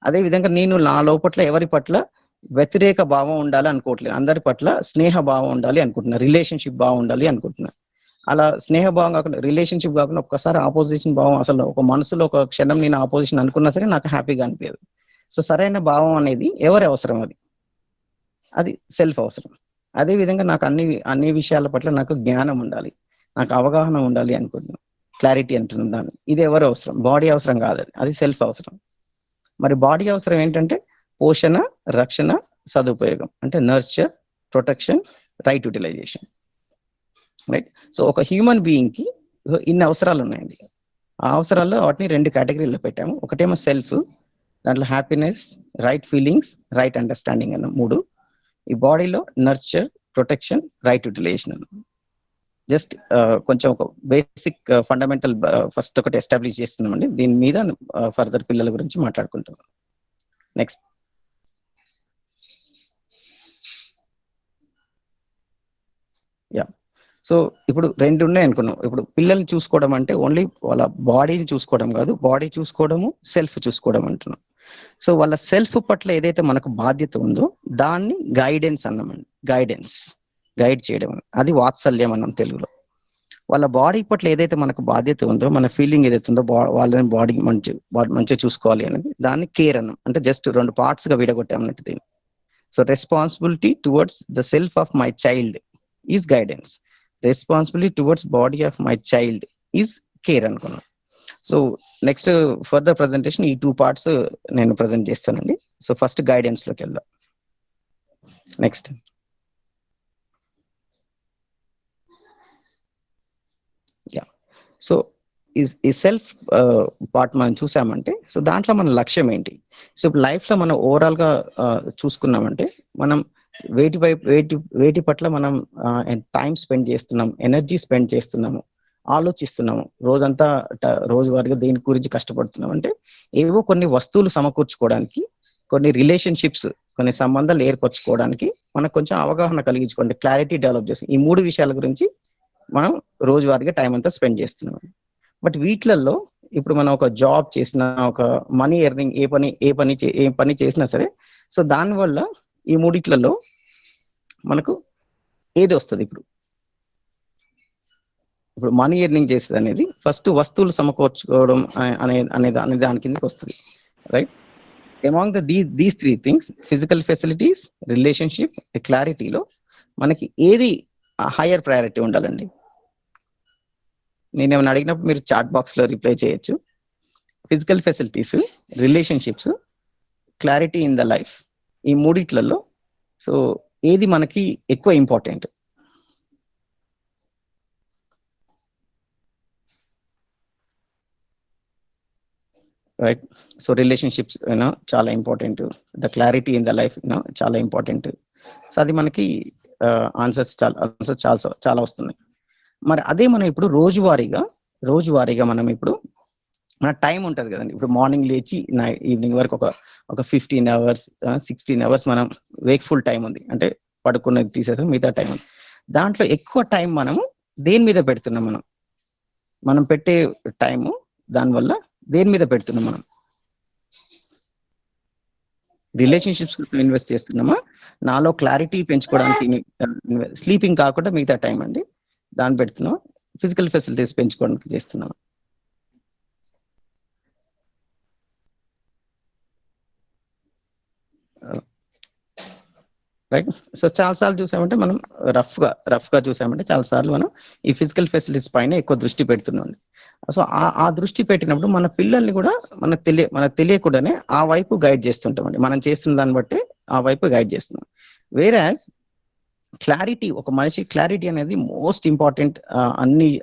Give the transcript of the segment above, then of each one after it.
అదే విధంగా నేను నా లోపట్ల ఎవరి పట్ల వ్యతిరేక భావం ఉండాలి అనుకోవట్లేదు, అందరి పట్ల స్నేహ భావం ఉండాలి అనుకుంటున్నా, రిలేషన్షిప్ బాగుండాలి అనుకుంటున్నా. అలా స్నేహ భావం కాకుండా రిలేషన్షిప్ కాకుండా ఒక్కసారి ఆపోజిషన్ భావం, అసలు ఒక మనసులో ఒక క్షణం నేను ఆపోజిషన్ అనుకున్నా సరే నాకు హ్యాపీగా అనిపించదు. సో సరైన భావం అనేది ఎవరి అవసరం, అది సెల్ఫ్ అవసరం. అదే విధంగా నాకు అన్ని విషయాల పట్ల నాకు జ్ఞానం ఉండాలి, నాకు అవగాహన ఉండాలి అనుకుంటున్నాను. క్లారిటీ అంటున్నాం దాన్ని. ఇది ఎవరి అవసరం, బాడీ అవసరం కాదు, అది సెల్ఫ్ అవసరం. మరి బాడీ అవసరం ఏంటంటే పోషణ, రక్షణ, సదుపయోగం, అంటే nurture, protection, right utilization, right. So ఒక హ్యూమన్ బీయింగ్ కి ఇన్ని అవసరాలు ఉన్నాయండి. ఆ అవసరాల్లో వాటిని 2 కేటగిరీలో పెట్టాము. ఒకటేమో సెల్ఫ్, దాంట్లో happiness, right feelings, right understanding అన్న 3. ఈ బాడీలో నర్చర్, ప్రొటెక్షన్, రైట్ యూటిలైజేషన్ అన్న. జస్ట్ కొంచెం ఒక బేసిక్ ఫండమెంటల్ ఫస్ట్ ఒకటి ఎస్టాబ్లిష్ చేస్తున్నామండి. దీని మీద ఫర్దర్ పిల్లల గురించి మాట్లాడుకుంటాం. నెక్స్ట్. యా. సో ఇప్పుడు 2 ఉన్నాయి అనుకున్నాం. ఇప్పుడు పిల్లల్ని చూసుకోవడం అంటే ఓన్లీ వాళ్ళ బాడీని చూసుకోవడం కాదు, బాడీ చూసుకోవడము, సెల్ఫ్ చూసుకోవడం అంటున్నాం. సో వాళ్ళ సెల్ఫ్ పట్ల ఏదైతే మనకు బాధ్యత ఉందో దాన్ని గైడెన్స్ అన్నామండి. గైడ్ చేయడం, అది వాత్సల్యం అన్నాం తెలుగులో. వాళ్ళ బాడీ పట్ల ఏదైతే మనకు బాధ్యత ఉందో, మన ఫీలింగ్ ఏదైతే ఉందో, వాళ్ళని బాడీ మంచిగా చూసుకోవాలి అనేది, దాన్ని కేర్ అన్నాం. అంటే జస్ట్ 2 parts గా విడగొట్టామన్నట్టు దీన్ని. So responsibility towards the self of my child is guidance, responsibility towards body of my child is care అనుకున్నాం. సో నెక్స్ట్ ఫర్దర్ ప్రజెంటేషన్ ఈ 2 parts నేను ప్రజెంట్ చేస్తానండి. సో ఫస్ట్ గైడెన్స్ లోకి వెళ్దాం. నెక్స్ట్. యా. సో ఈ self part మనం చూసామంటే, so దాంట్లో మన లక్ష్యం ఏంటి? సో ఇప్పుడు లైఫ్లో మనం ఓవరాల్గా చూసుకున్నామంటే, మనం వేటి పట్ల మనం టైం స్పెండ్ చేస్తున్నాం, ఎనర్జీ స్పెండ్ చేస్తున్నాము, ఆలోచిస్తున్నాము, రోజంతా రోజువారీగా దేని గురించి కష్టపడుతున్నాం అంటే, ఏవో కొన్ని వస్తువులు సమకూర్చుకోవడానికి, కొన్ని రిలేషన్షిప్స్, కొన్ని సంబంధాలు ఏర్పరచుకోవడానికి మనకు కొంచెం అవగాహన కలిగించుకోండి, క్లారిటీ డెవలప్ చేసి ఈ 3 విషయాల గురించి మనం రోజువారీగా టైం అంతా స్పెండ్ చేస్తున్నాం. బట్ వీటిలలో ఇప్పుడు మనం ఒక జాబ్ చేసినా, ఒక మనీ ఎర్నింగ్, ఏ పని చేసినా సరే, సో దానివల్ల ఈ 3 మనకు ఏది వస్తుంది? ఇప్పుడు మనీ ఎర్నింగ్ చేసేది అనేది ఫస్ట్ వస్తువులు సమకూర్చుకోవడం అనే దాని కిందకి వస్తుంది, right? Among these 3 things, physical facilities, relationship, క్లారిటీలో మనకి ఏది హయ్యర్ ప్రయారిటీ ఉండాలండి? నేను ఏమైనా అడిగినప్పుడు మీరు చాట్ బాక్స్లో రిప్లై చేయొచ్చు. Physical facilities, relationships, clarity in the life, ఈ 3 సో ఏది మనకి ఎక్కువ ఇంపార్టెంట్? రైట్. సో రిలేషన్షిప్స్ చాలా important, the clarity in the life చాలా ఇంపార్టెంట్. సో అది మనకి ఆన్సర్స్ చాలా వస్తున్నాయి. మరి అదే మనం ఇప్పుడు రోజువారీగా మనం ఇప్పుడు మన టైం ఉంటుంది కదండి. ఇప్పుడు మార్నింగ్ లేచి ఈవినింగ్ వరకు ఒక 15 hours 16 hours మనం వేక్ఫుల్ టైం ఉంది, అంటే పడుకున్నది తీసేసాం, మిగతా టైం ఉంది. దాంట్లో ఎక్కువ టైం మనము దేని మీద పెడుతున్నాం? మనం పెట్టే టైము దానివల్ల దేని మీద పెడుతున్నాం? మనం రిలేషన్షిప్స్ ఇన్వెస్ట్ చేస్తున్నామా, నాలో క్లారిటీ పెంచుకోవడానికి స్లీపింగ్ కాకుండా మిగతా టైం అండి దాన్ని పెడుతున్నాం, ఫిజికల్ ఫెసిలిటీస్ పెంచుకోవడానికి చేస్తున్నాం? రైట్. సో చాలాసార్లు చూసామంటే మనం రఫ్గా చూసామంటే చాలాసార్లు మనం ఈ ఫిజికల్ ఫెసిలిటీస్ పైన ఎక్కువ దృష్టి పెడుతున్నాం. సో ఆ దృష్టి పెట్టినప్పుడు మన పిల్లల్ని కూడా మనకు తెలియకుండానే ఆ వైపు గైడ్ చేస్తుంటామండి. మనం చేస్తున్న దాన్ని బట్టి ఆ వైపు గైడ్ చేస్తున్నాం. వేరాజ్ క్లారిటీ, ఒక మనిషి క్లారిటీ అనేది మోస్ట్ ఇంపార్టెంట్.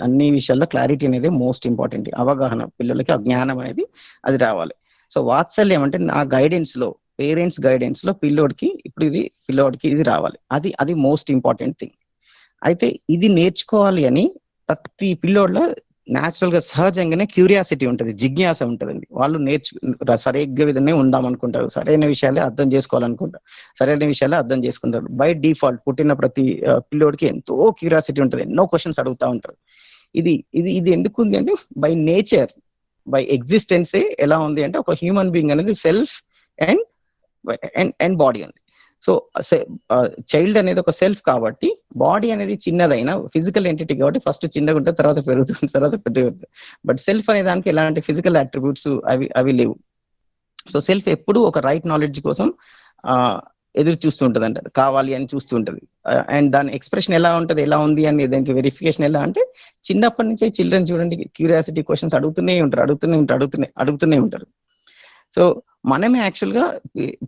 అన్ని విషయాల్లో క్లారిటీ అనేది మోస్ట్ ఇంపార్టెంట్. అవగాహన, పిల్లలకి ఆ జ్ఞానం అనేది అది రావాలి. సో వాత్సల్యం అంటే నా గైడెన్స్ లో, పేరెంట్స్ గైడెన్స్ లో పిల్లోడికి ఇది రావాలి. అది మోస్ట్ ఇంపార్టెంట్ థింగ్. అయితే ఇది నేర్చుకోవాలి అని ప్రతి పిల్లోడ్లో న్యాచురల్ గా సహజంగానే క్యూరియాసిటీ ఉంటుంది, జిజ్ఞాస ఉంటుందండి. వాళ్ళు సరిగ్గా విధంగా ఉందామనుకుంటారు, సరైన విషయాలే అర్థం చేసుకోవాలనుకుంటారు, సరైన విషయాలే అర్థం చేసుకుంటారు. బై డిఫాల్ట్ పుట్టిన ప్రతి పిల్లోడికి ఎంతో క్యూరియాసిటీ ఉంటుంది, ఎన్నో క్వశ్చన్స్ అడుగుతూ ఉంటారు. ఇది ఎందుకు ఉంది అంటే బై నేచర్, బై ఎగ్జిస్టెన్సే ఎలా ఉంది అంటే ఒక హ్యూమన్ బీయింగ్ అనేది సెల్ఫ్ అండ్ అండ్ బాడీ ఉంది. సో చైల్డ్ అనేది ఒక సెల్ఫ్ కాబట్టి బాడీ అనేది చిన్నదైనా ఫిజికల్ ఎంటిటీ కాబట్టి ఫస్ట్ చిన్నగా ఉంటుంది, తర్వాత పెరుగుతుంది, తర్వాత పెద్దగా ఉంటుంది. బట్ సెల్ఫ్ అనే దానికి ఎలాంటి ఫిజికల్ అట్రిబ్యూట్స్ అవి లేవు. సో సెల్ఫ్ ఎప్పుడు ఒక రైట్ నాలెడ్జ్ కోసం ఎదురు చూస్తూ ఉంటుంది అంటారు, కావాలి అని చూస్తూ ఉంటుంది. అండ్ దాని ఎక్స్ప్రెషన్ ఎలా ఉంటుంది, ఎలా ఉంది అని దానికి వెరిఫికేషన్ ఎలా అంటే చిన్నప్పటి నుంచే చిల్డ్రన్ చూడండి క్యూరియాసిటీ క్వశ్చన్స్ అడుగుతూనే ఉంటారు. సో మనమే యాక్చువల్గా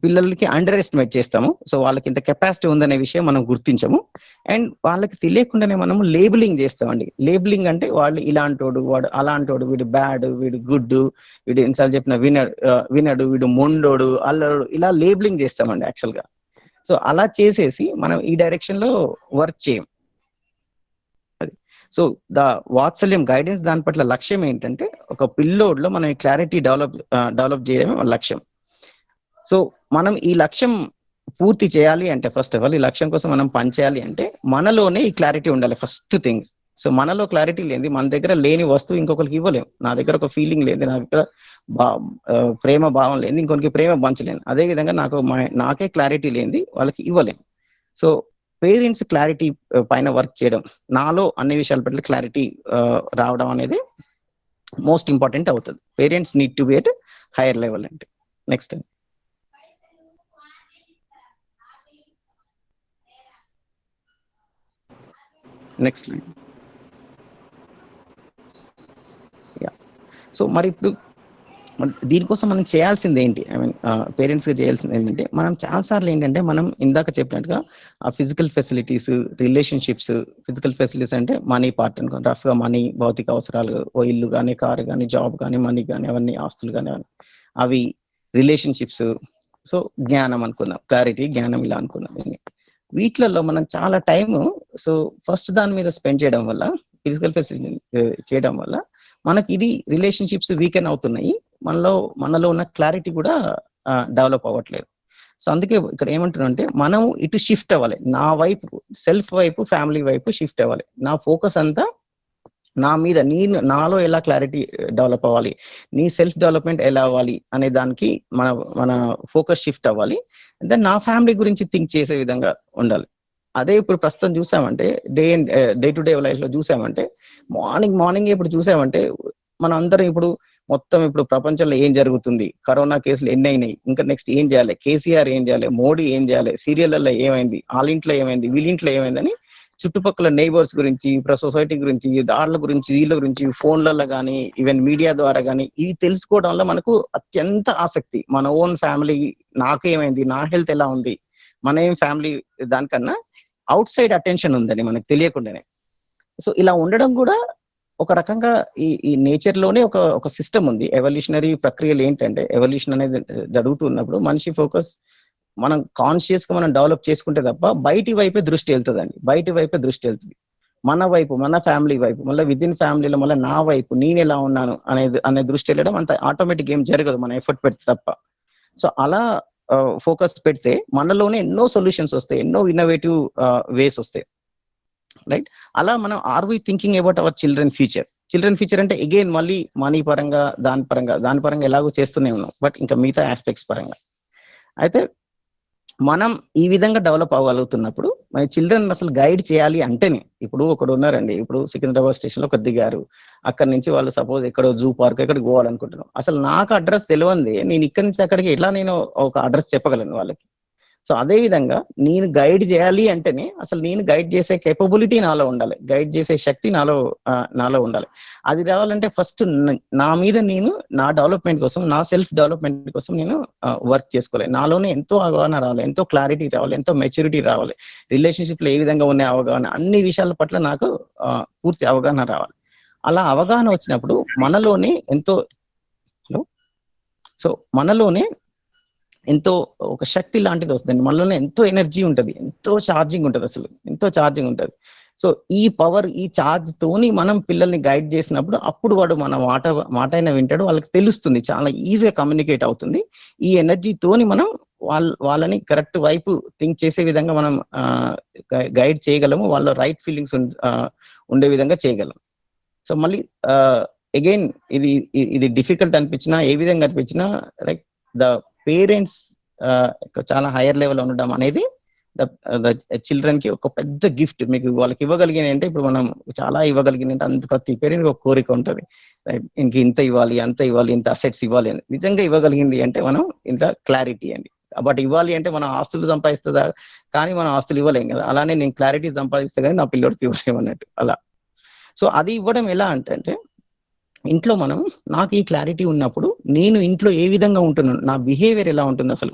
పిల్లలకి అండర్ ఎస్టిమేట్ చేస్తాము. సో వాళ్ళకి ఇంత కెపాసిటీ ఉందనే విషయం మనం గుర్తించము. అండ్ వాళ్ళకి తెలియకుండానే మనము లేబులింగ్ చేస్తామండి. లేబులింగ్ అంటే వాళ్ళు ఇలాంటోడు, వాడు అలాంటోడు, వీడు బ్యాడ్, వీడు గుడ్, వీడు ఎన్నిసార్లు చెప్పిన వినడు, వీడు మొండోడు, అల్లడు, ఇలా లేబులింగ్ చేస్తామండి యాక్చువల్గా. సో అలా చేసేసి మనం ఈ డైరెక్షన్ లో వర్క్ చేయం. సో ద వాత్సల్యం గైడెన్స్ దాని పట్ల లక్ష్యం ఏంటంటే ఒక పిల్లోడ్లో మనం క్లారిటీ డెవలప్ చేయడమే లక్ష్యం. సో మనం ఈ లక్ష్యం పూర్తి చేయాలి అంటే ఫస్ట్ ఆఫ్ ఆల్ ఈ లక్ష్యం కోసం మనం పనిచేయాలి అంటే మనలోనే ఈ క్లారిటీ ఉండాలి ఫస్ట్ థింగ్. సో మనలో క్లారిటీ లేని, మన దగ్గర లేని వస్తువు ఇంకొకరికి ఇవ్వలేము. నా దగ్గర ఒక ఫీలింగ్ లేదు, నా దగ్గర ప్రేమ భావం లేదు, ఇంకొకరికి ప్రేమ పంచలేను. అదే విధంగా నాకే క్లారిటీ లేనిది వాళ్ళకి ఇవ్వలేము. సో పేరెంట్స్ క్లారిటీ పైన వర్క్ చేయడం, నాలో అన్ని విషయాల పట్ల క్లారిటీ రావడం అనేది మోస్ట్ ఇంపార్టెంట్ అవుతుంది. Parents need to be at higher level అంటే. Next line. సో మరి ఇప్పుడు దీనికోసం మనం చేయాల్సింది ఏంటి, ఐ మీన్ పేరెంట్స్గా చేయాల్సింది ఏంటంటే మనం చాలాసార్లు ఏంటంటే మనం ఇందాక చెప్పినట్టుగా ఆ physical facilities, relationships, physical facilities అంటే మనీ పార్ట్ అనుకోండి, రఫ్గా మనీ, భౌతిక అవసరాలు, ఓ ఇల్లు కానీ, కారు కానీ, జాబ్ కానీ, మనీ కానీ, అవన్నీ ఆస్తులు కానీ అవి రిలేషన్షిప్స్. సో జ్ఞానం అనుకుందాం, క్లారిటీ, జ్ఞానం ఇలా అనుకుందాం. వీటిలలో మనం చాలా టైము సో ఫస్ట్ దాని మీద స్పెండ్ చేయడం వల్ల, ఫిజికల్ ఫెసిలిటీ చేయడం వల్ల మనకి ఇది రిలేషన్షిప్స్ వీకెన్ అవుతున్నాయి, మనలో ఉన్న క్లారిటీ కూడా డెవలప్ అవ్వట్లేదు. సో అందుకే ఇక్కడ ఏమంటున్నానంటే మనం ఇటు షిఫ్ట్ అవ్వాలి, నా వైపు, సెల్ఫ్ వైపు, ఫ్యామిలీ వైపు షిఫ్ట్ అవ్వాలి. నా ఫోకస్ అంతా నా మీద, నాలో ఎలా క్లారిటీ డెవలప్ అవ్వాలి, నీ సెల్ఫ్ డెవలప్మెంట్ ఎలా అవ్వాలి అనే దానికి మన ఫోకస్ షిఫ్ట్ అవ్వాలి. దెన్ నా ఫ్యామిలీ గురించి థింక్ చేసే విధంగా ఉండాలి. అదే ఇప్పుడు ప్రస్తుతం చూసామంటే డే టు డే లైఫ్ లో చూసామంటే మార్నింగ్ ఇప్పుడు చూసామంటే మనం అందరం ఇప్పుడు మొత్తం ఇప్పుడు ప్రపంచంలో ఏం జరుగుతుంది, కరోనా కేసులు ఎన్ని అయినాయి, ఇంకా నెక్స్ట్ ఏం చేయాలి, కేసీఆర్ ఏం చేయాలి, మోడీ ఏం చేయాలి, సీరియళ్లలో ఏమైంది, వాళ్ళ ఇంట్లో ఏమైంది, వీళ్ళ ఇంట్లో ఏమైందని చుట్టుపక్కల నైబర్స్ గురించి, ఇప్పుడు సొసైటీ గురించి, దాడుల గురించి, వీళ్ళ గురించి ఫోన్లలో కానీ, ఈవెన్ మీడియా ద్వారా కానీ ఇవి తెలుసుకోవడం వల్ల మనకు అత్యంత ఆసక్తి. మన ఓన్ ఫ్యామిలీ, నాకు ఏమైంది, నా హెల్త్ ఎలా ఉంది, మన ఏం ఫ్యామిలీ, దానికన్నా అవుట్ సైడ్ అటెన్షన్ ఉందని మనకు తెలియకుండానే. సో ఇలా ఉండడం కూడా ఒక రకంగా ఈ నేచర్ లోనే ఒక సిస్టమ్ ఉంది. ఎవల్యూషనరీ ప్రక్రియలు ఏంటంటే, ఎవల్యూషన్ అనేది జరుగుతున్నప్పుడు మనిషి ఫోకస్ మనం కాన్షియస్ గా మనం డెవలప్ చేసుకుంటే తప్ప బయటి వైపే దృష్టి వెళ్తుందండి, బయటి వైపే దృష్టి వెళ్తుంది. మన వైపు, మన ఫ్యామిలీ వైపు, మళ్ళీ విదిన్ ఫ్యామిలీలో మళ్ళీ నా వైపు, నేను ఎలా ఉన్నాను అనే దృష్టి వెళ్ళడం అంత ఆటోమేటిక్ ఏం జరగదు మనం ఎఫర్ట్ పెడితే తప్ప. సో అలా ఫోకస్ పెడితే మనలోనే ఎన్నో సొల్యూషన్స్ వస్తాయి, ఎన్నో ఇన్నోవేటివ్ వేస్ వస్తాయి, రైట్. అలా మనం are we thinking about our children future అంటే అగైన్ మళ్ళీ మనీ పరంగా, దాని పరంగా ఎలాగో చేస్తూనే ఉన్నాం, బట్ ఇంకా మిగతా ఆస్పెక్ట్స్ పరంగా అయితే మనం ఈ విధంగా డెవలప్ అవ్వగలుగుతున్నప్పుడు మన చిల్డ్రన్ అసలు గైడ్ చేయాలి అంటేనే, ఇప్పుడు ఒకడు ఉన్నారండి, ఇప్పుడు సికింద్రాబాద్ స్టేషన్ లో ఒక దిగారు, అక్కడ నుంచి వాళ్ళు సపోజ్ ఎక్కడో జూ పార్క్ ఎక్కడికి పోవాలనుకుంటున్నాం, అసలు నాకు అడ్రస్ తెలియంది, నేను ఇక్కడి నుంచి అక్కడికి ఎట్లా నేను ఒక అడ్రస్ చెప్పగలను వాళ్ళకి. సో అదే విధంగా నేను గైడ్ చేయాలి అంటేనే అసలు నేను గైడ్ చేసే కేపబిలిటీ నాలో ఉండాలి, గైడ్ చేసే శక్తి నాలో ఉండాలి. అది రావాలంటే ఫస్ట్ నా మీద నేను, నా డెవలప్మెంట్ కోసం, నా సెల్ఫ్ డెవలప్మెంట్ కోసం నేను వర్క్ చేసుకోవాలి. నాలోనే ఎంతో అవగాహన రావాలి, ఎంతో క్లారిటీ రావాలి, ఎంతో మెచ్యూరిటీ రావాలి, రిలేషన్షిప్ లో ఏ విధంగా ఉన్న అవగాహన, అన్ని విషయాల పట్ల నాకు పూర్తి అవగాహన రావాలి. అలా అవగాహన వచ్చినప్పుడు మనలోనే ఎంతో ఒక శక్తి లాంటిది వస్తుందండి, మనలోనే ఎంతో ఎనర్జీ ఉంటుంది, ఎంతో ఛార్జింగ్ ఉంటుంది, అసలు ఎంతో ఛార్జింగ్ ఉంటుంది. సో ఈ పవర్, ఈ ఛార్జ్ తోని మనం పిల్లల్ని గైడ్ చేసినప్పుడు అప్పుడు వాడు మన మాట అయినా వింటాడు, వాళ్ళకి తెలుస్తుంది, చాలా ఈజీగా కమ్యూనికేట్ అవుతుంది. ఈ ఎనర్జీ తోని మనం వాళ్ళని కరెక్ట్ వైపు థింక్ చేసే విధంగా మనం గైడ్ చేయగలము, వాళ్ళ రైట్ ఫీలింగ్స్ ఉండే విధంగా చేయగలం. సో మళ్ళీ అగైన్ ఇది డిఫికల్ట్ అనిపించినా, ఏ విధంగా అనిపించినా, లైక్ ద పేరెంట్స్ చాలా హైయర్ లెవెల్ ఉండడం అనేది చిల్డ్రన్ కి ఒక పెద్ద గిఫ్ట్. మీకు వాళ్ళకి ఇవ్వగలిగిన అంటే ఇప్పుడు మనం చాలా ఇవ్వగలిగిన అంటే అంత ప్రతి పేరెంట్ ఒక కోరిక ఉంటుంది, ఇంక ఇంత ఇవ్వాలి, అంత ఇవ్వాలి, ఇంత అసెట్స్ ఇవ్వాలి అని. నిజంగా ఇవ్వగలిగింది అంటే మనం ఇంత క్లారిటీ అండి. బట్ ఇవ్వాలి అంటే మనం ఆస్తులు సంపాదిస్తుందా, కానీ మనం ఆస్తులు ఇవ్వలేం కదా. అలానే నేను క్లారిటీ సంపాదిస్తే కానీ నా పిల్లోడికి ఇవ్వలేమన్నట్టు అలా. సో అది ఇవ్వడం ఎలా అంటే ఇంట్లో మనం నాకు ఈ క్లారిటీ ఉన్నప్పుడు నేను ఇంట్లో ఏ విధంగా ఉంటున్నాను, నా బిహేవియర్ ఎలా ఉంటుంది అసలు.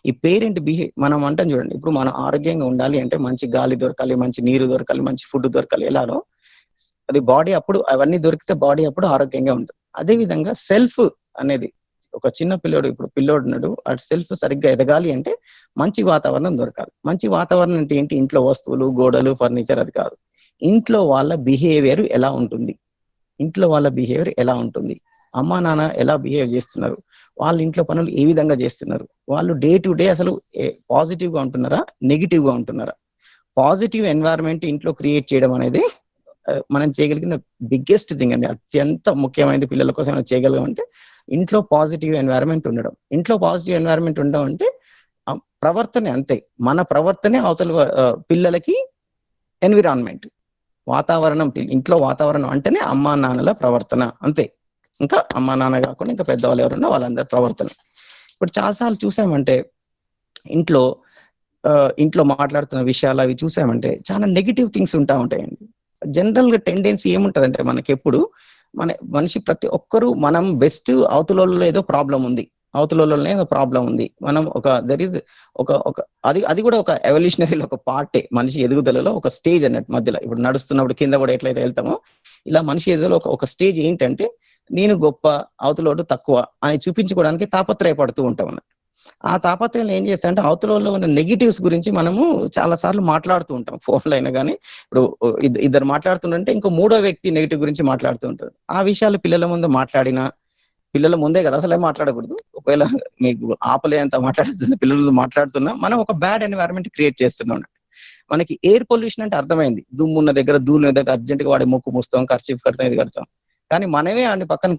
ఈ పేరెంట్ మనం అంటాం చూడండి, ఇప్పుడు మనం ఆరోగ్యంగా ఉండాలి అంటే మంచి గాలి దొరకాలి, మంచి నీరు దొరకాలి, మంచి ఫుడ్ దొరకాలి. ఎలానో అది బాడీ అప్పుడు అవన్నీ దొరికితే బాడీ అప్పుడు ఆరోగ్యంగా ఉంటుంది. అదే విధంగా సెల్ఫ్ అనేది ఒక చిన్న పిల్లోడు, ఇప్పుడు పిల్లోడు ఉన్నాడు, ఆ సెల్ఫ్ సరిగ్గా ఎదగాలి అంటే మంచి వాతావరణం దొరకాలి. మంచి వాతావరణం అంటే ఏంటి? ఇంట్లో వస్తువులు, గోడలు, ఫర్నిచర్ అది కాదు. ఇంట్లో వాళ్ళ బిహేవియర్ ఎలా ఉంటుంది, ఇంట్లో వాళ్ళ బిహేవియర్ ఎలా ఉంటుంది, అమ్మా నాన్న ఎలా బిహేవ్ చేస్తున్నారు, వాళ్ళ ఇంట్లో పనులు ఏ విధంగా చేస్తున్నారు, వాళ్ళు డే టు డే అసలు పాజిటివ్ గా ఉంటున్నారా, నెగిటివ్ గా ఉంటున్నారా. పాజిటివ్ ఎన్వైరన్మెంట్ ఇంట్లో క్రియేట్ చేయడం అనేది మనం చేయగలిగిన బిగ్గెస్ట్ థింగ్ అండి. అత్యంత ముఖ్యమైనది పిల్లల కోసం మనం చేయగలగమంటే ఇంట్లో పాజిటివ్ ఎన్వైరన్మెంట్ ఉండడం. ఇంట్లో పాజిటివ్ ఎన్వైరన్మెంట్ ఉండడం అంటే ప్రవర్తనే అంతే. మన ప్రవర్తనే అవతల పిల్లలకి ఎన్విరాన్మెంట్, వాతావరణం. ఇంట్లో వాతావరణం అంటేనే అమ్మా నాన్నల ప్రవర్తన అంతే. ఇంకా అమ్మా నాన్న కాకుండా ఇంకా పెద్దవాళ్ళు ఎవరున్నా వాళ్ళందరి ప్రవర్తన. ఇప్పుడు చాలాసార్లు చూసామంటే ఇంట్లో ఇంట్లో మాట్లాడుతున్న విషయాలు అవి చూసామంటే చాలా నెగిటివ్ థింగ్స్ ఉంటాయండి. జనరల్ గా టెండెన్సీ ఏముంటదంటే మనకెప్పుడు మనిషి ప్రతి ఒక్కరూ మనం బెస్ట్, అవతలలో ఏదో ప్రాబ్లం ఉంది, అవతలలోనే ఏదో ప్రాబ్లం ఉంది. మనం దర్ ఈజ్ ఒక అది కూడా ఒక ఎవల్యూషనరీలో ఒక పార్టే. మనిషి ఎదుగుదలలో ఒక స్టేజ్ అన్నట్టు మధ్యలో. ఇప్పుడు నడుస్తున్నప్పుడు కింద కూడా ఎట్లయితే వెళ్తామో ఇలా మనిషి ఎదుగుదల ఒక స్టేజ్ ఏంటంటే నేను గొప్ప, అవతలోడు తక్కువ అని చూపించుకోవడానికి తాపత్రయపడుతూ ఉంటాం అన్నట్టు. ఆ తాపత్రయం ఏం చేస్తామంటే అవతలలో ఉన్న నెగిటివ్స్ గురించి మనము చాలా సార్లు మాట్లాడుతూ ఉంటాం. ఫోన్లో అయినా కానీ ఇప్పుడు ఇద్దరు మాట్లాడుతుంటే ఇంకో మూడో వ్యక్తి నెగిటివ్ గురించి మాట్లాడుతూ ఉంటారు. ఆ విషయాలు పిల్లల ముందు మాట్లాడినా, పిల్లల ముందే కదా అసలే మాట్లాడకూడదు. ఒకవేళ మీకు ఆపలేంత మాట్లాడుతున్న పిల్లలు మాట్లాడుతున్నా మనం ఒక బ్యాడ్ ఎన్వైరన్మెంట్ క్రియేట్ చేస్తున్నాం. మనకి ఎయిర్ పొల్యూషన్ అంటే అర్థమైంది. దుమ్ము ఉన్న దగ్గర, ధూళి ఉన్న దగ్గర అర్జెంట్ గా వాడి ముక్కు మూస్తాం, కర్చీఫ్ కడతాం, ఇది కడతాం. కానీ మనమే వాడిని పక్కన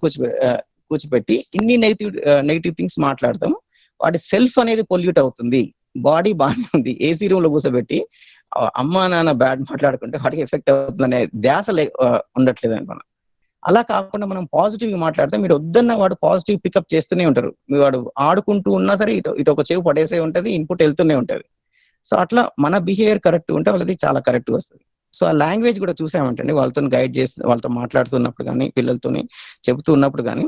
కూర్చిపెట్టి ఇన్ని నెగిటివ్ థింగ్స్ మాట్లాడతాం. వాడి సెల్ఫ్ అనేది పొల్యూట్ అవుతుంది. బాడీ బాగానే ఉంది, ఏసీ రూమ్ లో కూర్చోబెట్టి అమ్మా నాన్న బ్యాడ్ మాట్లాడుకుంటే వాడికి ఎఫెక్ట్ అవుతుంది అనే ధ్యాస ఉండట్లేదండి మనం. అలా కాకుండా మనం పాజిటివ్ గా మాట్లాడితే మీరు వద్దన్న వాడు పాజిటివ్ పికప్ చేస్తూనే ఉంటారు. వాడు ఆడుకుంటూ ఉన్నా సరే ఇటు ఒక చెవి పడేసే ఉంటది, ఇన్పుట్ వెళ్తూనే ఉంటది. సో అట్లా మన బిహేవియర్ కరెక్ట్ ఉంటే వాళ్ళది చాలా కరెక్ట్ వస్తుంది. సో ఆ లాంగ్వేజ్ కూడా చూసామంటండి, వాళ్ళతో గైడ్ చేస్తూ వాళ్ళతో మాట్లాడుతున్నప్పుడు కానీ పిల్లలతోని చెబుతూ ఉన్నప్పుడు కానీ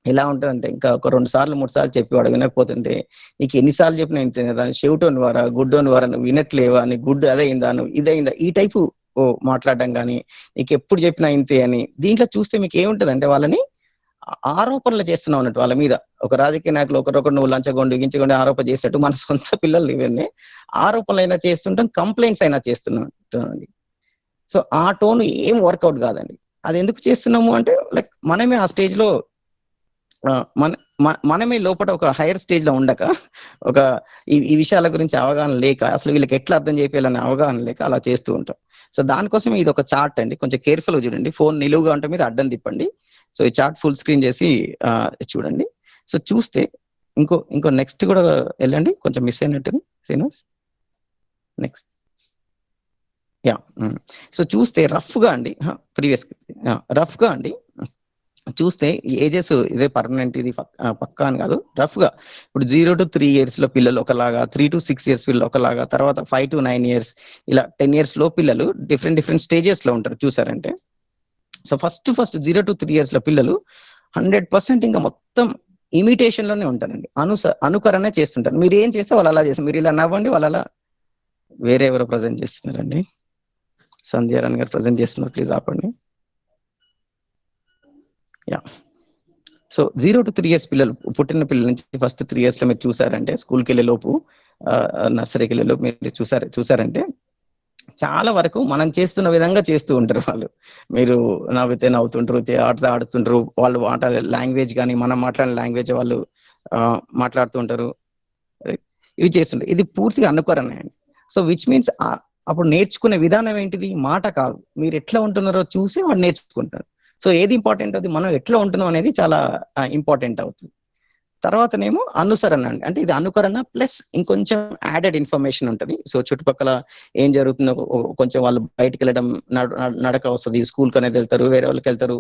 ఎలా ఉంటుందంటే ఇంకా ఒక 2 సార్లు 3 సార్లు చెప్పి వాడు వినకపోతుంటే నీకు ఎన్నిసార్లు చెప్పినా ఇంతే కదా, చెవిటోని వారా, గుడ్డోని వారా, నువ్వు వినట్లేవా, నీ గుడ్డు అదైందా, నువ్వు ఇదైందా, ఈ టైపు మాట్లాడడం కానీ నీకు ఎప్పుడు చెప్పినా ఇంతే అని. దీంట్లో చూస్తే మీకు ఏముంటదంటే వాళ్ళని ఆరోపణలు చేస్తున్నావు అన్నట్టు వాళ్ళ మీద. ఒక రాజకీయ నాయకులు ఒకరొకరు నువ్వు లంచగొండి గించగొండి ఆరోపణ చేసినట్టు మన సొంత పిల్లలు ఇవన్నీ ఆరోపణలు అయినా చేస్తుంటాం, కంప్లైంట్స్ అయినా చేస్తున్నాం. సో ఆ టోన్ ఏం వర్కౌట్ కాదండి. అది ఎందుకు చేస్తున్నాము అంటే లైక్ మనమే ఆ స్టేజ్ లో మనమే లోపల ఒక హైయర్ స్టేజ్ లో ఉండక, ఒక ఈ విషయాల గురించి అవగాహన లేక, అసలు వీళ్ళకి ఎట్లా అర్థం చేయాలనే అవగాహన లేక అలా చేస్తూ ఉంటాం. సో దానికోసం ఇది ఒక చార్ట్ అండి, కొంచెం కేర్ఫుల్ గా చూడండి. ఫోన్ నిలువుగా ఉంటే మీద అడ్డం తిప్పండి. సో ఈ చార్ట్ ఫుల్ స్క్రీన్ చేసి చూడండి. సో చూస్తే ఇంకో నెక్స్ట్ కూడా వెళ్ళండి, కొంచెం మిస్ అయినట్టు శ్రీనివాస్. Next yeah. సో చూస్తే రఫ్ గా అండి, ప్రీవియస్ రఫ్ గా అండి చూస్తే ఏజెస్ ఇదే పర్మనెంట్, ఇది పక్కా అని కాదు, రఫ్ గా ఇప్పుడు 0 to 3 years లో పిల్లలు ఒకలాగా, 3 to 6 years పిల్లలు ఒకలాగా, తర్వాత 5 to 9 years, ఇలా 10 years లో పిల్లలు డిఫరెంట్ స్టేజెస్ లో ఉంటారు చూసారంటే. సో ఫస్ట్ 0 to 3 years లో పిల్లలు 100% ఇంకా మొత్తం ఇమిటేషన్ లోనే ఉంటారండి, అనుకరణ చేస్తుంటారు. మీరు ఏం చేస్తే వాళ్ళు అలా చేస్తారు. మీరు ఇలా నవ్వండి, వాళ్ళు అలా. వేరే ఎవరో ప్రజెంట్ చేస్తున్నారండి, సంధ్యారాణ్ గారు ప్రజెంట్ చేస్తున్నారు, ప్లీజ్ ఆపండి. యా. సో 0 to 3 years పిల్లలు, పుట్టిన పిల్లల నుంచి ఫస్ట్ 3 years లో మీరు చూసారంటే, స్కూల్కి వెళ్ళే లోపు, నర్సరీకి వెళ్ళే లోపు మీరు చూసారంటే చాలా వరకు మనం చేస్తున్న విధంగా చేస్తూ ఉంటారు వాళ్ళు. మీరు నవ్వితే నవ్వుతుంటారు, ఆడుతుంటారు, వాళ్ళు మాట్లాడే లాంగ్వేజ్ కానీ మనం మాట్లాడిన లాంగ్వేజ్ వాళ్ళు మాట్లాడుతూ ఉంటారు, ఇవి చేస్తుంటారు. ఇది పూర్తిగా అనుకరణ అండి. సో విచ్ మీన్స్ అప్పుడు నేర్చుకునే విధానం ఏంటిది, మాట కాదు, మీరు ఎట్లా ఉంటున్నారో చూసి వాడు నేర్చుకుంటారు. సో ఏది ఇంపార్టెంట్, అది మనం ఎట్లా ఉంటున్నాం అనేది చాలా ఇంపార్టెంట్ అవుతుంది. తర్వాతనేమో అనుసరణ అండి. అంటే ఇది అనుకరణ ప్లస్ ఇంకొంచెం యాడెడ్ ఇన్ఫర్మేషన్ ఉంటది. సో చుట్టుపక్కల ఏం జరుగుతుందో కొంచెం వాళ్ళు బయటికెళ్ళడం, నడక వస్తది. స్కూల్‌కనేది వెళ్తారు. వేరే వాళ్ళకెళ్తారు.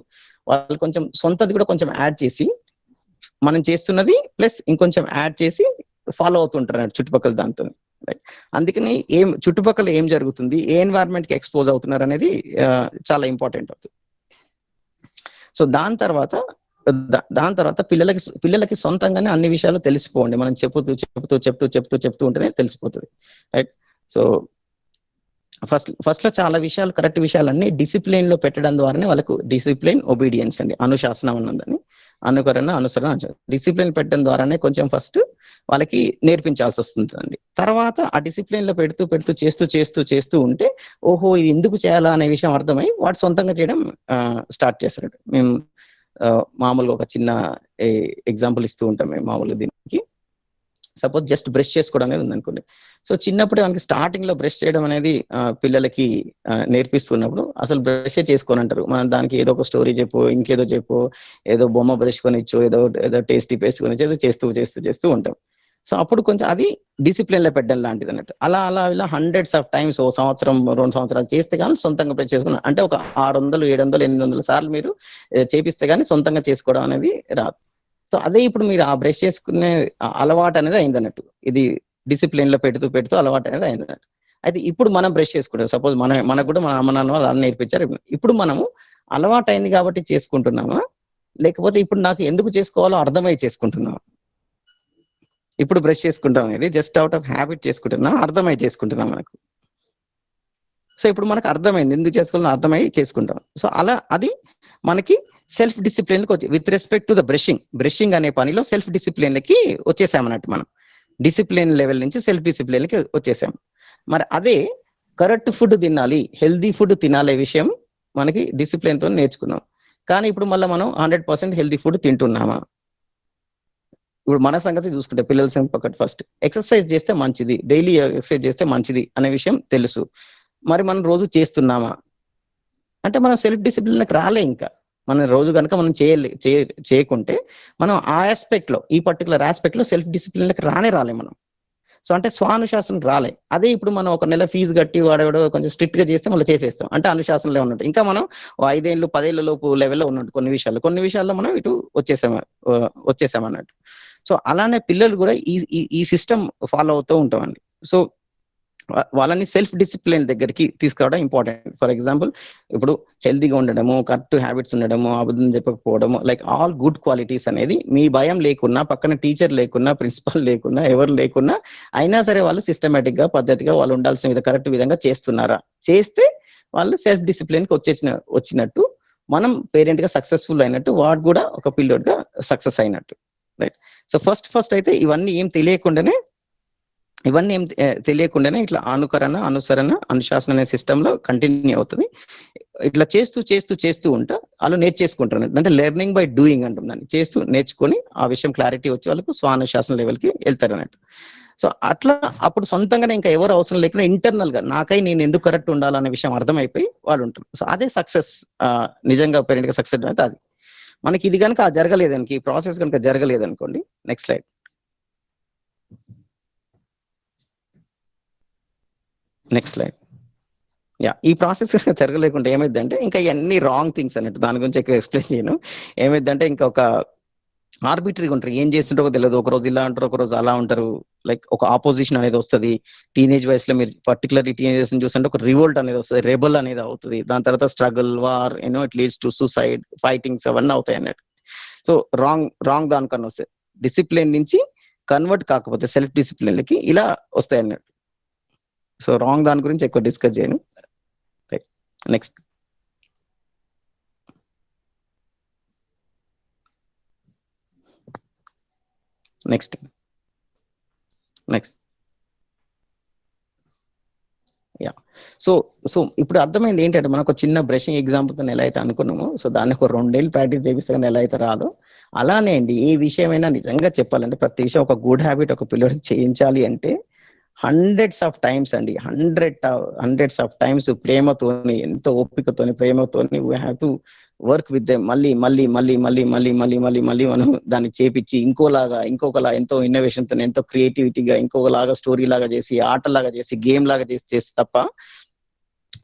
వాళ్ళు కొంచెం సొంతది కూడా కొంచెం యాడ్ చేసి, మనం చేస్తున్నది ప్లస్ ఇంకొంచెం యాడ్ చేసి ఫాలో అవుతుంటారు చుట్టుపక్కల దాంతోని. రైట్. అందుకని చుట్టుపక్కల ఏం జరుగుతుంది, ఏ ఎన్వైరన్మెంట్‌కి ఎక్స్‌పోజ్ అవుతున్నారనేది చాలా ఇంపార్టెంట్ అవుతుంది. సో దాని తర్వాత పిల్లలకి సొంతంగానే అన్ని విషయాలు తెలిసిపోండి. మనం చెప్తూ ఉంటేనే తెలిసిపోతది. రైట్. సో ఫస్ట్‌లో చాలా విషయాలు, కరెక్ట్ విషయాలన్నీ డిసిప్లిన్‌లో పెట్టడం ద్వారానే వాళ్ళకు డిసిప్లిన్, ఒబీడియన్స్ అండి. అనుశాసనం అన్నదని. అనుకరణ, అనుసరణ. డిసిప్లిన్ పెట్టడం ద్వారానే కొంచెం ఫస్ట్ వాళ్ళకి నేర్పించాల్సొస్తుంటదండి. తర్వాత ఆ డిసిప్లిన్‌లో పెడుతూ చేస్తూ ఉంటే, ఓహో! ఇది ఎందుకు చేయాలా అనే విషయం అర్థమై వాడు సొంతంగా చేయడం స్టార్ట్ చేస్తాడు. మేము మామూలుగా ఒక చిన్న ఎగ్జాంపుల్ ఇస్తూ ఉంటాం మేము మామూలుగా దీనికి. సపోజ్ జస్ట్ బ్రష్ చేసుకోవడం అనేది ఉందనుకోండి. సో చిన్నప్పుడే మనకి స్టార్టింగ్‌లో బ్రష్ చేయడం అనేది పిల్లలకి నేర్పిస్తున్నప్పుడు అసలు బ్రషే చేసుకోనంటారు. మనం దానికి ఏదో ఒక స్టోరీ చెప్పో, ఇంకేదో చెప్పో, ఏదో బొమ్మ బ్రష్ కొనిచ్చో, ఏదో టేస్టీ పేస్ట్ కొనిచ్చో ఏదో చేస్తూ ఉంటాం. సో అప్పుడు కొంచెం అది డిసిప్లిన్‌లో పెట్టడం లాంటిదన్నట్టు. ఇలా హండ్రెడ్స్ ఆఫ్ టైమ్స్ ఓ సంవత్సరం, 2 సంవత్సరాలు చేస్తే గాని సొంతంగా బ్రష్ చేసుకున్నాం. అంటే ఒక 600, 700, 800 సార్లు మీరు చేపిస్తే గాని సొంతంగా చేసుకోవడం అనేది రాదు. సో అదే ఇప్పుడు మీరు ఆ బ్రష్ చేసుకునే అలవాటు అనేది అయిందన్నట్టు. ఇది డిసిప్లిన్‌లో పెడుతూ అలవాటు అనేది అయిందన్నట్టు. అయితే ఇప్పుడు మనం బ్రష్ చేసుకుంటాం. సపోజ్ మనకు కూడా మన అమ్మ నాన్న వాళ్ళు అలా నేర్పించారు. ఇప్పుడు మనము అలవాటయింది కాబట్టి చేసుకుంటున్నామా? లేకపోతే ఇప్పుడు నాకు ఎందుకు చేసుకోవాలో అర్థమై చేసుకుంటున్నామా? ఇప్పుడు బ్రష్ చేసుకుంటాం అనేది జస్ట్ ఔట్ ఆఫ్ హాబిట్ చేసుకుంటున్నామా? అర్థమై చేసుకుంటున్నామా మనకు? సో ఇప్పుడు మనకు అర్థమైంది. ఎందుకు చేసుకోవాలో అర్థమై చేసుకుంటాం. సో అది మనకి సెల్ఫ్ డిసిప్లిన్‌కి with respect to the brushing అనే పనిలో సెల్ఫ్ డిసిప్లిన్‌లకి వచ్చేసామన్నట్టు మనం. డిసిప్లిన్ లెవెల్ నుంచి సెల్ఫ్ డిసిప్లిన్‌లకి వచ్చేసాం. మరి అదే కరెక్ట్ ఫుడ్ తినాలి, హెల్తీ ఫుడ్ తినాలే విషయం మనకి డిసిప్లిన్‌తో నేర్చుకున్నాం. కానీ ఇప్పుడు మళ్ళా మనం 100% హెల్తీ ఫుడ్ తింటున్నామా? ఇప్పుడు మన సంగతి చూసుకుంటే పిల్లల సంగతి పక్కన ఫస్ట్. ఎక్సర్సైజ్ చేస్తే మంచిది. డైలీ ఎక్సర్సైజ్ చేస్తే మంచిది అనే విషయం తెలుసు. మరి మనం రోజు చేస్తున్నామా? అంటే మనం సెల్ఫ్ డిసిప్లిన్‌కి రాలే ఇంకా. మనం రోజు గనుక మనం చేయకుంటే మనం ఆ యాస్పెక్ట్‌లో, ఈ పర్టిక్యులర్ యాస్పెక్ట్‌లో సెల్ఫ్ డిసిప్లిన్‌లకి రాలే మనం. సో అంటే స్వానుశాసనం రాలే. అదే ఇప్పుడు మనం ఒక నెల ఫీజు కట్టి వాడెవడో కొంచెం స్ట్రిక్ట్‌గా చేస్తే మళ్ళీ చేసేస్తాం. అంటే అనుశాసనలో ఉన్నట్టు. ఇంకా మనం ఓ 5 ఏళ్ళు, 10 ఏళ్ల లోపు లెవెల్‌లో ఉన్నట్టు కొన్ని విషయాల్లో. కొన్ని విషయాల్లో మనం ఇటు వచ్చేసామన్నట్టు. సో అలానే పిల్లలు కూడా ఈ ఈ ఈ సిస్టమ్ ఫాలో అవుతూ ఉంటామండి. సో వాళ్ళని సెల్ఫ్ డిసిప్లిన్ దగ్గరికి తీసుకురావడం ఇంపార్టెంట్. ఫర్ ఎగ్జాంపుల్ ఇప్పుడు హెల్తీగా ఉండడము, కరెక్ట్ హ్యాబిట్స్ ఉండడము, అబద్ధం చెప్పకపోవడము, లైక్ ఆల్ గుడ్ క్వాలిటీస్ అనేది మీ భయం లేకున్నా, పక్కన టీచర్ లేకున్నా, ప్రిన్సిపల్ లేకున్నా, ఎవరు లేకున్నా అయినా సరే వాళ్ళు సిస్టమేటిక్‌గా, పద్ధతిగా వాళ్ళు ఉండాల్సిన కరెక్ట్ విధంగా చేస్తున్నారా? చేస్తే వాళ్ళు సెల్ఫ్ డిసిప్లిన్‌కి వచ్చినట్టు, మనం పేరెంట్‌గా సక్సెస్‌ఫుల్ అయినట్టు, వాడు కూడా ఒక పిల్లోడుగా సక్సెస్ అయినట్టు. రైట్. సో ఫస్ట్ అయితే ఇవన్నీ ఏం తెలియకుండానే ఇట్లా అనుకరణ, అనుసరణ, అనుశాసన అనే సిస్టమ్‌లో కంటిన్యూ అవుతది. ఇట్లా చేస్తూ ఉంటా ఆళ్ళు నేర్చేసుకుంటారు. అంటే లెర్నింగ్ బై డూయింగ్ అంటాం దాన్ని. చేస్తూ నేర్చుకొని ఆ విషయం క్లారిటీ వచ్చే వాళ్ళకు స్వానుశాసన లెవెల్‌కి ఎళ్తారన్నట్టు. సో అట్లా అప్పుడు సొంతంగానే ఇంకా ఎవరు అవసరం లేకుండా ఇంటర్నల్‌గా నాకై నేను ఎందుకు కరెక్ట్ ఉండాలనే విషయం అర్థమైపోయి వాళ్ళు ఉంటారు. సో అదే సక్సెస్. నిజంగా పేరెంట్‌గా సక్సెస్ అంటే అది. మనకి ఇది గనుక జరగలేదనుకో, ఈ ప్రాసెస్ గనుక జరగలేదనుకోండి. Next slide. Next slide. ఈ ప్రాసెస్ జరగలేకుంటే ఏమైద్దంటే ఇంకా ఇయన్నీ రాంగ్ థింగ్స్ అన్నట్టు. దాని గురించి ఎక్కువ ఎక్స్‌ప్లెయిన్ చేయను. ఏమైద్దంటే ఇంకా ఒక ఆర్బిటరీగా ఉంటారు. ఏం చేస్తుంటారో తెలవదు. ఒకరోజు ఇలా అంటారు, ఒకరోజు అలా ఉంటారు. లైక్ ఒక అపోజిషన్ అనేది వస్తది. టీనేజ్ వయసులో మీరు పర్టిక్యులర్‌లీ టీనేజర్స్‌ని చూస్తుంటే ఒక రివోల్ట్ అనేది వస్తది. రెబెల్ అనేది అవుతది. దాని తర్వాత struggle, war it leads to suicide, fightings అవన్నీ అవుతాయన్నట్టు. సో రాంగ్ దానికన్నా వస్తాయి. డిసిప్లిన్ నుంచి కన్వర్ట్ కాకపోతే సెల్ఫ్ డిసిప్లిన్‌లకి ఇలా వస్తాయన్నట్టు. సో రాంగ్ దాని గురించి ఎక్కువ డిస్కస్ చేయను. Right. Next. Next. Next. Yeah! So, ఇప్పుడు అర్థమైంది ఏంటంటే మనకు చిన్న బ్రషింగ్ ఎగ్జాంపుల్‌తోని ఎలా అయితే అనుకున్నామో, సో దాన్ని ఒక 2 ఏళ్ళు ప్రాక్టీస్ చేపిస్తే గాని ఎలా అయితే రాదో, అలానే అండి ఏ విషయమైనా నిజంగా చెప్పాలంటే ప్రతి విషయం ఒక గుడ్ హాబిట్ ఒక పిల్లోడికి చేయించాలి అంటే, హండ్రెడ్స్ ఆఫ్ టైమ్స్ అండి, హండ్రెడ్స్ ఆఫ్ టైమ్స్ ప్రేమతోని, ఎంతో ఓపికతోని, ప్రేమతోని we have to work with them. మళ్ళీ మనం దాన్ని చేపించి ఇంకొకలా ఎంతో ఇన్నోవేషన్ తో, ఎంతో క్రియేటివిటీగా, ఇంకొకలాగా స్టోరీ లాగా చేసి, ఆటలాగా చేసి, గేమ్ లాగా చేసి తప్ప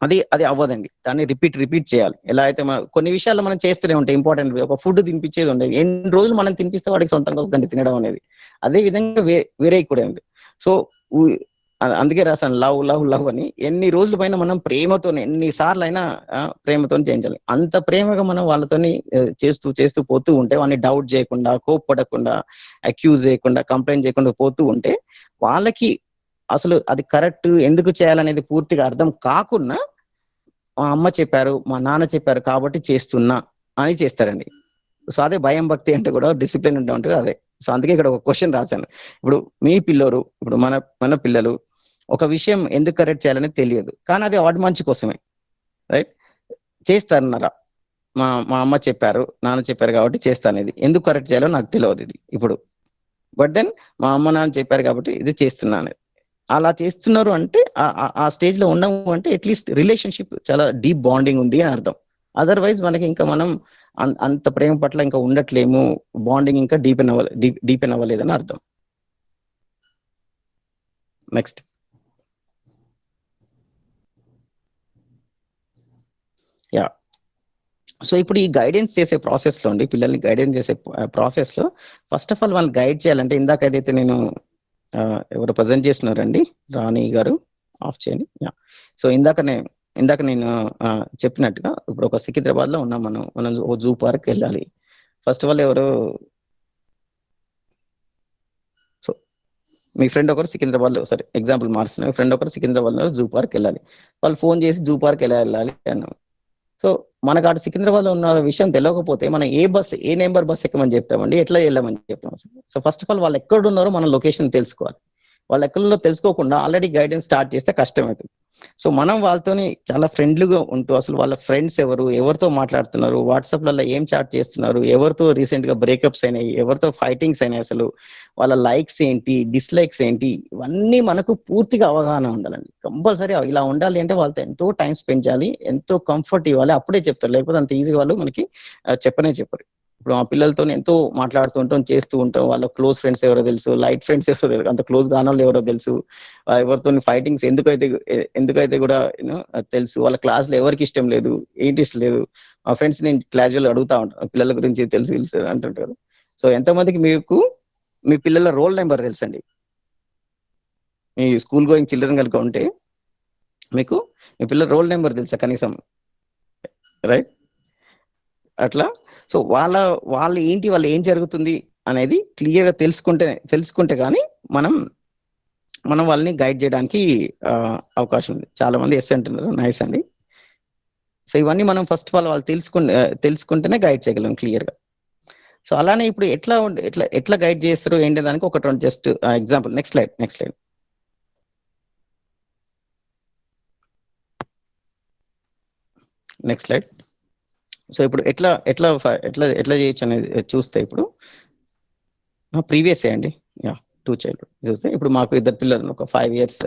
అది అవ్వదండి. దాన్ని రిపీట్ చేయాలి. ఎలా అయితే కొన్ని విషయాలు మనం చేస్తూనే ఉంటాయి. ఇంపార్టెంట్ ఒక ఫుడ్ తినిపించేది ఉండేది, ఎన్ని రోజులు మనం తినిపిస్తే వాడికి సొంతంగా వస్తుందండి తినడం అనేది. అదే విధంగా వేరే కూడా ఉంది. సో అందుకే రాశాను లవ్ లవ్ లవ్ అని. ఎన్ని రోజుల పైన మనం ప్రేమతోనే, ఎన్ని సార్లు అయినా ప్రేమతో చేయించాలి. అంత ప్రేమగా మనం వాళ్ళతోని చేస్తూ చేస్తూ పోతూ ఉంటే, వాళ్ళని డౌట్ చేయకుండా, కోప్పడకుండా, అక్యూజ్ చేయకుండా, కంప్లైంట్ చేయకుండా పోతూ ఉంటే, వాళ్ళకి అసలు అది కరెక్ట్ ఎందుకు చేయాలనేది పూర్తిగా అర్థం కాకుండా, మా అమ్మ చెప్పారు, మా నాన్న చెప్పారు కాబట్టి చేస్తున్నా అని చేస్తారండి. సో అదే భయం భక్తి అంటే కూడా డిసిప్లిన్ ఉంటే అదే. సో అందుకే ఇక్కడ ఒక క్వశ్చన్ రాశాను. ఇప్పుడు మీ పిల్లలు, ఇప్పుడు మన పిల్లలు ఒక విషయం ఎందుకు కరెక్ట్ చేయాలని తెలియదు, కానీ అది వాడి మంచి కోసమే, రైట్? చేస్తారన్నారా, మా అమ్మ చెప్పారు, నాన్న చెప్పారు కాబట్టి చేస్తాను, ఇది ఎందుకు కరెక్ట్ చేయాలో నాకు తెలియదు ఇది ఇప్పుడు, బట్ దెన్ మా అమ్మ నాన్న చెప్పారు కాబట్టి ఇది చేస్తున్నాను. అలా చేస్తున్నారు అంటే ఆ స్టేజ్ లో ఉన్నాము అంటే అట్లీస్ట్ రిలేషన్షిప్ చాలా డీప్ బాండింగ్ ఉంది అని అర్థం. అదర్వైజ్ మనకి ఇంకా మనం అంత ప్రేమ పట్ల ఇంకా ఉండట్లేము, బాండింగ్ ఇంకా డీపెన్ అవ్వలేదని అర్థం. నెక్స్ట్. యా. సో ఇప్పుడు ఈ గైడెన్స్ చేసే ప్రాసెస్ లో అండి, పిల్లల్ని గైడెన్స్ చేసే ప్రాసెస్ లో ఫస్ట్ ఆఫ్ ఆల్ వాళ్ళని గైడ్ చేయాలంటే, ఇందాక ఏదైతే నేను ఎవరు ప్రజెంట్ చేస్తున్నారండి, రాణి గారు, ఆఫ్ చేయండి. యా. సో ఇందాక నేను చెప్పినట్టుగా, ఇప్పుడు ఒక సికింద్రాబాద్ లో ఉన్నాం, మనం ఓ జూ పార్క్ వెళ్ళాలి. ఫస్ట్ ఆఫ్ ఆల్ ఎవరు, సో మీ ఫ్రెండ్ ఒకరు సికింద్రాబాద్ లో, సరే ఎగ్జాంపుల్ మారుస్తున్నా, ఫ్రెండ్ ఒకరు సికింద్రాబాద్ లో జూ పార్క్ వెళ్ళాలి. వాళ్ళు ఫోన్ చేసి జూ పార్క్ ఎలా వెళ్ళాలి అన్నాం. సో మనకు అటు సికింద్రాబాద్ లో ఉన్న విషయం తెలియకపోతే మనం ఏ నెంబర్ బస్ ఎక్కమని చెప్తామండి, ఎట్లా వెళ్ళామని చెప్తాం. సో ఫస్ట్ ఆఫ్ ఆల్ వాళ్ళు ఎక్కడ ఉన్నారో మనం లొకేషన్ తెలుసుకోవాలి. వాళ్ళు ఎక్కడో తెలుసుకోకుండా ఆల్రెడీ గైడెన్స్ స్టార్ట్ చేస్తే కష్టం అవుతుంది. సో మనం వాళ్ళతోని చాలా ఫ్రెండ్లీగా ఉంటూ, అసలు వాళ్ళ ఫ్రెండ్స్ ఎవరితో మాట్లాడుతున్నారు, వాట్సాప్లలో ఏం చాట్ చేస్తున్నారు, ఎవరితో రీసెంట్ గా బ్రేకప్స్ అయినాయి, ఎవరితో ఫైటింగ్స్ అయినాయి, అసలు వాళ్ళ లైక్స్ ఏంటి, డిస్లైక్స్ ఏంటి, ఇవన్నీ మనకు పూర్తిగా అవగాహన ఉండాలండి. కంపల్సరీ ఇలా ఉండాలి అంటే వాళ్ళతో ఎంతో టైం స్పెండ్ చేయాలి, ఎంతో కంఫర్ట్ ఇవ్వాలి, అప్పుడే చెప్తారు. లేకపోతే అంత ఈజీ వాళ్ళు మనకి చెప్పరు. ఇప్పుడు మా పిల్లలతో ఎంతో మాట్లాడుతూ ఉంటాం, చేస్తూ ఉంటాం. వాళ్ళ క్లోజ్ ఫ్రెండ్స్ ఎవరో తెలుసు, లైట్ ఫ్రెండ్స్ ఎవరో తెలుసు, అంత క్లోజ్ కానోళ్ళు ఎవరో తెలుసు, ఎవరితో ఫైటింగ్స్ ఎందుకైతే కూడా తెలుసు. వాళ్ళ క్లాస్ లో ఎవరికి ఇష్టం లేదు, ఏంటి ఇష్టం లేదు. మా ఫ్రెండ్స్ నేను క్లాజువల్ అడుగుతా ఉంటాను, పిల్లల గురించి తెలుసు అంటుంటారు. సో ఎంతమందికి మీ పిల్లల రోల్ నెంబర్ తెలుసండి? మీ స్కూల్ గోయింగ్ చిల్డ్రన్ కనుక ఉంటే మీకు మీ పిల్లల రోల్ నెంబర్ తెలుసా కనీసం, రైట్? అట్లా. సో వాళ్ళు ఏంటి, వాళ్ళు ఏం జరుగుతుంది అనేది క్లియర్ గా తెలుసుకుంటే కానీ మనం వాళ్ళని గైడ్ చేయడానికి అవకాశం ఉంది. చాలా మంది ఎస్ అంటున్నారు, నైస్ అండి. సో ఇవన్నీ మనం ఫస్ట్ ఆఫ్ ఆల్ వాళ్ళు తెలుసుకుంటేనే గైడ్ చేయగలం క్లియర్ గా. సో అలానే ఇప్పుడు ఎట్లా గైడ్ చేస్తారు ఏంటి దానికి ఒక just example. Next slide. Next slide. So ఇప్పుడు ఎట్లా చేయొచ్చు అనేది చూస్తే, ఇప్పుడు ప్రీవియస్ అండి, యా, 2 చైల్డ్ చూస్తే, ఇప్పుడు మాకు 2 పిల్లలు, ఒక 5 years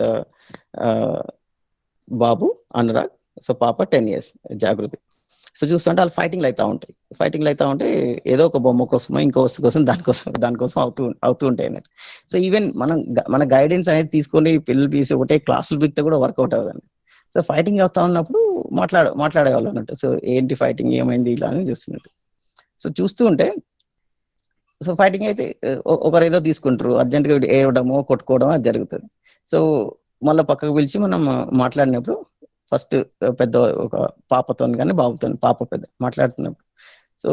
బాబు అనురాగ్, సో పాప 10 years జాగృతి. సో చూస్తుంటే వాళ్ళు ఫైటింగ్లు అవుతా ఉంటే ఏదో ఒక బొమ్మ కోసమో ఇంకో వస్తువు కోసం దానికోసం అవుతూ ఉంటాయి అన్నట్టు. సో ఈవెన్ మన గైడెన్స్ అనేది తీసుకొని పిల్లలు తీసి ఒకటే క్లాసులు బిగితే కూడా వర్కౌట్ అవ్వదండి. సో ఫైటింగ్ అవుతా ఉన్నప్పుడు మాట్లాడేవాళ్ళు అన్నట్టు. సో ఏంటి ఫైటింగ్, ఏమైంది, ఇలా అని చూస్తున్నట్టు. సో చూస్తూ ఉంటే, సో ఫైటింగ్ అయితే ఒకరు ఏదో తీసుకుంటారు, అర్జెంట్గా ఏవడమో కొట్టుకోవడమో అది జరుగుతుంది. సో మళ్ళీ పక్కకు పిలిచి మనం మాట్లాడినప్పుడు, ఫస్ట్ పెద్ద ఒక పాపతో కానీ బాబుతో, పాప పెద్ద మాట్లాడుతున్నప్పుడు, సో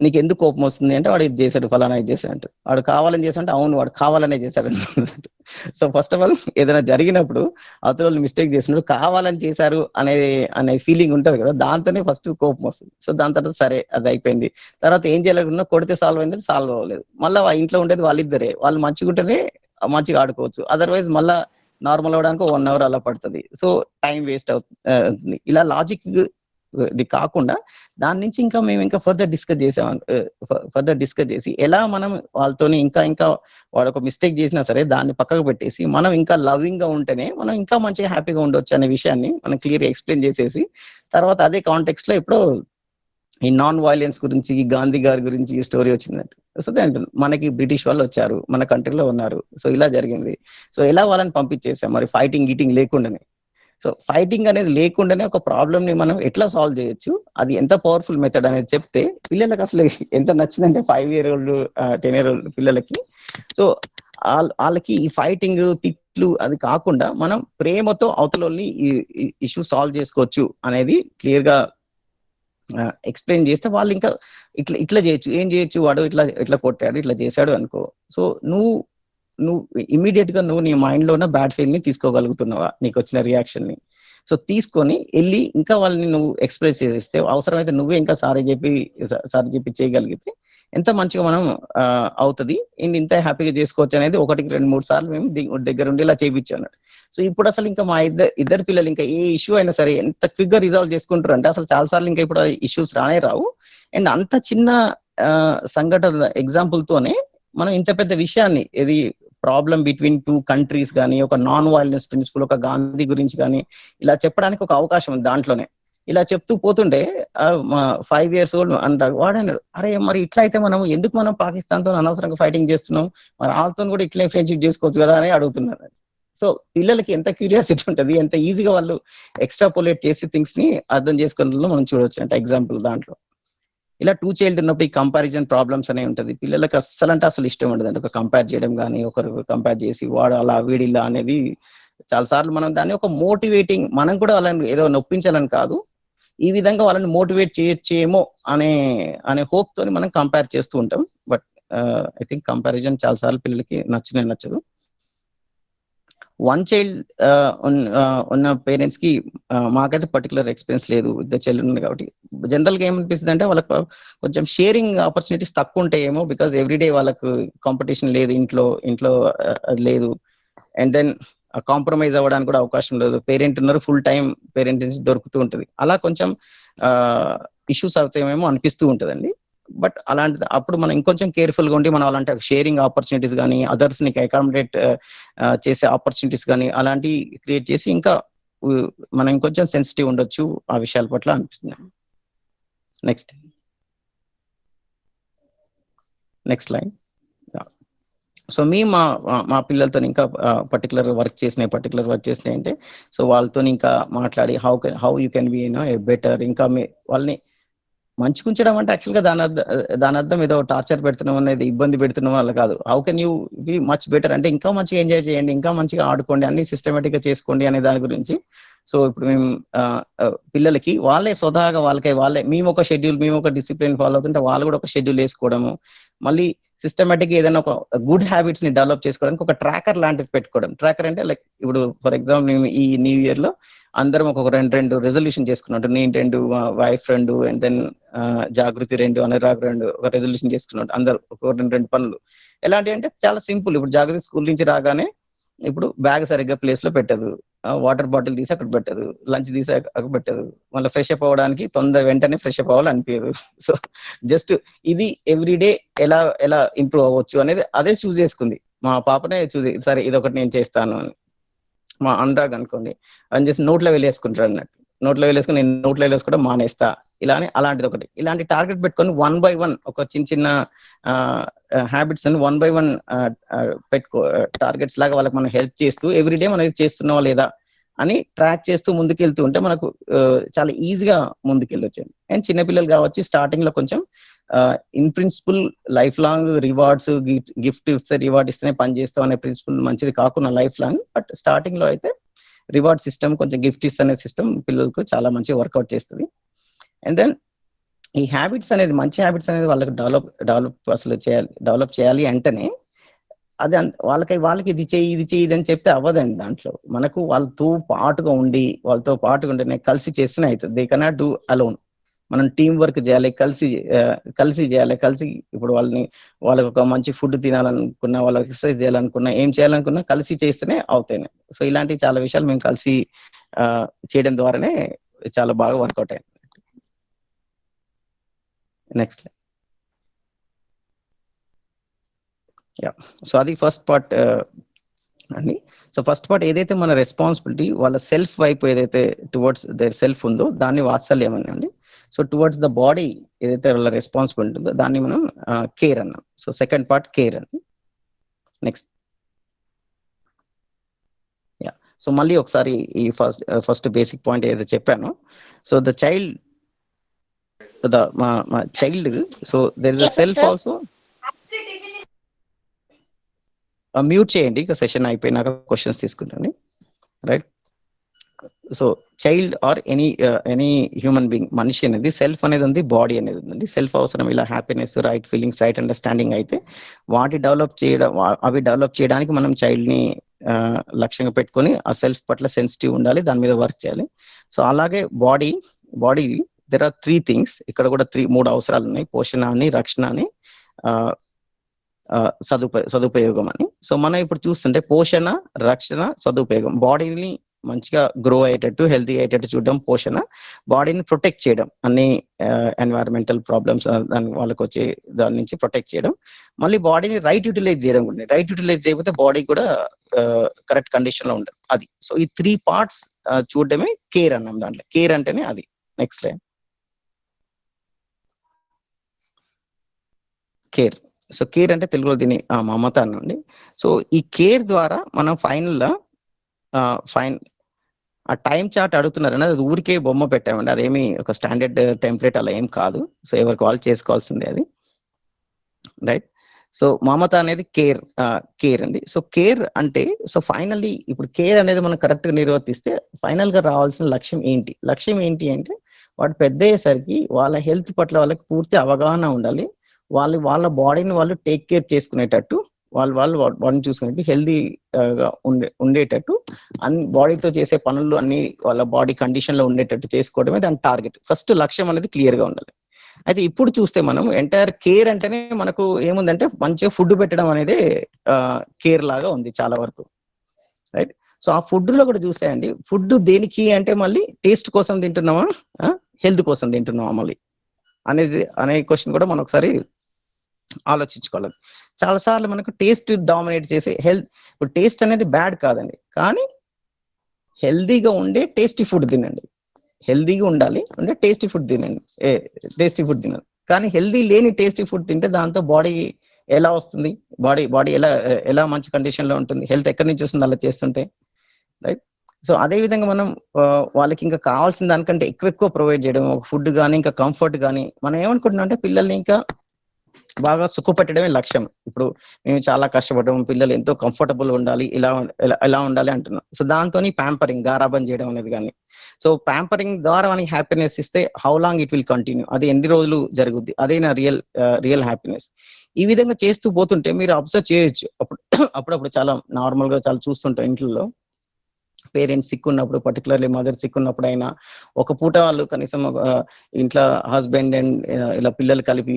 నీకు ఎందుకు కోపం వస్తుంది అంటే, వాడు ఇది చేశాడు, ఫలానా ఇది చేశాడు అంటే, వాడు కావాలని చేశాడంటే, అవును వాడు కావాలనే చేశాడు. సో ఫస్ట్ ఆఫ్ ఆల్ ఏదైనా జరిగినప్పుడు అవతల వాళ్ళు మిస్టేక్ చేసినప్పుడు కావాలని చేశారు అనే ఫీలింగ్ ఉంటుంది కదా, దాంతోనే ఫస్ట్ కోపం వస్తుంది. సో దాని తర్వాత సరే అది అయిపోయింది, తర్వాత ఏం చేయలేకుండా కొడితే సాల్వ్ అయింది, సాల్వ్ అవ్వలేదు. మళ్ళీ ఇంట్లో ఉండేది వాళ్ళిద్దరే, వాళ్ళు మంచిగా ఉంటేనే మంచిగా ఆడుకోవచ్చు. అదర్వైజ్ మళ్ళా నార్మల్ అవడానికి 1 hour అలా పడుతుంది. సో టైం వేస్ట్ అవుతుంది. ఇలా ఇది కాకుండా దాని నుంచి ఇంకా మేము ఇంకా ఫర్దర్ డిస్కస్ చేసి ఎలా మనం వాళ్ళతోని ఇంకా వాడు ఒక మిస్టేక్ చేసినా సరే దాన్ని పక్కకు పెట్టేసి మనం ఇంకా లవింగ్ గా ఉంటేనే మనం ఇంకా మంచిగా హ్యాపీగా ఉండొచ్చు అనే విషయాన్ని మనం క్లియర్ ఎక్స్ప్లెయిన్ చేసేసి తర్వాత అదే కాంటెక్స్ట్ లో ఇప్పుడు ఈ నాన్ వైలెన్స్ గురించి గాంధీ గారి గురించి ఈ స్టోరీ వచ్చిందంటే సో మనకి బ్రిటిష్ వాళ్ళు వచ్చారు, మన కంట్రీలో ఉన్నారు, సో ఇలా జరిగింది, సో ఎలా వాళ్ళని పంపించేసాం మరి ఫైటింగ్ గీటింగ్ లేకుండానే. సో ఫైటింగ్ అనేది లేకుండానే ఒక ప్రాబ్లమ్ ని మనం ఎట్లా సాల్వ్ చేయొచ్చు, అది ఎంత పవర్ఫుల్ మెథడ్ అనేది చెప్తే పిల్లలకి అసలు ఎంత నచ్చిందంటే 5 year old 10 year old పిల్లలకి. సో వాళ్ళకి ఈ ఫైటింగ్ తిట్లు అది కాకుండా మనం ప్రేమతో అవతలని ఈ ఇష్యూ సాల్వ్ చేసుకోవచ్చు అనేది క్లియర్ గా ఎక్స్ప్లెయిన్ చేస్తే వాళ్ళు ఇంకా ఇట్లా చేయొచ్చు, ఏం చేయొచ్చు, వాడు ఇట్లా కొట్టాడు ఇట్లా చేశాడు అనుకో. సో నువ్వు ఇమీడియట్ గా నీ మైండ్ లో ఉన్న బ్యాడ్ ఫీల్ ని తీసుకోగలుగుతున్నావా, నీకు వచ్చిన రియాక్షన్ ని. సో తీసుకొని వెళ్ళి ఇంకా వాళ్ళని నువ్వు ఎక్స్ప్రెస్ చేస్తే అవసరమైతే నువ్వే ఇంకా సారీ చెప్పి చేయగలిగితే ఎంత మంచిగా మనం అవుతుంది, ఇంత హ్యాపీగా చేసుకోవచ్చు అనేది 1-2-3 సార్లు మేము దగ్గర ఉండి ఇలా చేయించాను. సో ఇప్పుడు అసలు ఇంకా మా ఇద్దరు పిల్లలు ఇంకా ఏ ఇష్యూ అయినా సరే ఎంత క్విక్ గా రిజాల్వ్ చేసుకుంటారు అంటే అసలు చాలా సార్లు ఇంకా ఇప్పుడు ఇష్యూస్ రానే రావు. అండ్ అంత చిన్న సంఘటన ఎగ్జాంపుల్ తోనే మనం ఇంత పెద్ద విషయాన్ని, ఇది ప్రాబ్లం బిట్వీన్ 2 countries కానీ, ఒక నాన్ వైలెన్స్ ప్రిన్సిపల్, ఒక గాంధీ గురించి కానీ ఇలా చెప్పడానికి ఒక అవకాశం ఉంది దాంట్లోనే. ఇలా చెప్తూ పోతుంటే 5 years old అంటాడు, వాడన్నాడు అరే మరి ఇట్లా అయితే ఎందుకు మనం పాకిస్తాన్ తో అనవసరంగా ఫైటింగ్ చేస్తున్నాం, మరి వాళ్ళతో కూడా ఇట్లే ఫ్రెండ్షిప్ చేసుకోవచ్చు కదా అని అడుగుతున్నారు. సో పిల్లలకి ఎంత క్యూరియాసిటీ ఉంటుంది, ఎంత ఈజీగా వాళ్ళు ఎక్స్ట్రాపోలేట్ చేసి థింగ్స్ ని అర్థం చేసుకోవడంలో మనం చూడొచ్చు. అంటే ఎగ్జాంపుల్ దాంట్లో ఇలా 2 child ఉన్నప్పుడు ఈ కంపారిజన్ ప్రాబ్లమ్స్ అనే ఉంటది. పిల్లలకి అసలు ఇష్టం ఉండదు అంటే ఒక కంపేర్ చేయడం కానీ, ఒకరు కంపేర్ చేసి వాడు అలా వీడిలా అనేది. చాలా సార్లు మనం దాన్ని ఒక మోటివేటింగ్, మనం కూడా వాళ్ళని ఏదో నొప్పించాలని కాదు, ఈ విధంగా వాళ్ళని మోటివేట్ చేయొచ్చేమో అనే హోప్ తోని మనం కంపేర్ చేస్తూ ఉంటాం. బట్ ఐ థింక్ కంపారిజన్ చాలా సార్లు పిల్లలకి నచ్చదు. 1 child ఉన్న పేరెంట్స్ కి మాకైతే పర్టికులర్ ఎక్స్పీరియన్స్ లేదు, 2 children ఉంది కాబట్టి. జనరల్ గా ఏమనిపిస్తుంది అంటే వాళ్ళకి కొంచెం షేరింగ్ ఆపర్చునిటీస్ తక్కువ ఉంటాయేమో, బికాస్ ఎవ్రీడే వాళ్ళకు కాంపిటీషన్ లేదు, ఇంట్లో అది లేదు. అండ్ దెన్ కాంప్రమైజ్ అవ్వడానికి కూడా అవకాశం లేదు, పేరెంట్ ఉన్నారు, ఫుల్ టైం పేరెంట్ దొరుకుతూ ఉంటుంది. అలా కొంచెం ఇష్యూస్ అవుతాయేమో అనిపిస్తూ ఉంటుందండి. బట్ అలాంటి అప్పుడు మనం ఇంకొంచెం కేర్ఫుల్ గా ఉండి మనం అలాంటి షేరింగ్ ఆపర్చునిటీస్ కానీ, అదర్స్ ని అకామిడేట్ చేసే ఆపర్చునిటీస్ కానీ అలాంటివి క్రియేట్ చేసి ఇంకా మనం ఇంకొంచెం సెన్సిటివ్ ఉండొచ్చు ఆ విషయాల పట్ల అనిపిస్తుంది. Next line. సో మా పిల్లలతో ఇంకా పర్టికులర్ వర్క్ చేసినాయి అంటే, సో వాళ్ళతో ఇంకా మాట్లాడి how you can be better, ఇంకా వాళ్ళని మంచిగా ఉంచడం అంటే యాక్చువల్గా దాని అర్థం ఏదో టార్చర్ పెడుతున్నాం అనేది, ఇబ్బంది పెడుతున్నాం వల్ల కాదు. How can you be much better అంటే ఇంకా మంచిగా ఎంజాయ్ చేయండి, ఇంకా మంచిగా ఆడుకోండి, అన్ని సిస్టమేటిక్ గా చేసుకోండి అనే దాని గురించి. సో ఇప్పుడు మేము పిల్లలకి వాళ్ళే స్వతహాగా వాళ్ళే మేము ఒక డిసిప్లిన్ ఫాలో అవుతుంటే వాళ్ళు కూడా ఒక షెడ్యూల్ వేసుకోవడము, మళ్ళీ సిస్టమేటిక్ గా ఏదైనా ఒక గుడ్ హ్యాబిట్స్ ని డెవలప్ చేసుకోవడానికి ఒక ట్రాకర్ లాంటిది పెట్టుకోవడం. ట్రాకర్ అంటే లైక్ ఇప్పుడు ఫర్ ఎగ్జాంపుల్ మేము ఈ న్యూ ఇయర్ లో అందరం ఒక 2 రెజల్యూషన్ చేసుకున్నట్టు, నేను 2, వైఫ్ 2, అండ్ దెన్ జాగృతి 2, అనురాగ్ 2 ఒక రెజల్యూషన్ చేసుకున్నట్టు అందరు ఒక 2 పనులు. ఎలాంటి అంటే చాలా సింపుల్. ఇప్పుడు జాగృతి స్కూల్ నుంచి రాగానే ఇప్పుడు బ్యాగ్ సరిగ్గా ప్లేస్ లో పెట్టదు, వాటర్ బాటిల్ తీసి అక్కడ పెట్టదు, లంచ్ తీసి అక్కడ పెట్టదు, మళ్ళీ ఫ్రెష్ అప్ అవ్వడానికి వెంటనే ఫ్రెష్ అప్ అవ్వాలి అనిపించదు. సో జస్ట్ ఇది ఎవ్రీడే ఎలా ఇంప్రూవ్ అవ్వచ్చు అనేది అదే చూస్ చేసుకుంది. మా పాపనే సరే ఇదొకటి నేను చేస్తాను అని. మా అనురాగ్ అనుకోండి అని చేసి నోట్లో వెళ్ళేసుకుంటారు అన్నట్టు, నోట్లో వెళ్ళేసుకుని నేను నోట్లో వెళ్ళేసుకోవడం మానేస్తా ఇలా అని. అలాంటిది ఒకటి, ఇలాంటి టార్గెట్ పెట్టుకొని 1 by 1 ఒక చిన్న హ్యాబిట్స్ అని 1 by 1 పెట్టుకో టార్గెట్స్ లాగా వాళ్ళకి మనం హెల్ప్ చేస్తూ ఎవ్రీడే మనం ఇది చేస్తున్నావా లేదా అని ట్రాక్ చేస్తూ ముందుకెళ్తూ ఉంటే మనకు చాలా ఈజీగా ముందుకెళ్ళొచ్చు. అండ్ చిన్నపిల్లలు కావచ్చు, స్టార్టింగ్ లో కొంచెం in principle life long rewards, gift ఇస్తే రివార్డ్ ఇస్తేనే పని చేస్తాం అనే ప్రిన్సిపల్ మంచిది కాకుండా లైఫ్ లాంగ్, బట్ స్టార్టింగ్ లో అయితే రివార్డ్ సిస్టమ్, కొంచెం గిఫ్ట్ ఇస్తే సిస్టమ్ పిల్లలకు చాలా మంచిగా వర్కౌట్ చేస్తుంది. అండ్ దెన్ ఈ హ్యాబిట్స్ అనేది, మంచి హ్యాబిట్స్ అనేది వాళ్ళకి డెవలప్ చేయాలి అంటేనే అది వాళ్ళకి ఇది చెయ్యి అని చెప్తే అవ్వదండి. దాంట్లో మనకు వాళ్ళతో పాటుగా ఉంటేనే కలిసి చేస్తేనే అవుతుంది. They cannot do alone. మనం టీం వర్క్ చేయాలి, కలిసి చేయాలి. ఇప్పుడు వాళ్ళకి ఒక మంచి ఫుడ్ తినాలనుకున్నా, వాళ్ళకి ఎక్సర్సైజ్ చేయాలనుకున్నా, ఏం చేయాలనుకున్నా కలిసి చేస్తేనే అవుతాయి. సో ఇలాంటి చాలా విషయాలు మేము కలిసి చేయడం ద్వారానే చాలా బాగా వర్కౌట్ అయ్యింది. నెక్స్ట్. యా, సో అది ఫస్ట్ పార్ట్ అండి. సో ఫస్ట్ పార్ట్ ఏదైతే మన రెస్పాన్సిబిలిటీ వాళ్ళ సెల్ఫ్ వైపు ఏదైతే టువర్డ్స్ దేర్ సెల్ఫ్ ఉందో దాన్ని వాత్సల్యం అని అండి. సో టువర్డ్స్ ద బాడీ ఏదైతే వాళ్ళ రెస్పాన్సిబిలిటీ ఉందో దాన్ని మనం కేర్ అన్నాం. సో సెకండ్ పార్ట్ కేర్ అండి. నెక్స్ట్. యా, సో మళ్ళీ ఒకసారి ఈ ఫస్ట్ బేసిక్ పాయింట్ ఏదైతే చెప్పానో, సో ద చైల్డ్ మా child, so there is a self also. Mute చేయండి, ఇక సెషన్ అయిపోయినాక క్వశ్చన్స్ తీసుకుంటాను, right. So child or any human being, మనిషి అనేది సెల్ఫ్ అనేది ఉంది, బాడీ అనేది ఉంది. సెల్ఫ్ అవసరం ఇలా happiness, right feelings, right understanding అయితే అవి డెవలప్ చేయడానికి మనం చైల్డ్ ని లక్ష్యంగా పెట్టుకొని ఆ సెల్ఫ్ పట్ల సెన్సిటివ్ ఉండాలి, దాని మీద వర్క్ చేయాలి. సో అలాగే బాడీ దెర్ ఆర్ 3 థింగ్స్. ఇక్కడ కూడా 3 అవసరాలు ఉన్నాయి: పోషణ అని, రక్షణ అని, సదుపయోగం అని. సో మనం ఇప్పుడు చూస్తుంటే పోషణ, రక్షణ, సదుపయోగం. బాడీని మంచిగా గ్రో అయ్యేటట్టు, హెల్తీ అయ్యేటట్టు చూడడం పోషణ. బాడీని ప్రొటెక్ట్ చేయడం, అన్ని ఎన్వైరన్మెంటల్ ప్రాబ్లమ్స్ వాళ్ళకి వచ్చే దాని నుంచి ప్రొటెక్ట్ చేయడం. మళ్ళీ బాడీని రైట్ యూటిలైజ్ చేయడం కూడా. రైట్ యూటిలైజ్ చేయకపోతే బాడీ కూడా కరెక్ట్ కండిషన్ లో ఉండదు అది. సో ఈ 3 పార్ట్స్ చూడడమే కేర్ అన్నాం. దాంట్లో కేర్ అంటేనే అది. Next line. Care. So care అంటే తెలుగులో దీన్ని మమత అనండి. సో ఈ కేర్ ద్వారా మనం ఫైనల్ ఆ టైం చార్ట్ అడుగుతున్నారని అది ఊరికే బొమ్మ పెట్టామండి. అదేమి ఒక స్టాండర్డ్ టెంప్లెట్ అలా ఏం కాదు. సో ఎవరికి వాళ్ళు చేసుకోవాల్సిందే అది, రైట్. సో మమత అనేది కేర్ అండి. సో కేర్ అంటే, సో ఫైనల్లీ ఇప్పుడు కేర్ అనేది మనం కరెక్ట్ గా నిర్వర్తిస్తే ఫైనల్ గా రావాల్సిన లక్ష్యం ఏంటి అంటే, వాడు పెద్ద అయ్యేసరికి వాళ్ళ హెల్త్ పట్ల వాళ్ళకి పూర్తి అవగాహన ఉండాలి. వాళ్ళ బాడీని వాళ్ళు టేక్ కేర్ చేసుకునేటట్టు, వాళ్ళని చూసుకునేట్టు, హెల్దీగా ఉండేటట్టు, అన్ని బాడీతో చేసే పనులు అన్ని వాళ్ళ బాడీ కండిషన్ లో ఉండేటట్టు చేసుకోవడమే దాని టార్గెట్. ఫస్ట్ లక్ష్యం అనేది క్లియర్ గా ఉండాలి. అయితే ఇప్పుడు చూస్తే మనం ఎంటైర్ కేర్ అంటేనే మనకు ఏముందంటే మంచిగా ఫుడ్ పెట్టడం అనేది కేర్ లాగా ఉంది చాలా వరకు, రైట్. సో ఆ ఫుడ్ లో కూడా చూసాయండి, ఫుడ్ దేనికి అంటే మళ్ళీ టేస్ట్ కోసం తింటున్నామా, హెల్త్ కోసం తింటున్నామా మళ్ళీ అనే క్వశ్చన్ కూడా మనం ఒకసారి ఆలోచించుకోవాలి. చాలాసార్లు మనకు టేస్ట్ డామినేట్ చేసే హెల్త్. ఇప్పుడు టేస్ట్ అనేది బ్యాడ్ కాదండి, కానీ హెల్దీగా ఉండే టేస్టీ ఫుడ్ తినండి. హెల్దీగా ఉండాలి అంటే టేస్టీ ఫుడ్ తినండి, కానీ హెల్దీ లేని టేస్టీ ఫుడ్ తింటే దాంతో బాడీ ఎలా వస్తుంది, బాడీ ఎలా మంచి కండిషన్ లో ఉంటుంది, హెల్త్ ఎక్కడి నుంచి వస్తుంది అలా చేస్తుంటే, రైట్. సో అదే విధంగా మనం వాళ్ళకి ఇంకా కావాల్సిన దానికంటే ఎక్కువ ప్రొవైడ్ చేయడం, ఒక ఫుడ్ కానీ ఇంకా కంఫర్ట్ కానీ. మనం ఏమనుకుంటున్నాం అంటే పిల్లల్ని ఇంకా బాగా సుఖపెట్టడమే లక్ష్యం. ఇప్పుడు మేము చాలా కష్టపడడం, పిల్లలు ఎంతో కంఫర్టబుల్ ఉండాలి, ఇలా ఉండాలి అంటున్నాం. సో దాంతో ప్యాంపరింగ్, గారాబం చేయడం అనేది కానీ. సో ప్యాంపరింగ్ ద్వారా మనకి హ్యాపీనెస్ ఇస్తే how long it will continue, అది ఎన్ని రోజులు జరుగుద్ది, అదే నా రియల్ హ్యాపీనెస్. ఈ విధంగా చేస్తూ పోతుంటే మీరు అబ్జర్వ్ చేయొచ్చు. అప్పుడప్పుడు చాలా నార్మల్ గా చాలా చూస్తుంటాం ఇంట్లో పేరెంట్స్ సిక్ ఉన్నప్పుడు, పర్టికులర్లీ మదర్ సిక్ ఉన్నప్పుడు అయినా ఒక పూట వాళ్ళు కనీసం ఇంట్లో హస్బెండ్ అండ్ ఇలా పిల్లలు కలిపి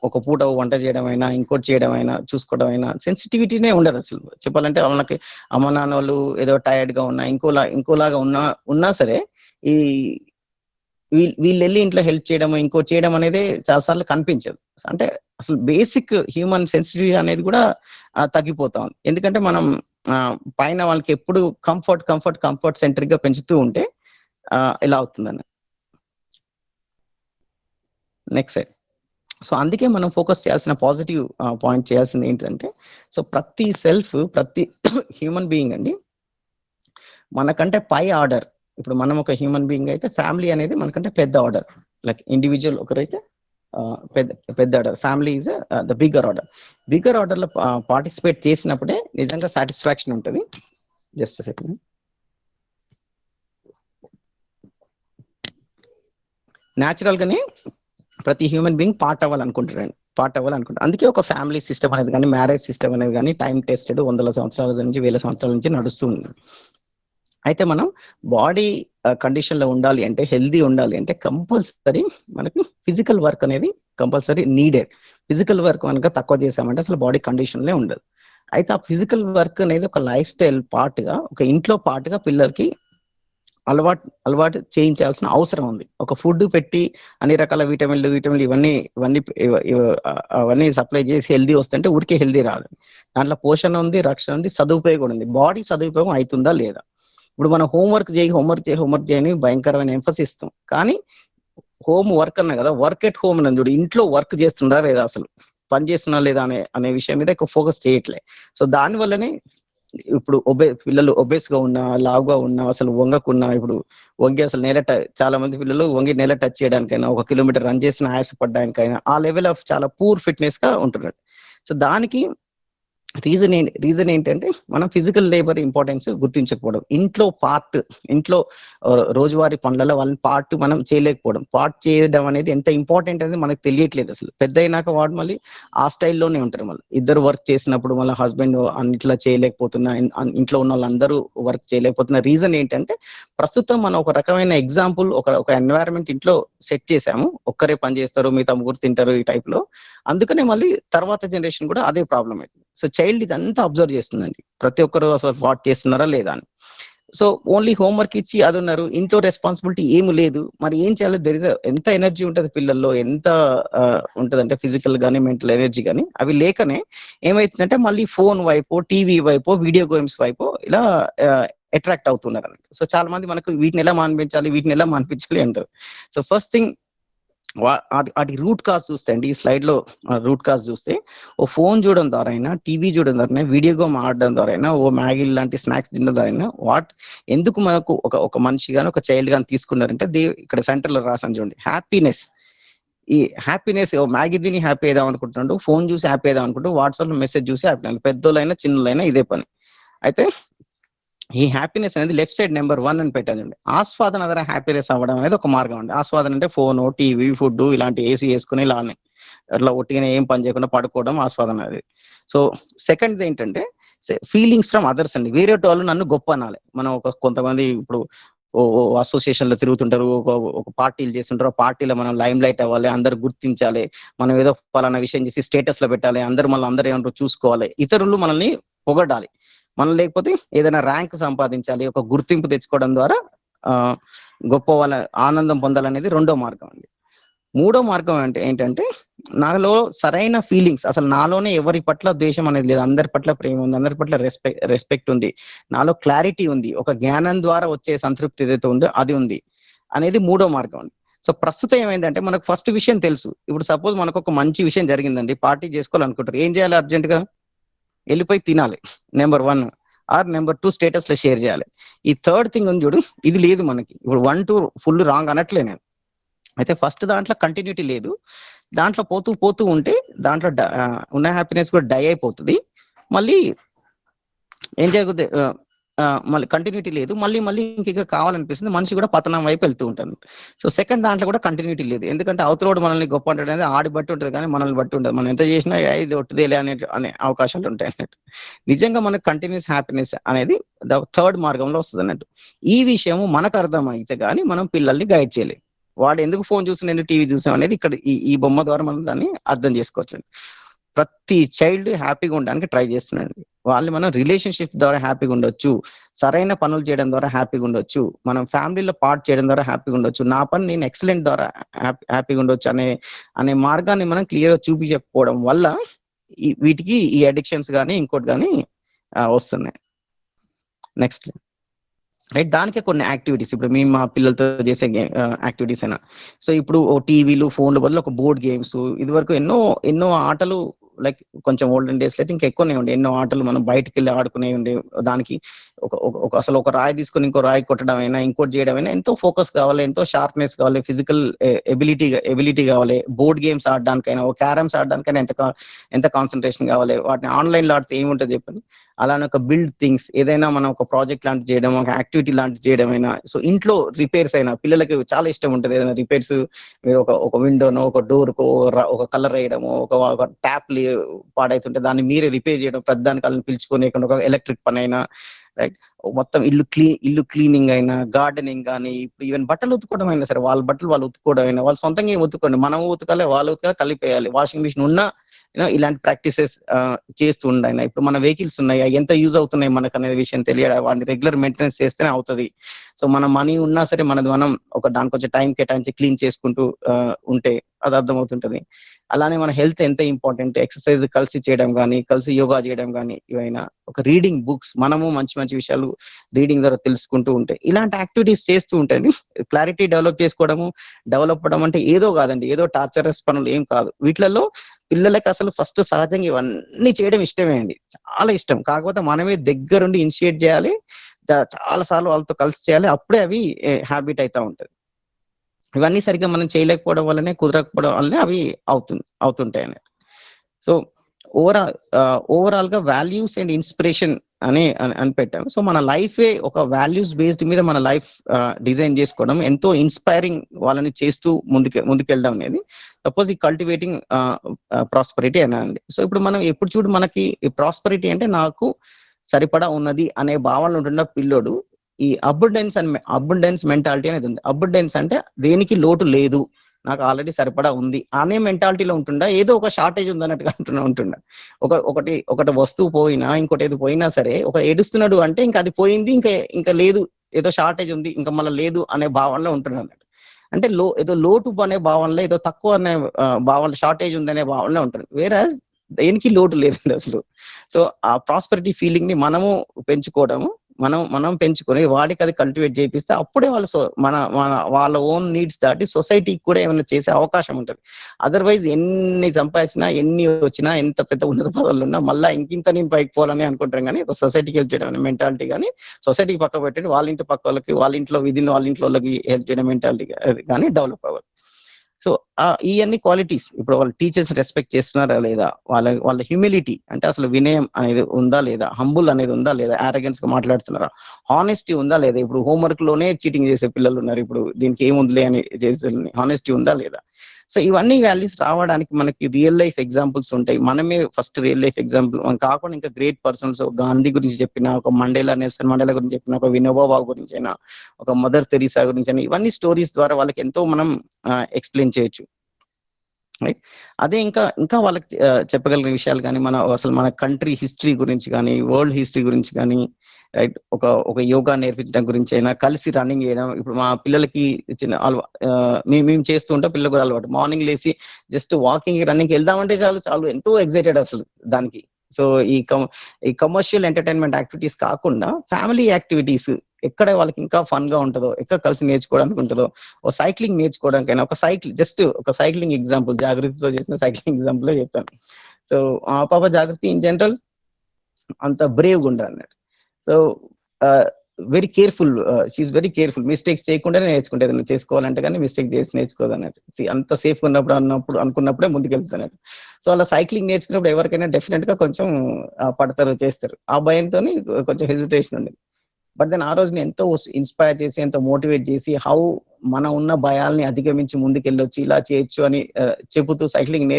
ఒక పూట వంట చేయడం అయినా, ఇంకోటి చేయడం అయినా, చూసుకోవడం అయినా సెన్సిటివిటీనే ఉండదు అసలు. చెప్పాలంటే వాళ్ళకి అమ్మ నాన్న వాళ్ళు ఏదో టైర్డ్ గా ఉన్నా, ఇంకోలాగా ఉన్నా సరే ఈ వీళ్ళు వెళ్ళి ఇంట్లో హెల్ప్ చేయడం, ఇంకోటి చేయడం అనేది చాలాసార్లు కనిపించదు. అంటే అసలు బేసిక్ హ్యూమన్ సెన్సిటివిటీ అనేది కూడా తగ్గిపోతా ఉంది. ఎందుకంటే మనం పైన వాళ్ళకి ఎప్పుడు కంఫర్ట్ సెంట్రిక్ గా పెంచుతూ ఉంటే ఇలా అవుతుందని. Next side. సో అందుకే మనం ఫోకస్ చేయాల్సిన పాజిటివ్ పాయింట్ చేయాల్సింది ఏంటంటే, సో ప్రతి హ్యూమన్ బీయింగ్ అండి మనకంటే పై ఆర్డర్. ఇప్పుడు మనం ఒక హ్యూమన్ బీయింగ్ అయితే ఫ్యామిలీ అనేది మనకంటే పెద్ద ఆర్డర్. లైక్ ఇండివిజువల్ ఒకరైతే పెద్ద order, family is the bigger order లో పార్టిసిపేట్ చేసినప్పుడే నిజంగా సాటిస్ఫాక్షన్ ఉంటుంది. Just second. న్యాచురల్ గానే ప్రతి హ్యూమన్ బీయింగ్ పార్ట్ అవ్వాలనుకుంటారు. అందుకే ఒక ఫ్యామిలీ సిస్టమ్ అనేది కానీ, మ్యారేజ్ సిస్టమ్ అనేది కానీ టైం టెస్టెడ్, 100 సంవత్సరాల నుంచి 1000 సంవత్సరాల నుంచి నడుస్తుంది. అయితే మనం బాడీ కండిషన్ లో ఉండాలి అంటే, హెల్దీ ఉండాలి అంటే కంపల్సరీ మనకి ఫిజికల్ వర్క్ అనేది కంపల్సరీ నీడెడ్. ఫిజికల్ వర్క్ కనుక తక్కువ చేసామంటే అసలు బాడీ కండిషన్లే ఉండదు. అయితే ఆ ఫిజికల్ వర్క్ అనేది ఒక లైఫ్ స్టైల్ పార్ట్ గా, ఒక ఇంట్లో పార్ట్ గా పిల్లలకి అలవాటు చేయించాల్సిన అవసరం ఉంది. ఒక ఫుడ్ పెట్టి అన్ని రకాల విటమిన్లు ఇవన్నీ ఇవన్నీ అవన్నీ సప్లై చేసి హెల్దీ వస్తుంటే ఊరికే హెల్దీ రాదు. దాంట్లో పోషణ ఉంది, రక్షణ ఉంది, సదుపాయం కూడా ఉంది. బాడీ సదుపాయం అవుతుందా లేదా? ఇప్పుడు మనం హోంవర్క్ చేయని భయంకరమైన ఎంఫసిస్ ఇస్తాం. కానీ హోమ్ వర్క్ అన్నా కదా, వర్క్ ఎట్ హోమ్ అని చూడు, ఇంట్లో వర్క్ చేస్తుందా లేదా, అసలు పని చేస్తున్నా లేదా అనే విషయం మీద ఎక్కువ ఫోకస్ చేయట్లే. సో దాని వల్లనే ఇప్పుడు పిల్లలు ఒబేస్ గా ఉన్నా, లావుగా ఉన్నా, అసలు వంగకున్నా, ఇప్పుడు వంగి అసలు చాలా మంది పిల్లలు వంగి నేల టచ్ చేయడానికైనా, 1 కిలోమీటర్ రన్ చేసిన ఆయాసపడడానికైనా ఆ లెవెల్ ఆఫ్ చాలా పూర్ ఫిట్నెస్ గా ఉంటున్నారు. సో దానికి రీజన్ ఏంటంటే మనం ఫిజికల్ లేబర్ ఇంపార్టెన్స్ గుర్తించకపోవడం. ఇంట్లో రోజువారీ పనులలో వాళ్ళని మనం చేయలేకపోవడం. చేయడం అనేది ఎంత ఇంపార్టెంట్ అనేది మనకు తెలియట్లేదు అసలు. పెద్ద అయినాక వాడు మళ్ళీ ఆ స్టైల్లోనే ఉంటారు. మళ్ళీ ఇద్దరు వర్క్ చేసినప్పుడు మళ్ళీ హస్బెండ్ అన్నిట్లా చేయలేకపోతున్నా, ఇంట్లో ఉన్న వాళ్ళందరూ వర్క్ చేయలేకపోతున్న రీజన్ ఏంటంటే, ప్రస్తుతం మనం ఒక రకమైన ఎగ్జాంపుల్, ఒక ఎన్వైరన్మెంట్ ఇంట్లో సెట్ చేసాము. ఒక్కరే పని చేస్తారు, మిగతా ముగ్గురు తింటారు ఈ టైప్ లో. అందుకనే మళ్ళీ తర్వాత జనరేషన్ కూడా అదే ప్రాబ్లం అవుతుంది. సో చైల్డ్ ఇదంతా అబ్జర్వ్ చేస్తుందండి, ప్రతి ఒక్కరు అసలు వాట్ చేస్తున్నారా లేదా అని. సో ఓన్లీ హోంవర్క్ ఇచ్చి అది ఉన్నారు, ఇంట్లో రెస్పాన్సిబిలిటీ ఏమి లేదు. మరి ఏం చేయాలి? ఎంత ఎనర్జీ ఉంటుంది పిల్లల్లో, ఎంత ఉంటదంటే ఫిజికల్ గానీ మెంటల్ ఎనర్జీ కానీ, అవి లేకనే ఏమైతుందంటే మళ్ళీ ఫోన్ వైపు, టీవీ వైపు, వీడియో గేమ్స్ వైపు ఇలా అట్రాక్ట్ అవుతున్నారు అన్నట్టు. సో చాలా మంది మనకు వీటిని ఎలా మాన్పించాలి అంటారు. సో ఫస్ట్ థింగ్, వాటి రూట్ కాజ్ చూస్తే అండి, ఈ స్లైడ్ లో రూట్ కాజ్ చూస్తే, ఓ ఫోన్ చూడడం ద్వారా అయినా, టీవీ చూడడం ద్వారా, వీడియో గేమ్ ఆడడం ద్వారా అయినా, ఓ మ్యాగీ లాంటి స్నాక్స్ తినడం ద్వారా అయినా, ఎందుకు మనకు ఒక మనిషి గాని, ఒక చైల్డ్ గాని తీసుకున్నారంటే, ఇక్కడ సెంటర్ లో రాసాను చూడండి, హ్యాపీనెస్. ఈ హ్యాపీనెస్, మ్యాగీ తిని హ్యాపీ అయిదాం అనుకుంటున్నాడు, ఫోన్ చూసి హ్యాపీ అయిదాం అనుకుంటూ, వాట్సాప్ లో మెసేజ్ చూసి హ్యాపీ. పెద్దోళ్ళైనా చిన్నోళ్ళైనా ఇదే పని. అయితే ఈ హ్యాపీనెస్ అనేది లెఫ్ట్ సైడ్ నెంబర్ 1 అని పెట్టానండి. ఆస్వాదన ద్వారా హ్యాపీనెస్ అవ్వడం అనేది ఒక మార్గం అండి. ఆస్వాదన అంటే ఫోను, టీవీ, ఫుడ్ ఇలాంటి ఏసీ వేసుకుని ఇలానే అట్లా ఒట్టిగానే ఏం పని చేయకుండా పడుకోవడం ఆస్వాదన అది. సో సెకండ్ ఏంటంటే ఫీలింగ్స్ ఫ్రమ్ అదర్స్ అండి. వేరే వాళ్ళు నన్ను గొప్ప అనాలి. మనం కొంతమంది ఇప్పుడు అసోసియేషన్ లో తిరుగుతుంటారు, ఒక పార్టీలు చేస్తుంటారు. ఆ పార్టీలో మనం లైమ్ లైట్ అవ్వాలి, అందరు గుర్తించాలి, మనం ఏదో పలానా విషయం చేసి స్టేటస్ లో పెట్టాలి, అందరూ ఏమంటారు చూసుకోవాలి, ఇతరులు మనల్ని పొగడాలి. మనం లేకపోతే ఏదైనా ర్యాంక్ సంపాదించాలి, ఒక గుర్తింపు తెచ్చుకోవడం ద్వారా గొప్ప వాళ్ళ ఆనందం పొందాలనేది రెండో మార్గం అండి. మూడో మార్గం అంటే ఏంటంటే, నాలో సరైన ఫీలింగ్స్, అసలు నాలోనే ఎవరి పట్ల ద్వేషం అనేది లేదు, అందరి పట్ల ప్రేమ ఉంది, అందరి పట్ల రెస్పెక్ట్ ఉంది, నాలో క్లారిటీ ఉంది, ఒక జ్ఞానం ద్వారా వచ్చే సంతృప్తి ఏదైతే ఉందో అది ఉంది అనేది మూడో మార్గం అండి. సో ప్రస్తుతం ఏమైందంటే, మనకు ఫస్ట్ విషయం తెలుసు. ఇప్పుడు సపోజ్ మనకు ఒక మంచి విషయం జరిగిందండి, పార్టీ చేసుకోవాలనుకుంటారు, ఏం చేయాలి? అర్జెంట్ గా వెళ్ళిపోయి తినాలి, నెంబర్ 1. ఆర్ నెంబర్ 2 స్టేటస్ లో షేర్ చేయాలి. ఈ థర్డ్ థింగ్ ఉంది చూడు, ఇది లేదు మనకి. ఇప్పుడు 1, 2 ఫుల్ రాంగ్ అనట్లే నేను. అయితే ఫస్ట్ దాంట్లో కంటిన్యూటీ లేదు. దాంట్లో పోతూ ఉంటే దాంట్లో ఉన్న హ్యాపీనెస్ కూడా డై అయిపోతుంది. మళ్ళీ ఏం జరుగుతుంది, మళ్ళీ కంటిన్యూటీ లేదు. మళ్ళీ ఇంకా కావాలనిపిస్తుంది. మనిషి కూడా పతనం వైపు వెళ్తూ ఉంటాను. సో సెకండ్ దాంట్లో కూడా కంటిన్యూటీ లేదు. ఎందుకంటే అవతలోడు మనల్ని గొప్ప అంటాడు అనేది ఆడి బట్టి ఉంటుంది, కానీ మనల్ని బట్టి ఉంటుంది. మనం ఎంత చేసినా ఇది ఒట్టిదేలే అనే అవకాశాలు ఉంటాయి అన్నట్టు. నిజంగా మనకు కంటిన్యూస్ హ్యాపీనెస్ అనేది థర్డ్ మార్గంలో వస్తుంది అన్నట్టు. ఈ విషయం మనకు అర్థమైతే కానీ మనం పిల్లల్ని గైడ్ చేయలేం. వాడు ఎందుకు ఫోన్ చూసి నేను టీవీ చూసాం అనేది ఇక్కడ ఈ బొమ్మ ద్వారా మనం దాన్ని అర్థం చేసుకోవచ్చు. ప్రతి చైల్డ్ హ్యాపీగా ఉండడానికి ట్రై చేస్తున్నాడు. వాళ్ళు మనం రిలేషన్షిప్ ద్వారా హ్యాపీగా ఉండొచ్చు, సరైన పనులు చేయడం ద్వారా హ్యాపీగా ఉండొచ్చు, మనం ఫ్యామిలీలో పార్ట్ చేయడం ద్వారా హ్యాపీగా ఉండొచ్చు, నా పని నేను ఎక్సలెంట్ ద్వారా హ్యాపీగా ఉండొచ్చు అనే మార్గాన్ని మనం క్లియర్గా చూపించకపోవడం వల్ల వీటికి ఈ అడిక్షన్స్ కానీ ఇంకోటి కానీ వస్తున్నాయి. నెక్స్ట్ రైట్, దానికే కొన్ని యాక్టివిటీస్, ఇప్పుడు మేము మా పిల్లలతో చేసే యాక్టివిటీస్ అయినా, సో ఇప్పుడు టీవీలు, ఫోన్లు బదులు ఒక బోర్డ్ గేమ్స్, ఇది వరకు ఎన్నో ఆటలు, లైక్ కొంచెం ఓల్డెన్ డేస్ లో అయితే ఇంకా ఎక్కువనే ఉండే, ఎన్నో ఆటలు మనం బయటకు వెళ్ళి ఆడుకునే ఉండే. దానికి అసలు ఒక రాయి తీసుకొని ఇంకో రాయి కొట్టడం అయినా, ఇంకోటి చేయడం అయినా ఎంతో ఫోకస్ కావాలి, ఎంతో షార్ప్నెస్ కావాలి, ఫిజికల్ ఎబిలిటీ కావాలి. బోర్డ్ గేమ్స్ ఆడడానికైనా, ఒక క్యారమ్స్ ఆడడానికైనా ఎంత కాన్సన్ట్రేషన్ కావాలి. వాటిని ఆన్లైన్ లో ఆడితే ఏముంటుంది చెప్పండి. అలానే ఒక బిల్డ్ థింగ్స్, ఏదైనా మనం ఒక ప్రాజెక్ట్ లాంటి చేయడం, ఒక యాక్టివిటీ లాంటి చేయడం అయినా, సో ఇంట్లో రిపేర్స్ అయినా, పిల్లలకి చాలా ఇష్టం ఉంటుంది ఏదైనా రిపేర్స్. మీరు ఒక విండోనో, ఒక డోర్ కో ఒక కలర్ వేయడము, ఒక ట్యాప్ పాడైతుంటే దాన్ని మీరే రిపేర్ చేయడం, పెద్దానికి వాళ్ళని పిలుచుకొని ఒక ఎలక్ట్రిక్ పని అయినా, రైట్, మొత్తం ఇల్లు క్లీనింగ్ అయినా, గార్డెనింగ్ కానీ, ఇప్పుడు ఈవెన్ బట్టలు ఉతుకోవడం అయినా సరే, వాళ్ళ బట్టలు వాళ్ళు ఉతుకోవడం అయినా, వాళ్ళు సొంతంగా ఏం ఉతుకోండి, మనం ఉతకాలి, వాళ్ళు ఉతకాలి, కలిపేయాలి. వాషింగ్ మిషన్ ఉన్నా ఇలాంటి ప్రాక్టీసెస్ చేస్తూ ఉండాలి. ఇప్పుడు మన వెహికల్స్ ఉన్నాయి, అవి ఎంత యూజ్ అవుతున్నాయి మనకు అనే విషయం తెలియడం, వాటిని రెగ్యులర్ మెయింటెనెన్స్ చేస్తేనే అవుతుంది. సో మన మనీ ఉన్నా సరే మనది మనం దానికి కొంచెం టైం కేటాయించి క్లీన్ చేసుకుంటూ ఉంటే అది అర్థమవుతుంటది. అలానే మన హెల్త్ ఎంత ఇంపార్టెంట్, ఎక్సర్సైజ్ కలిసి చేయడం కానీ, కలిసి యోగా చేయడం కానీ, ఇవైనా ఒక రీడింగ్ బుక్స్, మనము మంచి మంచి విషయాలు రీడింగ్ ద్వారా తెలుసుకుంటూ ఉంటే, ఇలాంటి యాక్టివిటీస్ చేస్తూ ఉంటాయి. క్లారిటీ డెవలప్ చేసుకోవడము, డెవలప్ అవ్వడం అంటే ఏదో కాదండి, ఏదో టార్చరస్ పనులు ఏం కాదు. వీటిలలో పిల్లలకి అసలు ఫస్ట్ సహజంగా ఇవన్నీ చేయడం ఇష్టమే అండి, చాలా ఇష్టం. కాకపోతే మనమే దగ్గరుండి ఇనిషియేట్ చేయాలి, చాలా సార్లు వాళ్ళతో కలిసి చేయాలి, అప్పుడే అవి హ్యాబిట్ అవుతా ఉంటది. ఇవన్నీ సరిగ్గా మనం చేయలేకపోవడం వల్లనే, కుదరకపోవడం వల్లనే అవి అవుతుంటాయి. సో ఓవరాల్ గా వాల్యూస్ అండ్ ఇన్స్పిరేషన్ అని పెట్టాము. సో మన లైఫే ఒక వాల్యూస్ బేస్డ్ మీద మన లైఫ్ డిజైన్ చేసుకోవడం, ఎంతో ఇన్స్పైరింగ్ వాళ్ళని చేస్తూ ముందుకెళ్ళడం అనేది సపోజ్ ఈ కల్టివేటింగ్ ప్రాస్పరిటీ అనండి. సో ఇప్పుడు మనం ఎప్పుడు చూడు మనకి ప్రాస్పరిటీ అంటే నాకు సరిపడా ఉన్నది అనే భావనలు ఉంటున్న పిల్లోడు ఈ అబుండెన్స్ మెంటాలిటీ అనేది ఉంది. అబుండెన్స్ అంటే దేనికి లోటు లేదు, నాకు ఆల్రెడీ సరిపడా ఉంది అనే మెంటాలిటీలో ఉంటుండా, ఏదో ఒక షార్టేజ్ ఉందన్నట్టుగా ఉంటుండా. ఒకటి వస్తువు పోయినా, ఇంకోటి ఏది పోయినా సరే, ఒక ఏడుస్తున్నాడు అంటే ఇంకా అది పోయింది, ఇంకా లేదు, ఏదో షార్టేజ్ ఉంది, ఇంకా మళ్ళీ లేదు అనే భావనలో ఉంటున్నాడు. అంటే ఏదో లోటు అనే భావనలో, ఏదో తక్కువ అనే భావన, షార్టేజ్ ఉందనే భావనలో ఉంటారు. వేరే దేనికి లోటు లేదండి అసలు. సో ఆ ప్రాస్పెరిటీ ఫీలింగ్ ని మనము పెంచుకోవడము, మనం పెంచుకొని వాడికి అది కల్టివేట్ చేపిస్తే అప్పుడే వాళ్ళు వాళ్ళ ఓన్ నీడ్స్ దాటి సొసైటీకి కూడా ఏమైనా చేసే అవకాశం ఉంటుంది. అదర్వైజ్ ఎన్ని సంపాదించినా, ఎన్ని వచ్చినా, ఎంత పెద్ద ఉన్నత పదవులు ఉన్నా మళ్ళీ ఇంకింత నేను పైకి పోవాలని అనుకుంటాం. కానీ సొసైటీకి హెల్ప్ చేయడం మెంటాలిటీ కానీ, సొసైటీకి పక్క పెట్టండి, వాళ్ళ ఇంటి పక్క వాళ్ళకి, వాళ్ళ ఇంట్లో వాళ్ళ ఇంట్లో వాళ్ళకి హెల్ప్ చేయడం మెంటాలిటీ కానీ డెవలప్ అవ్వదు. సో ఇవన్నీ క్వాలిటీస్, ఇప్పుడు వాళ్ళు టీచర్స్ రెస్పెక్ట్ చేస్తున్నారా లేదా, వాళ్ళ హ్యూమిలిటీ అంటే అసలు వినయం అనేది ఉందా లేదా, హంబుల్ అనేది ఉందా లేదా, ఆరోగెన్స్ గా మాట్లాడుతున్నారా, హానెస్టీ ఉందా లేదా. ఇప్పుడు హోంవర్క్ లోనే చీటింగ్ చేసే పిల్లలు ఉన్నారు, ఇప్పుడు దీనికి ఏముందిలే అని చేసే హానెస్టీ ఉందా లేదా. సో ఇవన్నీ వాల్యూస్ రావడానికి మనకి రియల్ లైఫ్ ఎగ్జాంపుల్స్ ఉంటాయి. మనమే ఫస్ట్ రియల్ లైఫ్ ఎగ్జాంపుల్ కాకుండా ఇంకా గ్రేట్ పర్సన్స్, గాంధీ గురించి చెప్పిన, ఒక నెల్సన్ మండేలా గురించి చెప్పిన, ఒక వినోబా గురించి అయినా, ఒక మదర్ తెరీసా గురించి అయినా, ఇవన్నీ స్టోరీస్ ద్వారా వాళ్ళకి ఎంతో మనం ఎక్స్ప్లెయిన్ చేయొచ్చు. రైట్. అదే ఇంకా వాళ్ళకి చెప్పగలిగిన విషయాలు కానీ, అసలు మన కంట్రీ హిస్టరీ గురించి కానీ, వరల్డ్ హిస్టరీ గురించి కానీ, రైట్, ఒక యోగా నేర్పించడం గురించి అయినా, కలిసి రన్నింగ్ చేయడం. ఇప్పుడు మా పిల్లలకి చిన్న మేము చేస్తూ ఉంటాం, పిల్లలు కూడా అలవాటు. మార్నింగ్ లేసి జస్ట్ వాకింగ్, రన్నింగ్ వెళ్దామంటే చాలు ఎంతో ఎక్సైటెడ్ అసలు దానికి. సో ఈ కమర్షియల్ ఎంటర్టైన్మెంట్ యాక్టివిటీస్ కాకుండా ఫ్యామిలీ యాక్టివిటీస్ ఎక్కడ వాళ్ళకి ఇంకా ఫన్ గా ఉంటుందో, ఎక్కడ కలిసి నేర్చుకోవడానికి ఉంటుందో, ఓ సైక్లింగ్ నేర్చుకోవడానికైనా, ఒక సైక్లింగ్ ఎగ్జాంపుల్, జాగృతితో చేసిన సైక్లింగ్ ఎగ్జాంపుల్ చెప్పాను. సో ఆ పాప జాగృతి ఇన్ జనరల్ అంత బ్రేవ్గా ఉండదు అన్నట్టు. So very careful, she very careful, mistakes చేయకుండానే నేర్చుకుంటే, ఏదైనా చేసుకోవాలంటే కానీ మిస్టేక్ చేసి నేర్చుకోదు అన్నట్టు. అంత సేఫ్ అనుకున్నప్పుడే ముందుకెళ్తున్నట్టు. సో అలా సైక్లింగ్ నేర్చుకున్నప్పుడు ఎవరికైనా డెఫినెట్ గా కొంచెం పడతారు, చేస్తారు. ఆ భయంతో కొంచెం హెజిటేషన్ ఉండేది. బట్ దెన్ ఆ రోజుని ఎంతో ఇన్స్పైర్ చేసి, ఎంతో మోటివేట్ చేసి, మన ఉన్న భయాల్ని అధిగమించి ముందుకెళ్ళొచ్చు, ఇలా చేయొచ్చు అని చెబుతూ సైక్లింగ్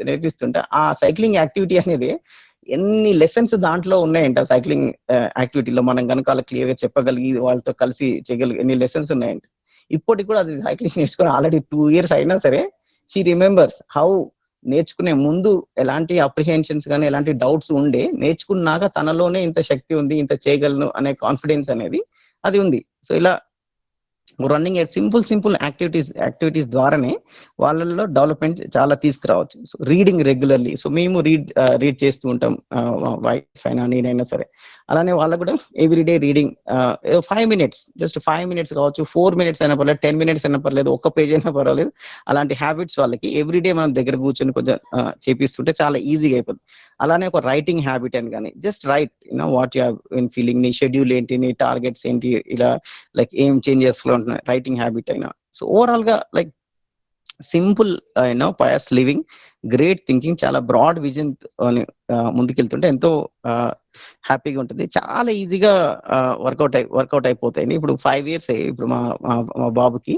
నేర్పిస్తుంటే, ఆ సైక్లింగ్ యాక్టివిటీ అనేది ఎన్ని లెసన్స్ దాంట్లో ఉన్నాయంట. సైక్లింగ్ యాక్టివిటీలో మనం కనుక వాళ్ళకి క్లియర్ గా చెప్పగలిగి, వాళ్ళతో కలిసి చేయగలిగి ఎన్ని లెసన్స్ ఉన్నాయంట. ఇప్పటికి కూడా అది సైక్లింగ్ నేర్చుకుని ఆల్రెడీ 2 years అయినా సరే, షీ రిమెంబర్స్ హౌ నేర్చుకునే ముందు ఎలాంటి అప్రిహెన్షన్స్ కానీ, ఎలాంటి డౌట్స్ ఉండే, నేర్చుకున్నాక తనలోనే ఇంత శక్తి ఉంది, ఇంత చేయగలను అనే కాన్ఫిడెన్స్ అనేది అది ఉంది. సో ఇలా రన్నింగ్ సింపుల్ యాక్టివిటీస్ ద్వారానే వాళ్ళల్లో డెవలప్మెంట్ చాలా తీసుకురావచ్చు. సో రీడింగ్ రెగ్యులర్లీ, సో మేము రీడ్ చేస్తూ ఉంటాం, వైఫ్ అయినా నేనైనా సరే. అలానే వాళ్ళకు కూడా everyday reading 5 minutes, just 5 minutes కావచ్చు, 4 minutes అయినా పర్లేదు, 10 minutes అయినా పర్లేదు, ఒక్క పేజ్ అయినా పర్వాలేదు. అలాంటి హ్యాబిట్స్ వాళ్ళకి ఎవ్రీడే మనం దగ్గర కూర్చొని కొంచెం చేపిస్తుంటే చాలా ఈజీగా అయిపోతుంది. అలానే ఒక రైటింగ్ హ్యాబిట్ అని కానీ, just right what you have in feeling, నీ షెడ్యూల్ ఏంటి, నీ టార్గెట్స్ ఏంటి, ఇలా లైక్ ఏం చేంజెస్ లో ఉంటున్నాయి, రైటింగ్ హ్యాబిట్ అయినా. సో ఓవరాల్ గా like simple pious living, great thinking, చాలా బ్రాడ్ విజన్ ముందుకెళ్తుంటే ఎంతో హ్యాపీగా ఉంటుంది. చాలా ఈజీగా వర్కౌట్ అయిపోతాయి. ఇప్పుడు 5 years ఇప్పుడు మా బాబుకి.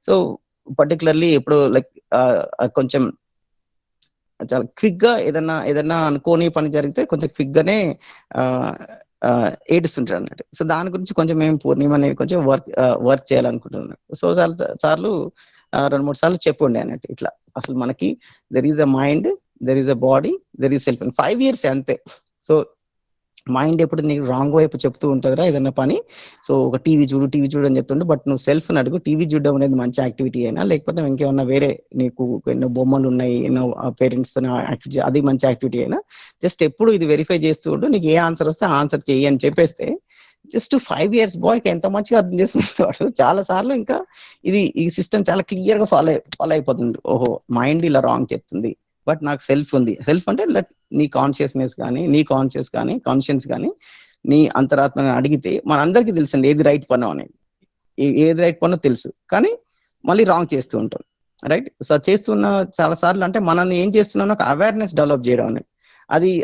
సో పర్టికులర్లీ ఎప్పుడు లైక్ కొంచెం చాలా క్విక్ గా ఏదన్నా అనుకోని పని జరిగితే కొంచెం క్విక్ గానే ఏడుస్తుంటాడు అన్నట్టు. సో దాని గురించి కొంచెం మేము పూర్ణిమ అనేది కొంచెం వర్క్ చేయాలనుకుంటున్నాం. సో సార్లు 2-3 సార్లు చెప్పుండే అన్నట్టు, ఇట్లా అసలు మనకి there is a mind, there is a body, there is self. 5 years అంతే. సో మైండ్ ఎప్పుడు నీకు రాంగ్ వైపు చెప్తూ ఉంటుందిరా ఏదన్నా పని. సో ఒక టీవీ చూడు అని చెప్తుండే, బట్ నువ్వు సెల్ఫ్ అడుగు, టీవీ చూడడం అనేది మంచి యాక్టివిటీ అయినా, లేకపోతే ఇంకేమన్నా వేరే నీకు ఎన్నో బొమ్మలు ఉన్నాయి, ఎన్నో పేరెంట్స్ తో యాక్టివిటీ, అది మంచి యాక్టివిటీ అయినా, జస్ట్ ఎప్పుడు ఇది వెరిఫై చేస్తూ ఉంటూ నీకు ఏ ఆన్సర్ వస్తే ఆన్సర్ చెయ్యి అని చెప్పేస్తే జస్ట్ 5 years బాయ్కి ఎంత మంచిగా అర్థం చేసుకుంటాడు. చాలా సార్లు ఇంకా ఈ సిస్టమ్ చాలా క్లియర్ గా ఫాలో అయిపోతుంది. ఓహో మైండ్ ఇలా రాంగ్ చెప్తుంది, బట్ నాకు సెల్ఫ్ ఉంది. సెల్ఫ్ అంటే లైక్ నీ కాన్షియస్నెస్ కానీ, నీ కాన్షియన్స్ కానీ, నీ అంతరాత్మని అడిగితే మనందరికీ తెలుసండి ఏది రైట్ పనో అనేది. ఏది రైట్ పనో తెలుసు, కానీ మళ్ళీ రాంగ్ చేస్తూ ఉంటాం. రైట్. సో చేస్తున్న చాలా సార్లు అంటే మనల్ని ఏం చేస్తున్నానో ఒక అవేర్నెస్ డెవలప్ చేయడం అనేది.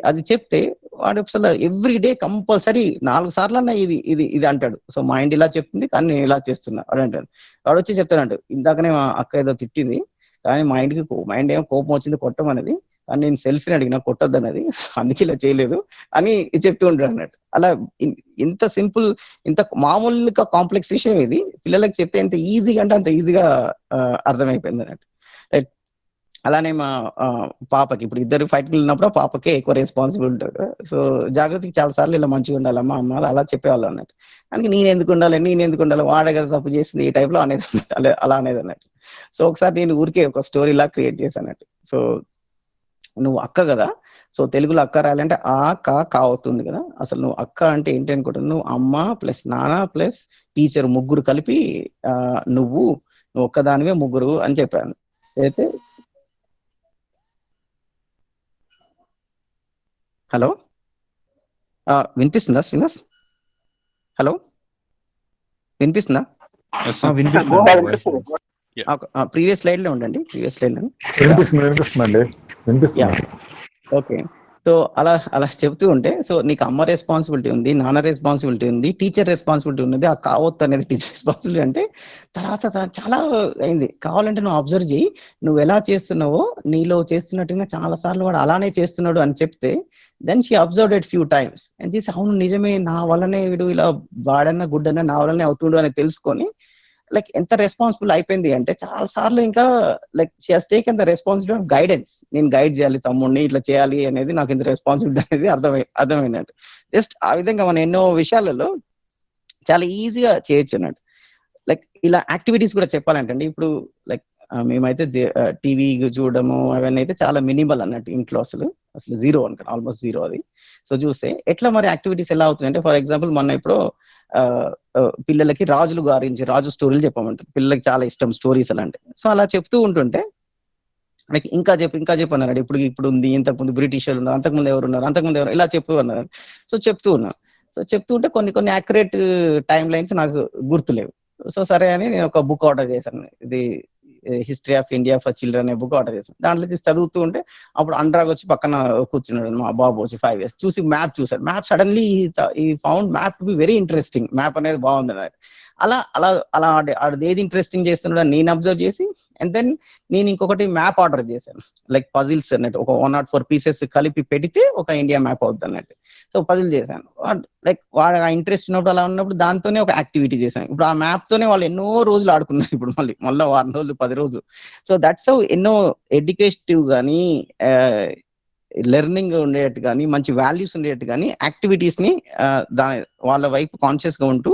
అది చెప్తే వాడు అసలు ఎవ్రీ డే కంపల్సరీ 4 సార్లు అన్న ఇది ఇది ఇది అంటాడు. సో మైండ్ ఇలా చెప్తుంది కానీ నేను ఇలా చేస్తున్నా అని అంటాడు. వాడు వచ్చి చెప్తానంటాడు, ఇందాకనే మా అక్క ఏదో తిట్టింది కానీ మైండ్ ఏమో కోపం వచ్చింది కొట్టమనేది, కానీ నేను సెల్ఫ్ని అడిగినా కొట్టద్దు అనేది, అందుకే ఇలా చేయలేదు అని చెప్తూ ఉంటాడు అన్నట్టు. అలా ఇంత సింపుల్, ఇంత మామూలుగా కాంప్లెక్స్ విషయం ఇది పిల్లలకి చెప్తే ఎంత ఈజీగా అంటే అంత ఈజీగా అర్థమైపోయింది అన్నట్టు. అలానే మా పాపకి ఇప్పుడు ఇద్దరు ఫైట్లు ఉన్నప్పుడు పాపకే ఎక్కువ రెస్పాన్సిబుల్ ఉంటాడు. సో జాగ్రత్తకి చాలా సార్లు ఇలా మంచిగా ఉండాలమ్మా అమ్మ అలా చెప్పేవాళ్ళు అన్నట్టు. అందుకే నేను ఎందుకు ఉండాలి, వాడే కదా తప్పు చేసింది, ఈ టైప్లో అనేది అలా అనేది అన్నట్టు. సో ఒకసారి నేను ఊరికే ఒక స్టోరీ లా క్రియేట్ చేశానట్టు. సో నువ్వు అక్క కదా, సో తెలుగులో అక్క రాయాలంటే ఆ కా అవుతుంది కదా, అసలు నువ్వు అక్క అంటే ఏంటి అనుకుంటున్నావు, నువ్వు అమ్మ ప్లస్ నాన్న ప్లస్ టీచర్ ముగ్గురు కలిపి నువ్వు ఒక్కదానివే ముగ్గురు అని చెప్పాను. అయితే హలో వినిపిస్తుందా శ్రీనివాస్? హలో వినిపిస్తుందా? ప్రీవియస్ స్లైడ్ లో ఉండండి. ఓకే. సో అలా చెప్తూ ఉంటే, సో నీకు అమ్మ రెస్పాన్సిబిలిటీ ఉంది, నాన్న రెస్పాన్సిబిలిటీ ఉంది, టీచర్ రెస్పాన్సిబిలిటీ ఉన్నది. ఆ కావత్ అనేది టీచర్ రెస్పాన్సిబిలిటీ అంటే తర్వాత చాలా అయింది. కావాలంటే నువ్వు అబ్జర్వ్ చేయి, నువ్వు ఎలా చేస్తున్నావో నీలో చేస్తున్నట్టుగా చాలా సార్లు వాడు అలానే చేస్తున్నాడు అని చెప్తే, then she observed it few times and చేసి అవును నిజమే, నా వల్లనే వీడు ఇలా వాడన్నా గుడ్డన్నా నా వల్లనే అవుతుండు అని తెలుసుకొని లైక్ ఎంత రెస్పాన్సిబుల్ అయిపోయింది అంటే చాలా సార్లు ఇంకా like she has taken the responsibility of guidance. నేను గైడ్ చేయాలి తమ్ముడిని, ఇట్లా చేయాలి అనేది నాకు ఇంత రెస్పాన్సిబిలిటీ అనేది అర్థమైందంటే జస్ట్ ఆ విధంగా మనం ఎన్నో విషయాలలో చాలా ఈజీగా చేయొచ్చు అన్నట్టు. లైక్ ఇలా యాక్టివిటీస్ కూడా చెప్పాలంటే ఇప్పుడు లైక్ మేమైతే టీవీ చూడడము అవన్నీ అయితే చాలా మినిమల్ అన్నట్టు ఇంట్లో, అసలు జీరో అనుకోండి, ఆల్మోస్ట్ జీరో అది. సో చూస్తే ఎట్లా మరి యాక్టివిటీస్ ఎలా అవుతున్నాయంటే, ఫర్ ఎగ్జాంపుల్ మొన్న ఇప్పుడు పిల్లలకి రాజు స్టోరీలు చెప్పమంటారు. పిల్లలకి చాలా ఇష్టం స్టోరీస్ అలాంటి. సో అలా చెప్తూ ఉంటుంటే లైక్ ఇంకా చెప్పు అన్నారు. ఇప్పుడు ఉంది, ఇంతకుముందు బ్రిటిష్ వాళ్ళు ఉన్నారు, అంతకుముందు ఎవరు ఇలా చెప్తూ అన్నారు. సో చెప్తూ ఉన్నాను. సో చెప్తూ ఉంటే కొన్ని యాక్యురేట్ టైం లైన్స్ నాకు గుర్తులేవు. సో సరే అని నేను ఒక బుక్ ఆర్డర్ చేశాను. ఇది history of India for children అనే బుక్ ఆర్డర్ చేశాను. దాంట్లో చదువుతూ ఉంటే అప్పుడు అనురాగ్ వచ్చి పక్కన కూర్చున్నాడు, మా బాబు వచ్చి 5 years, చూసి మ్యాప్ చూసాడు. మ్యాప్ సడన్లీ ఈ found map to be very interesting, map అనేది బాగుంది అన్నది. అలా ఏది ఇంట్రెస్టింగ్ చేస్తున్నాడు నేను అబ్జర్వ్ చేసి, అండ్ దెన్ నేను ఇంకొకటి మ్యాప్ ఆర్డర్ చేశాను, లైక్ పజిల్స్ అన్నట్టు. ఒక 104 pieces కలిపి పెడితే ఒక ఇండియా మ్యాప్ అవుతుంది అన్నట్టు. సో పజిల్ చేశాను. లైక్ వాడు ఆ ఇంట్రెస్ట్ ఉన్నప్పుడు అలా ఉన్నప్పుడు దాంతోనే ఒక యాక్టివిటీ చేశాను. ఇప్పుడు ఆ మ్యాప్ తోనే వాళ్ళు ఎన్నో రోజులు ఆడుకున్నారు. ఇప్పుడు మళ్ళీ వారం రోజులు 10 రోజులు. సో దట్స్ హౌ ఎన్నో ఎడ్యుకేటివ్ కానీ లెర్నింగ్ ఉండేటట్టు కానీ మంచి వాల్యూస్ ఉండేటట్టు కానీ యాక్టివిటీస్ ని వాళ్ళ వైపు కాన్షియస్ గా ఉంటూ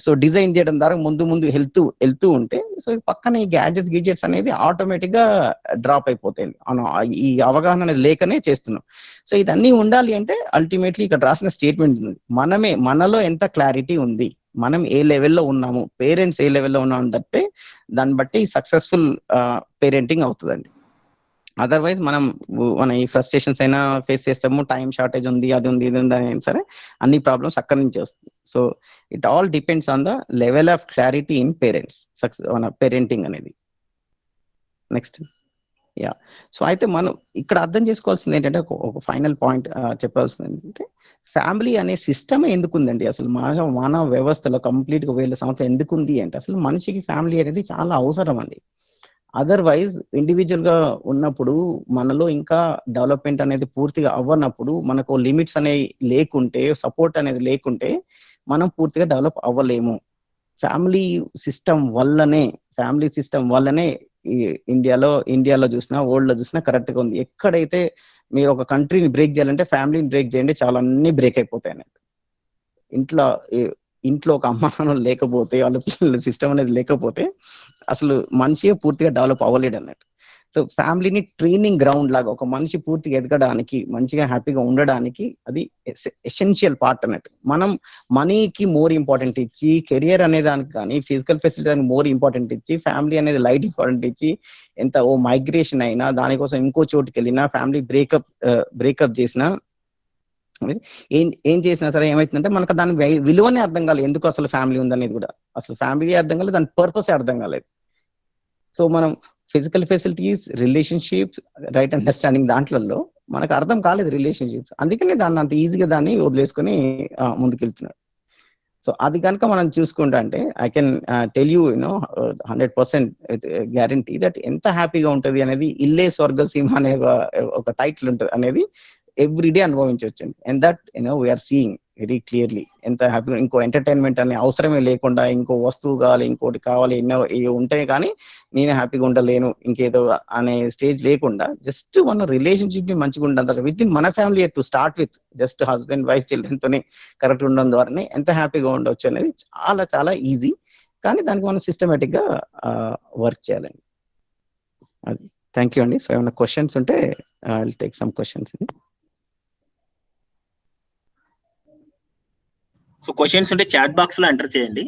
సో డిజైన్ చేయడం ద్వారా ముందు వెళ్తూ ఉంటే, సో పక్కన ఈ గ్యాడ్జెట్స్ అనేది ఆటోమేటిక్ గా డ్రాప్ అయిపోతాయి. ఈ అవగాహన అనేది లేకనే చేస్తున్నాం. సో ఇదన్నీ ఉండాలి అంటే అల్టిమేట్లీ ఇక్కడ రాసిన స్టేట్మెంట్ ఉంది, మనలో ఎంత క్లారిటీ ఉంది, మనం ఏ లెవెల్లో ఉన్నాము, పేరెంట్స్ ఏ లెవెల్లో ఉన్నాము అంటే దాన్ని బట్టి సక్సెస్ఫుల్ పేరెంటింగ్ అవుతుందండి. అదర్వైజ్ మన ఈ ఫ్రస్ట్రేషన్స్ అయినా ఫేస్ చేస్తాము, టైం షార్టేజ్ ఉంది, అది ఉంది ఇది ఉంది అని సరే అన్ని ప్రాబ్లమ్స్ అక్కడి నుంచి వస్తుంది. So it all depends on the level of clarity in parents, మన పేరెంటింగ్ అనేది. నెక్స్ట్ సో అయితే మనం ఇక్కడ అర్థం చేసుకోవాల్సింది ఏంటంటే ఒక ఫైనల్ పాయింట్ చెప్పాల్సింది ఏంటంటే, ఫ్యామిలీ అనే సిస్టమ్ ఎందుకుందండి అసలు మానవ వ్యవస్థలో కంప్లీట్ గా 1000 సంవత్సరాలు ఎందుకుంది అంటే, అసలు మనిషికి ఫ్యామిలీ అనేది చాలా అవసరం అండి. అదర్వైజ్ ఇండివిజువల్ గా ఉన్నప్పుడు మనలో ఇంకా డెవలప్మెంట్ అనేది పూర్తిగా అవ్వనప్పుడు, మనకు లిమిట్స్ అనేవి లేకుంటే, సపోర్ట్ అనేది లేకుంటే మనం పూర్తిగా డెవలప్ అవ్వలేము. ఫ్యామిలీ సిస్టమ్ వల్లనే ఫ్యామిలీ సిస్టమ్ వల్లనే ఈ ఇండియాలో చూసినా, వరల్డ్ లో చూసినా కరెక్ట్ గా ఉంది. ఎక్కడైతే మీరు ఒక కంట్రీని బ్రేక్ చేయాలంటే ఫ్యామిలీని బ్రేక్ చేయండి, చాలా అన్ని బ్రేక్ అయిపోతాయి అన్నట్టు. ఇంట్లో ఇంట్లో ఒక అమ్మ నాన్న లేకపోతే, వాళ్ళ పిల్లల సిస్టమ్ అనేది లేకపోతే అసలు మనిషి పూర్తిగా డెవలప్ అవ్వలేడు అన్నట్టు. సో ఫ్యామిలీని ట్రైనింగ్ గ్రౌండ్ లాగా ఒక మనిషి పూర్తిగా ఎదగడానికి, మంచిగా హ్యాపీగా ఉండడానికి అది ఎసెన్షియల్ పార్ట్ అన్నట్టు. మనం మనీకి మోర్ ఇంపార్టెంట్ ఇచ్చి, కెరియర్ అనే దానికి కానీ, ఫిజికల్ ఫెసిలిటీ దానికి మోర్ ఇంపార్టెంట్ ఇచ్చి, ఫ్యామిలీ అనేది లైట్ ఇంపార్టెంట్ ఇచ్చి, ఎంత మైగ్రేషన్ అయినా, దానికోసం ఇంకో చోటుకి వెళ్ళినా, ఫ్యామిలీ బ్రేకప్ చేసినా, ఏం చేసినా సరే ఏమైతుందంటే మనకు దాని విలువనే అర్థం కాలేదు. ఎందుకు అసలు ఫ్యామిలీ ఉందనేది కూడా అసలు ఫ్యామిలీ అర్థం కాలేదు, దాని పర్పసే అర్థం కాలేదు. సో మనం physical facilities, relationships, right understanding దాంట్లలో మనకు అర్థం కాలేదు రిలేషన్షిప్స్. అందుకనే దాన్ని అంత ఈజీగా దాన్ని వదిలేసుకొని ముందుకెళ్తున్నారు. సో అది కనుక మనం చూసుకుంటా అంటే I can tell you 100% guarantee that ఎంత హ్యాపీగా ఉంటుంది అనేది, ఇల్లే స్వర్గసీమ అనే ఒక టైటిల్ ఉంటుంది అనేది ఎవ్రీడే అనుభవించవచ్చండి. And that we are seeing very clearly ఎంత హ్యాపీగా. ఇంకో ఎంటర్టైన్మెంట్ అనే అవసరమే లేకుండా, ఇంకో వస్తువు కావాలి, ఇంకోటి కావాలి, ఎన్నో ఉంటాయి కానీ నేనే హ్యాపీగా ఉండలేను ఇంకేదో అనే స్టేజ్ లేకుండా, జస్ట్ మన రిలేషన్షిప్ ని మంచిగా ఉండడం విత్ ఇన్ మన family to start with, just husband wife children తోనే కరెక్ట్ ఉండడం ద్వారానే ఎంత హ్యాపీగా ఉండొచ్చు అనేది చాలా చాలా ఈజీ. కానీ దానికి మనం సిస్టమేటిక్ గా వర్క్ చేయాలండి. అది. థ్యాంక్ యూ అండి. సో ఏమైనా క్వశ్చన్స్ ఉంటే I will take some questions. So questions ఉంటే చాట్ బాక్స్ లో ఎంటర్ చేయండి.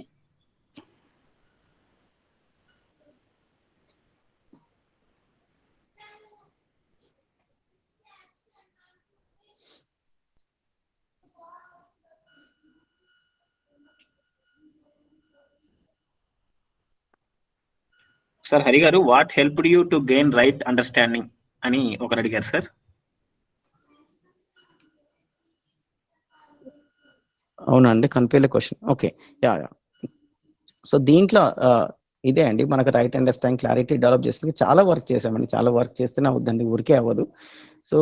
సార్ హరి గారు, what helped you to gain right understanding అని ఒకరు అడిగారు సార్. అవునండి, కనిపించలే క్వశ్చన్. Okay, yeah. సో దీంట్లో ఇదే అండి, మనకు రైట్ అండర్స్టాండింగ్, క్లారిటీ డెవలప్ చేసుకుని చాలా వర్క్ చేసామండి. చాలా వర్క్ చేస్తేనే అవుద్దండి, ఊరికే అవ్వదు. సో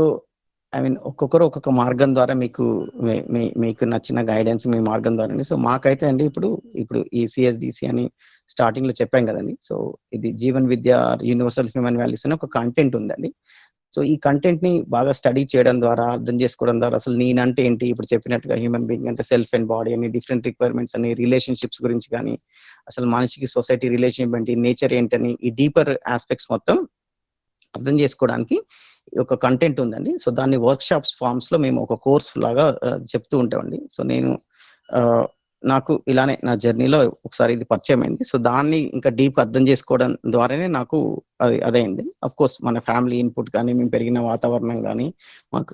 ఐ మీన్ ఒక్కొక్కరు ఒక్కొక్క మార్గం ద్వారా మీకు నచ్చిన గైడెన్స్ మీ మార్గం ద్వారా. సో మాకైతే అండి ఇప్పుడు ఈ సిఎస్డిసి అని స్టార్టింగ్ లో చెప్పాం కదండి. సో ఇది జీవన్ విద్య, యూనివర్సల్ హ్యూమన్ వాల్యూస్ అని ఒక కంటెంట్ ఉందండి. సో ఈ కంటెంట్ ని బాగా స్టడీ చేయడం ద్వారా, అర్థం చేసుకోవడం ద్వారా, అసలు నేనంటే ఏంటి, ఇప్పుడు చెప్పినట్టుగా హ్యూమన్ బీయింగ్ అంటే సెల్ఫ్ అండ్ బాడీ అని, డిఫరెంట్ రిక్వైర్మెంట్స్ అని, రిలేషన్షిప్స్ గురించి కానీ, అసలు మనిషికి సొసైటీ రిలేషన్షిప్ ఏంటి, నేచర్ ఏంటని, ఈ డీపర్ ఆస్పెక్ట్స్ మొత్తం అర్థం చేసుకోవడానికి ఒక కంటెంట్ ఉందండి. సో దాన్ని వర్క్ షాప్స్ ఫార్మ్స్ లో మేము ఒక కోర్స్ లాగా చెప్తూ ఉంటామండి. సో నేను నాకు ఇలానే నా జర్నీలో ఒకసారి ఇది పరిచయం అయింది. సో దాన్ని ఇంకా డీప్ అర్థం చేసుకోవడం ద్వారానే నాకు అదైంది. అఫ్ కోర్స్ మన ఫ్యామిలీ ఇన్పుట్ కానీ, మేము పెరిగిన వాతావరణం కానీ, మాకు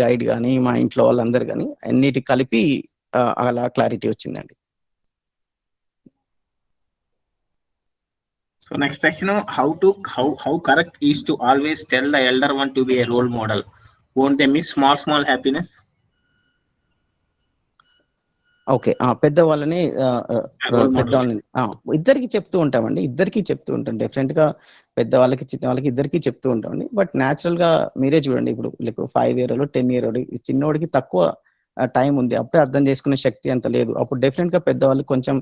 గైడ్ కానీ, మా ఇంట్లో వాళ్ళందరూ కానీ అన్నిటి కలిపి అలా క్లారిటీ వచ్చిందండి. So next question, how correct is to always tell the elder one to be a role model? Won't they miss small happiness? Okay, పెద్దవాళ్ళని ఇద్దరికి చెప్తూ ఉంటామండి. డెఫినెట్ గా పెద్దవాళ్ళకి, చిన్న వాళ్ళకి ఇద్దరికి చెప్తూ ఉంటామండి. బట్ న్యాచురల్ గా మీరే చూడండి, ఇప్పుడు 5 year old 10 year old చిన్నోడికి తక్కువ టైం ఉంది, అప్పుడే అర్థం చేసుకునే శక్తి అంత లేదు. అప్పుడు డెఫినెట్ గా పెద్దవాళ్ళకి కొంచెం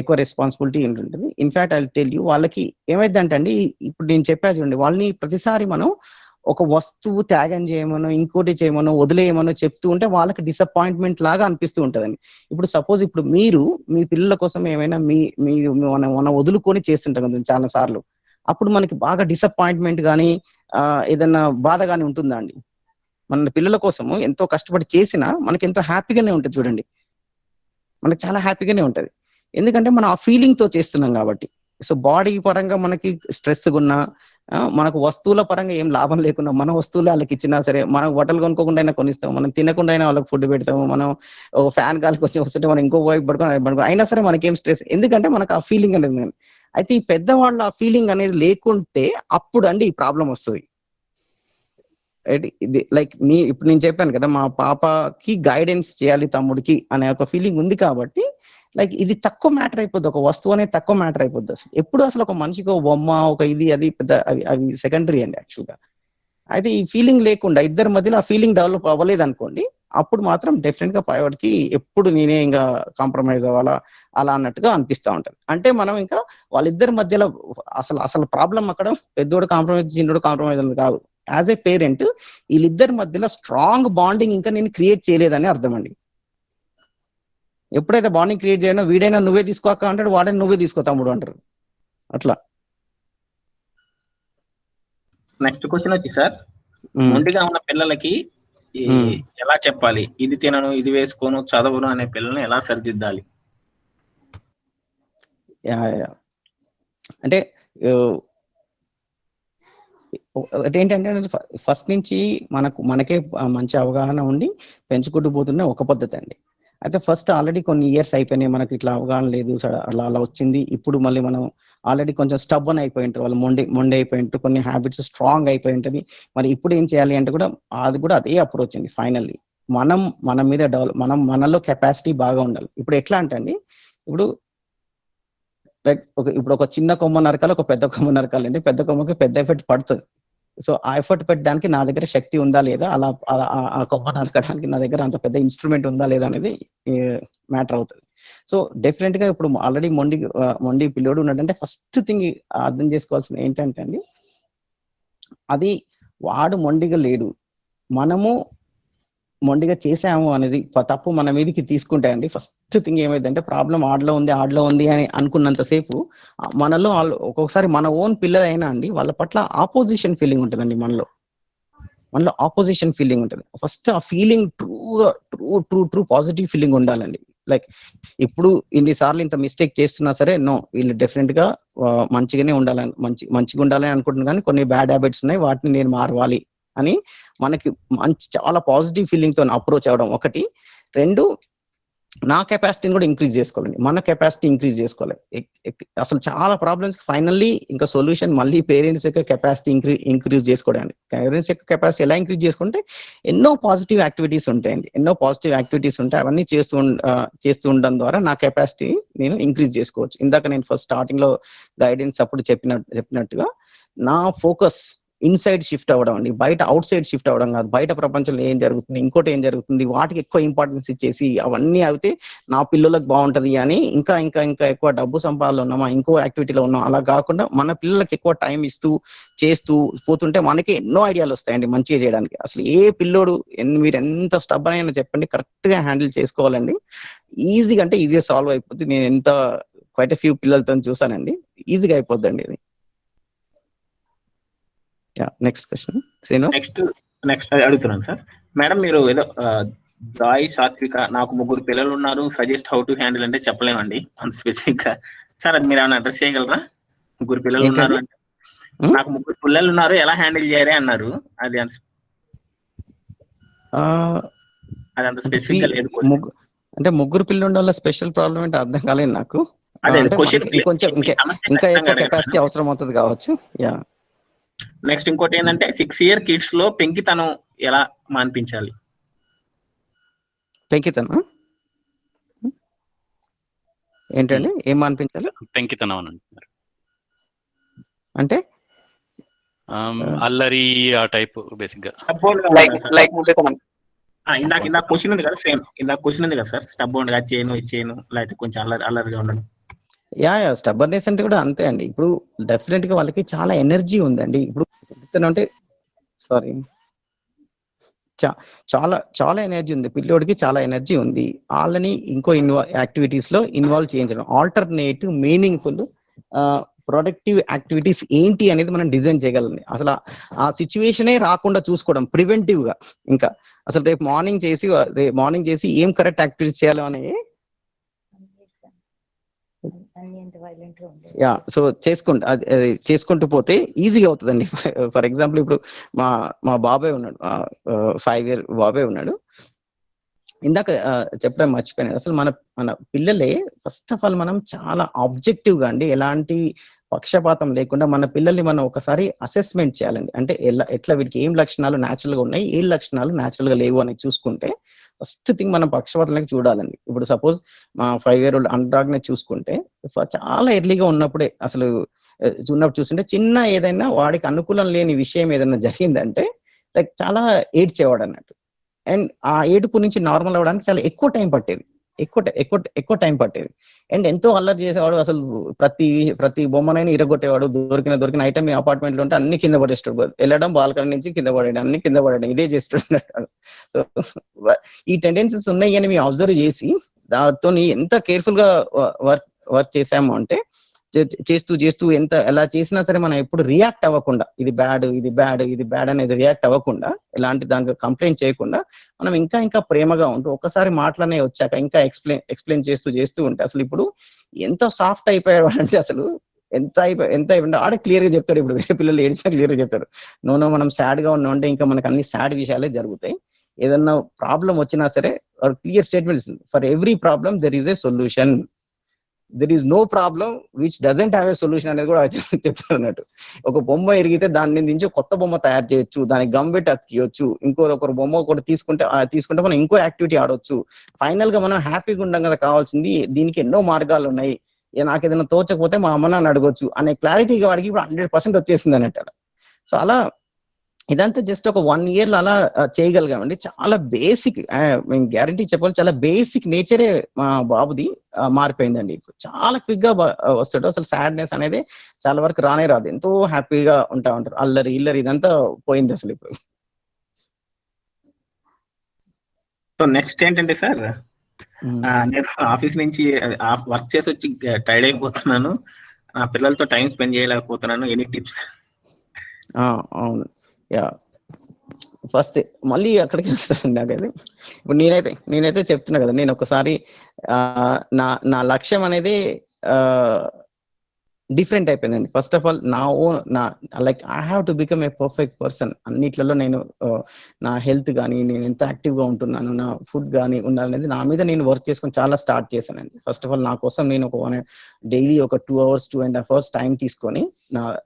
ఎక్కువ రెస్పాన్సిబిలిటీ ఉంటుంది. ఇన్ఫాక్ట్ ఐ టెల్ యూ, వాళ్ళకి ఏమైందంటే అండి, ఇప్పుడు నేను చెప్పా చూడండి, వాళ్ళని ప్రతిసారి మనం ఒక వస్తువు త్యాగం చేయమనో, ఇంకోటి చేయమనో, వదిలేయమనో చెప్తూ ఉంటే వాళ్ళకి డిసప్పాయింట్మెంట్ లాగా అనిపిస్తూ ఉంటదండి. ఇప్పుడు సపోజ్ ఇప్పుడు మీరు మీ పిల్లల కోసం ఏమైనా మనం వదులుకొని చేస్తుంటాం కదా చాలా సార్లు. అప్పుడు మనకి బాగా డిసప్పాయింట్మెంట్ కానీ ఏదన్నా బాధ కానీ ఉంటుందా అండి? మన పిల్లల కోసము ఎంతో కష్టపడి చేసినా మనకి ఎంతో హ్యాపీగానే ఉంటుంది చూడండి, మనకి చాలా హ్యాపీగానే ఉంటది. ఎందుకంటే మనం ఆ ఫీలింగ్ తో చేస్తున్నాం కాబట్టి. సో బాడీ పరంగా మనకి స్ట్రెస్ ఉన్నా, మనకు వస్తువుల పరంగా ఏం లాభం లేకున్నా, మన వస్తువులు వాళ్ళకి ఇచ్చినా సరే, మనం బట్టలు కొనుక్కోకుండా అయినా కొనిస్తాం, మనం తినకుండా అయినా వాళ్ళకి ఫుడ్ పెడతాము, మనం ఒక ఫ్యాన్ గాలికి వచ్చి వస్తుంటే మనం ఇంకో వైపు పడుకో అయినా సరే మనకేం స్ట్రెస్, ఎందుకంటే మనకు ఆ ఫీలింగ్ అనేది. అయితే ఈ పెద్దవాళ్ళు ఆ ఫీలింగ్ అనేది లేకుంటే అప్పుడు అండి ఈ ప్రాబ్లం వస్తుంది. ఇది లైక్ ఇప్పుడు నేను చెప్పాను కదా, మా పాపకి గైడెన్స్ చేయాలి తమ్ముడికి అనే ఒక ఫీలింగ్ ఉంది కాబట్టి లైక్ ఇది తక్కువ మ్యాటర్ అయిపోద్ది, ఒక వస్తువు అనేది తక్కువ మ్యాటర్ అయిపోద్ది. అసలు ఎప్పుడు అసలు ఒక మనిషికి ఒక బొమ్మ, ఒక ఇది అది పెద్ద అవి సెకండరీ అండి యాక్చువల్గా. అయితే ఈ ఫీలింగ్ లేకుండా ఇద్దరి మధ్యలో ఆ ఫీలింగ్ డెవలప్ అవ్వలేదు అనుకోండి, అప్పుడు మాత్రం డెఫినెట్ గా పైవాడికి ఎప్పుడు నేనే ఇంకా కాంప్రమైజ్ అవ్వాలా అలా అన్నట్టుగా అనిపిస్తూ ఉంటది. అంటే మనం ఇంకా వాళ్ళిద్దరి మధ్యలో అసలు ప్రాబ్లం అక్కడ పెద్దోడు కాంప్రమైజ్ చిన్నోడు కాంప్రమైజ్ అని కాదు. యాజ్ ఏ పేరెంట్ వీళ్ళిద్దరి మధ్యలో స్ట్రాంగ్ బాండింగ్ ఇంకా నేను క్రియేట్ చేయలేదని అర్థం అండి. ఎప్పుడైతే బాండింగ్ క్రియేట్ చేయనో వీడైనా నువ్వే తీసుకోక అంటాడు, వాడైనా నువ్వే తీసుకో తమ్ముడు అంటారు. అట్లా. నెక్స్ట్ క్వశ్చన్ వచ్చి సార్, మొండిగా ఉన్న పిల్లలకి ఎలా చెప్పాలి, ఇది తినను ఇది వేసుకోను చదవను అనే పిల్లల్ని ఎలా సరిదిద్దాలి? అంటే ఏంటంటే ఫస్ట్ నుంచి మనకే మంచి అవగాహన ఉండి పెంచుకుంటూ పోతున్న ఒక పద్ధతి అండి. అయితే ఫస్ట్ ఆల్రెడీ కొన్ని ఇయర్స్ అయిపోయినాయి, మనకి ఇట్లా అవగాహన లేదు, అలా వచ్చింది. ఇప్పుడు మళ్ళీ మనం ఆల్రెడీ కొంచెం స్టబ్బన్ అయిపోయి ఉంటారు, వాళ్ళు మొండి అయిపోయి ఉంటారు, కొన్ని హ్యాబిట్స్ స్ట్రాంగ్ అయిపోయి ఉంటుంది. మరి ఇప్పుడు ఏం చేయాలి అంటే కూడా అది కూడా అదే అప్రోచ్ అండి. ఫైనల్లీ మన మీద మనలో కెపాసిటీ బాగా ఉండాలి. ఇప్పుడు ఎట్లా అంటే అండి, ఇప్పుడు ఒక చిన్న కొమ్మ నరకాలి, ఒక పెద్ద కొమ్మ నరకాలి అంటే పెద్ద కొమ్మకి పెద్ద ఎఫెక్ట్ పడుతుంది. సో ఆ ఎఫర్ట్ పెట్టడానికి నా దగ్గర శక్తి ఉందా లేదా, అలా ఆ కొమ్మ నరకడానికి నా దగ్గర అంత పెద్ద ఇన్స్ట్రుమెంట్ ఉందా లేదా అనేది మ్యాటర్ అవుతుంది. సో డెఫినెట్ గా ఇప్పుడు ఆల్రెడీ మొండి పిల్లోడు ఉన్నాడంటే ఫస్ట్ థింగ్ అర్థం చేసుకోవాల్సింది ఏంటంటే అండి, అది వాడు మొండిగా లేడు, మనము మొండిగా చేసాము అనేది తప్పు మన మీదకి తీసుకుంటే అండి, ఫస్ట్ థింగ్ ఏమైందంటే ప్రాబ్లం ఆడలో ఉంది అని అనుకున్నంతసేపు మనలో ఒక్కొక్కసారి మన ఓన్ పిల్లలైనా అండి వాళ్ళ పట్ల ఆపోజిషన్ ఫీలింగ్ ఉంటుందండి. మనలో ఆపోజిషన్ ఫీలింగ్ ఉంటుంది. ఫస్ట్ ఆ ఫీలింగ్ ట్రూ పాజిటివ్ ఫీలింగ్ ఉండాలండి. లైక్ ఇప్పుడు ఇన్నిసార్లు ఇంత మిస్టేక్ చేస్తున్నా సరే, నో వీళ్ళు డెఫినెట్ గా మంచిగానే ఉండాలని మంచిగా ఉండాలని అనుకుంటున్నాను, కానీ కొన్ని బ్యాడ్ హ్యాబిట్స్ ఉన్నాయి, వాటిని నేను మారవాలి అని మనకి చాలా పాజిటివ్ ఫీలింగ్ తో అప్రోచ్ అవ్వడం ఒకటి. రెండు, నా కెపాసిటీని కూడా ఇంక్రీజ్ చేసుకోవాలండి, మన కెపాసిటీ ఇంక్రీజ్ చేసుకోవాలి. అసలు చాలా ప్రాబ్లమ్స్ ఫైనల్లీ ఇంకా సొల్యూషన్ మళ్ళీ పేరెంట్స్ యొక్క కెపాసిటీ ఇంక్రీజ్ చేసుకోవడానికి. పేరెంట్స్ యొక్క కెపాసిటీ ఎలా ఇంక్రీజ్ చేసుకుంటే ఎన్నో పాజిటివ్ యాక్టివిటీస్ ఉంటాయి, అవన్నీ చేస్తూ ఉండడం ద్వారా నా కెపాసిటీ నేను ఇంక్రీజ్ చేసుకోవచ్చు. ఇందాక నేను ఫస్ట్ స్టార్టింగ్ లో గైడెన్స్ అప్పుడు చెప్పినట్టుగా నా ఫోకస్ ఇన్సైడ్ షిఫ్ట్ అవ్వడం అండి, బయట అవుట్ సైడ్ షిఫ్ట్ అవ్వడం కాదు. బయట ప్రపంచంలో ఏం జరుగుతుంది, ఇంకోటి ఏం జరుగుతుంది, వాటికి ఎక్కువ ఇంపార్టెన్స్ ఇచ్చేసి అవన్నీ అయితే నా పిల్లలకు బాగుంటది అని ఇంకా ఇంకా ఇంకా ఎక్కువ డబ్బు సంపాదనలో ఉన్నామా, ఇంకో యాక్టివిటీలో ఉన్నాం, అలా కాకుండా మన పిల్లలకి ఎక్కువ టైం చేస్తూ పోతుంటే మనకి ఎన్నో ఐడియాలు వస్తాయండి మంచిగా చేయడానికి. అసలు ఏ పిల్లోడు మీరు ఎంత స్టబ్బన్ అయినా చెప్పండి, కరెక్ట్ గా హ్యాండిల్ చేసుకోవాలండి, ఈజీగా అంటే ఈజీగా సాల్వ్ అయిపోద్ది. నేను ఎంత క్వైట్ ఫ్యూ పిల్లలతో చూసానండి, ఈజీగా అయిపోద్దండి ఇది. Next question Srinivas. నెక్స్ట్ అడుగుతున్నాను సార్. మేడం మీరు ఏదో జాయ్ సాత్విక నాకు 3 పిల్లలు ఉన్నారు, సజెస్ట్ హౌ టు హ్యాండిల్ అంటే చెప్పలేమండి అంత స్పెసిఫిక్ గా. సార్ అది మీరు ఏమైనా అడ్రస్ చేయగలరా? 3 పిల్లలు ఉన్నారు అంటే, నాకు 3 పిల్లలు ఉన్నారు ఎలా హ్యాండిల్ చేయాలి అన్నారు, అది అంత స్పెసిఫిక్ గా లేదు. అంటే 3 పిల్లలు ఉండాల స్పెషల్ ప్రాబ్లం అంటే అర్థం కాలేదు నాకు. కొంచెం ఇంకా ఎక్కువ కెపాసిటీ అవసరం అవుతుంది కావచ్చు. యా. నెక్స్ట్ ఇంకోటి ఏంటంటే 6 year కిడ్స్ లో పెంకితనం ఎలా మాన్పించాలి? పెంకితనం ఏంటండి, ఏం మాన్పించాలి? పెంకితనం అని అంటున్నారు అంటే అల్లరి ఆ టైప్ బేసిక్ గా. ఇందాక క్వశ్చన్ ఉంది కదా, సేమ్ ఇందాక క్వశ్చన్ ఉంది కదా సార్, స్టబ్బోర్న్ గా చేయను లేకపోతే కొంచెం అల్లరిగా ఉండడం. స్టబ్బర్నెస్ అంటే కూడా అంతే అండి. ఇప్పుడు డెఫినెట్ గా వాళ్ళకి చాలా ఎనర్జీ ఉందండి. ఇప్పుడు అంటే సారీ చాలా ఎనర్జీ ఉంది పిల్లోడికి, చాలా ఎనర్జీ ఉంది. వాళ్ళని ఇంకో యాక్టివిటీస్ లో ఇన్వాల్వ్ చేయించడం, ఆల్టర్నేటివ్ మీనింగ్ఫుల్ ప్రొడక్టివ్ యాక్టివిటీస్ ఏంటి అనేది మనం డిజైన్ చేయగలండి. అసలు ఆ సిచ్యువేషనే రాకుండా చూసుకోవడం ప్రివెంటివ్ గా. ఇంకా అసలు రేపు మార్నింగ్ చేసి ఏం కరెక్ట్ యాక్టివిటీస్ చేయాలో అని సో చేసుకుంటూ పోతే ఈజీగా అవుతుందండి. ఫర్ ఎగ్జాంపుల్ ఇప్పుడు మా బాబాయ్ ఉన్నాడు, 5 year బాబాయ్ ఉన్నాడు. ఇందాక చెప్పడం మర్చిపోయాను, అసలు మన పిల్లలే ఫస్ట్ ఆఫ్ ఆల్ మనం చాలా ఆబ్జెక్టివ్ గా అండి, ఎలాంటి పక్షపాతం లేకుండా మన పిల్లల్ని మనం ఒకసారి అసెస్మెంట్ చేయాలండి. అంటే ఎట్లా వీటికి ఏం లక్షణాలు న్యాచురల్ గా ఉన్నాయి, ఏ లక్షణాలు న్యాచురల్ గా లేవు అని చూసుకుంటే ఫస్ట్ థింగ్ మనం పక్షపాతం చూడాలండి. ఇప్పుడు సపోజ్ మా 5 year old అనురాగ్ ని చూసుకుంటే చాలా ఎర్లీగా ఉన్నప్పుడే అసలు చూస్తుంటే చిన్న ఏదైనా వాడికి అనుకూలం లేని విషయం ఏదైనా జరిగిందంటే లైక్ చాలా ఏడ్చేవాడు అన్నట్టు. అండ్ ఆ ఏడుపు నుంచి నార్మల్ అవ్వడానికి చాలా ఎక్కువ టైం పట్టేది. ఎక్కువ టైం పట్టేది. అండ్ ఎంతో అల్లరి చేసేవాడు. అసలు ప్రతి ప్రతి బొమ్మనైనా ఇరగొట్టేవాడు. దొరికిన ఐటమ్ మీ అపార్ట్మెంట్ లో ఉంటే అన్ని కింద పడేస్తాడు. వెళ్ళడం బాల్కనీ నుంచి కింద పడేయడం, అన్ని కింద పడేయడం, ఇదే చేస్తున్నాడు. సో ఈ టెండెన్సీస్ ఉన్నాయి అని మేము అబ్జర్వ్ చేసి దాంతో ఎంత కేర్ఫుల్ గా వర్క్ వర్క్ చేసాము అంటే, చేస్తూ ఎలా చేసినా సరే మనం ఎప్పుడు రియాక్ట్ అవ్వకుండా, ఇది బ్యాడ్ అనేది రియాక్ట్ అవ్వకుండా, ఎలాంటి దానికి కంప్లైంట్ చేయకుండా, మనం ఇంకా ప్రేమగా ఉంటూ ఒక్కసారి మాటలనే వచ్చాక ఇంకా ఎక్స్ప్లెయిన్ చేస్తూ ఉంటే అసలు ఇప్పుడు ఎంత సాఫ్ట్ అయిపోయాడు అంటే అసలు ఎంత అయిపోయిందో ఆడే క్లియర్ గా చెప్తాడు. ఇప్పుడు వేరే పిల్లలు ఏడిచినా క్లియర్ గా చెప్తారు. నో మనం సాడ్ గా ఉన్నాం అంటే ఇంకా మనకు అన్ని సాడ్ విషయాలే జరుగుతాయి. ఏదన్నా ప్రాబ్లం వచ్చినా సరే clear statements, for every problem there is a solution, there is no problem which doesn't have a solution అనేది కూడా చెప్తారు అన్నట్టు. ఒక బొమ్మ ఎరిగితే దాని నుంచి కొత్త బొమ్మ తయారు చేయొచ్చు, దానికి గమ్ పెట్టి అతికియొచ్చు, ఒకరు బొమ్మ ఒకటి తీసుకుంటే మనం ఇంకో యాక్టివిటీ ఆడొచ్చు. ఫైనల్ గా మనం హ్యాపీగా ఉండం కదా కావాల్సింది, దీనికి ఎన్నో మార్గాలు ఉన్నాయి, నాకు ఏదైనా తోచకపోతే మా అమ్మ నాన్న అడగొచ్చు అనే క్లారిటీ వాడికి ఇప్పుడు 100% వచ్చేసింది అన్నట్టు. సో అలా ఇదంతా జస్ట్ ఒక 1 year లో అలా చేయగలిగామండి. చాలా బేసిక్, మేము గ్యారంటీ చెప్పాలి, చాలా బేసిక్ నేచరే మా బాబుది మారిపోయిందండి. ఇప్పుడు చాలా క్విక్ గా వస్తాడు. అసలు సాడ్నెస్ అనేది చాలా వరకు రానే రాదు. ఎంతో హ్యాపీగా ఉంటారు. అల్లరి ఇల్లరి ఇదంతా పోయింది అసలు ఇప్పుడు. సో నెక్స్ట్ ఏంటంటే సార్, నేను ఆఫీస్ నుంచి వర్క్ చేసి వచ్చి టైర్డ్ అయిపోతున్నాను, నా పిల్లలతో టైం స్పెండ్ చేయలేకపోతున్నాను, ఎనీ టిప్స్? అవును, యా, ఫస్ట్ మళ్ళీ అక్కడికి వస్తానండి. నాకైతే ఇప్పుడు నేనైతే చెప్తున్నా కదా, నేను ఒకసారి నా లక్ష్యం అనేది డిఫరెంట్ అయిపోయిందండి. First of all like I have to become a perfect person. అన్నిట్లలో నేను నా హెల్త్ కానీ, నేను ఎంత యాక్టివ్ గా ఉంటున్నాను, నా ఫుడ్ కానీ ఉండాలనేది నా మీద నేను వర్క్ చేసుకొని చాలా స్టార్ట్ చేశానండి. ఫస్ట్ ఆఫ్ ఆల్ నా కోసం నేను డైలీ ఒక 2.5 hours టైం తీసుకొని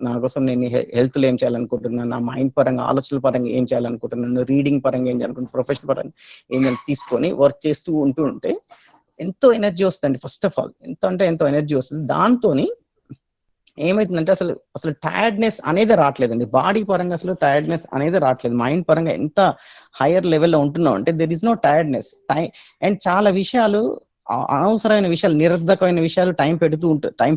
నా కోసం నేను హెల్త్ లో ఏం చేయాలనుకుంటున్నాను, నా మైండ్ పరంగా, ఆలోచనల పరంగా ఏం చేయాలనుకుంటున్నాను, రీడింగ్ పరంగా ఏం చేయాలనుకుంటున్నాను, ప్రొఫెషనల్ పరంగా ఏం తీసుకొని వర్క్ చేస్తూ ఉంటే ఎంతో ఎనర్జీ వస్తుంది. ఫస్ట్ ఆఫ్ ఆల్ ఎంతో ఎనర్జీ వస్తుంది. దాంతోని ఏమైతుందంటే అసలు టైర్డ్నెస్ అనేది రావట్లేదండి. బాడీ పరంగా అసలు టైర్డ్నెస్ అనేది రావట్లేదు. మైండ్ పరంగా ఎంత హైయర్ లెవెల్లో ఉంటున్నాం అంటే there is no tiredness. And చాలా విషయాలు, అనవసరమైన విషయాలు, నిరర్ధకమైన విషయాలు టైం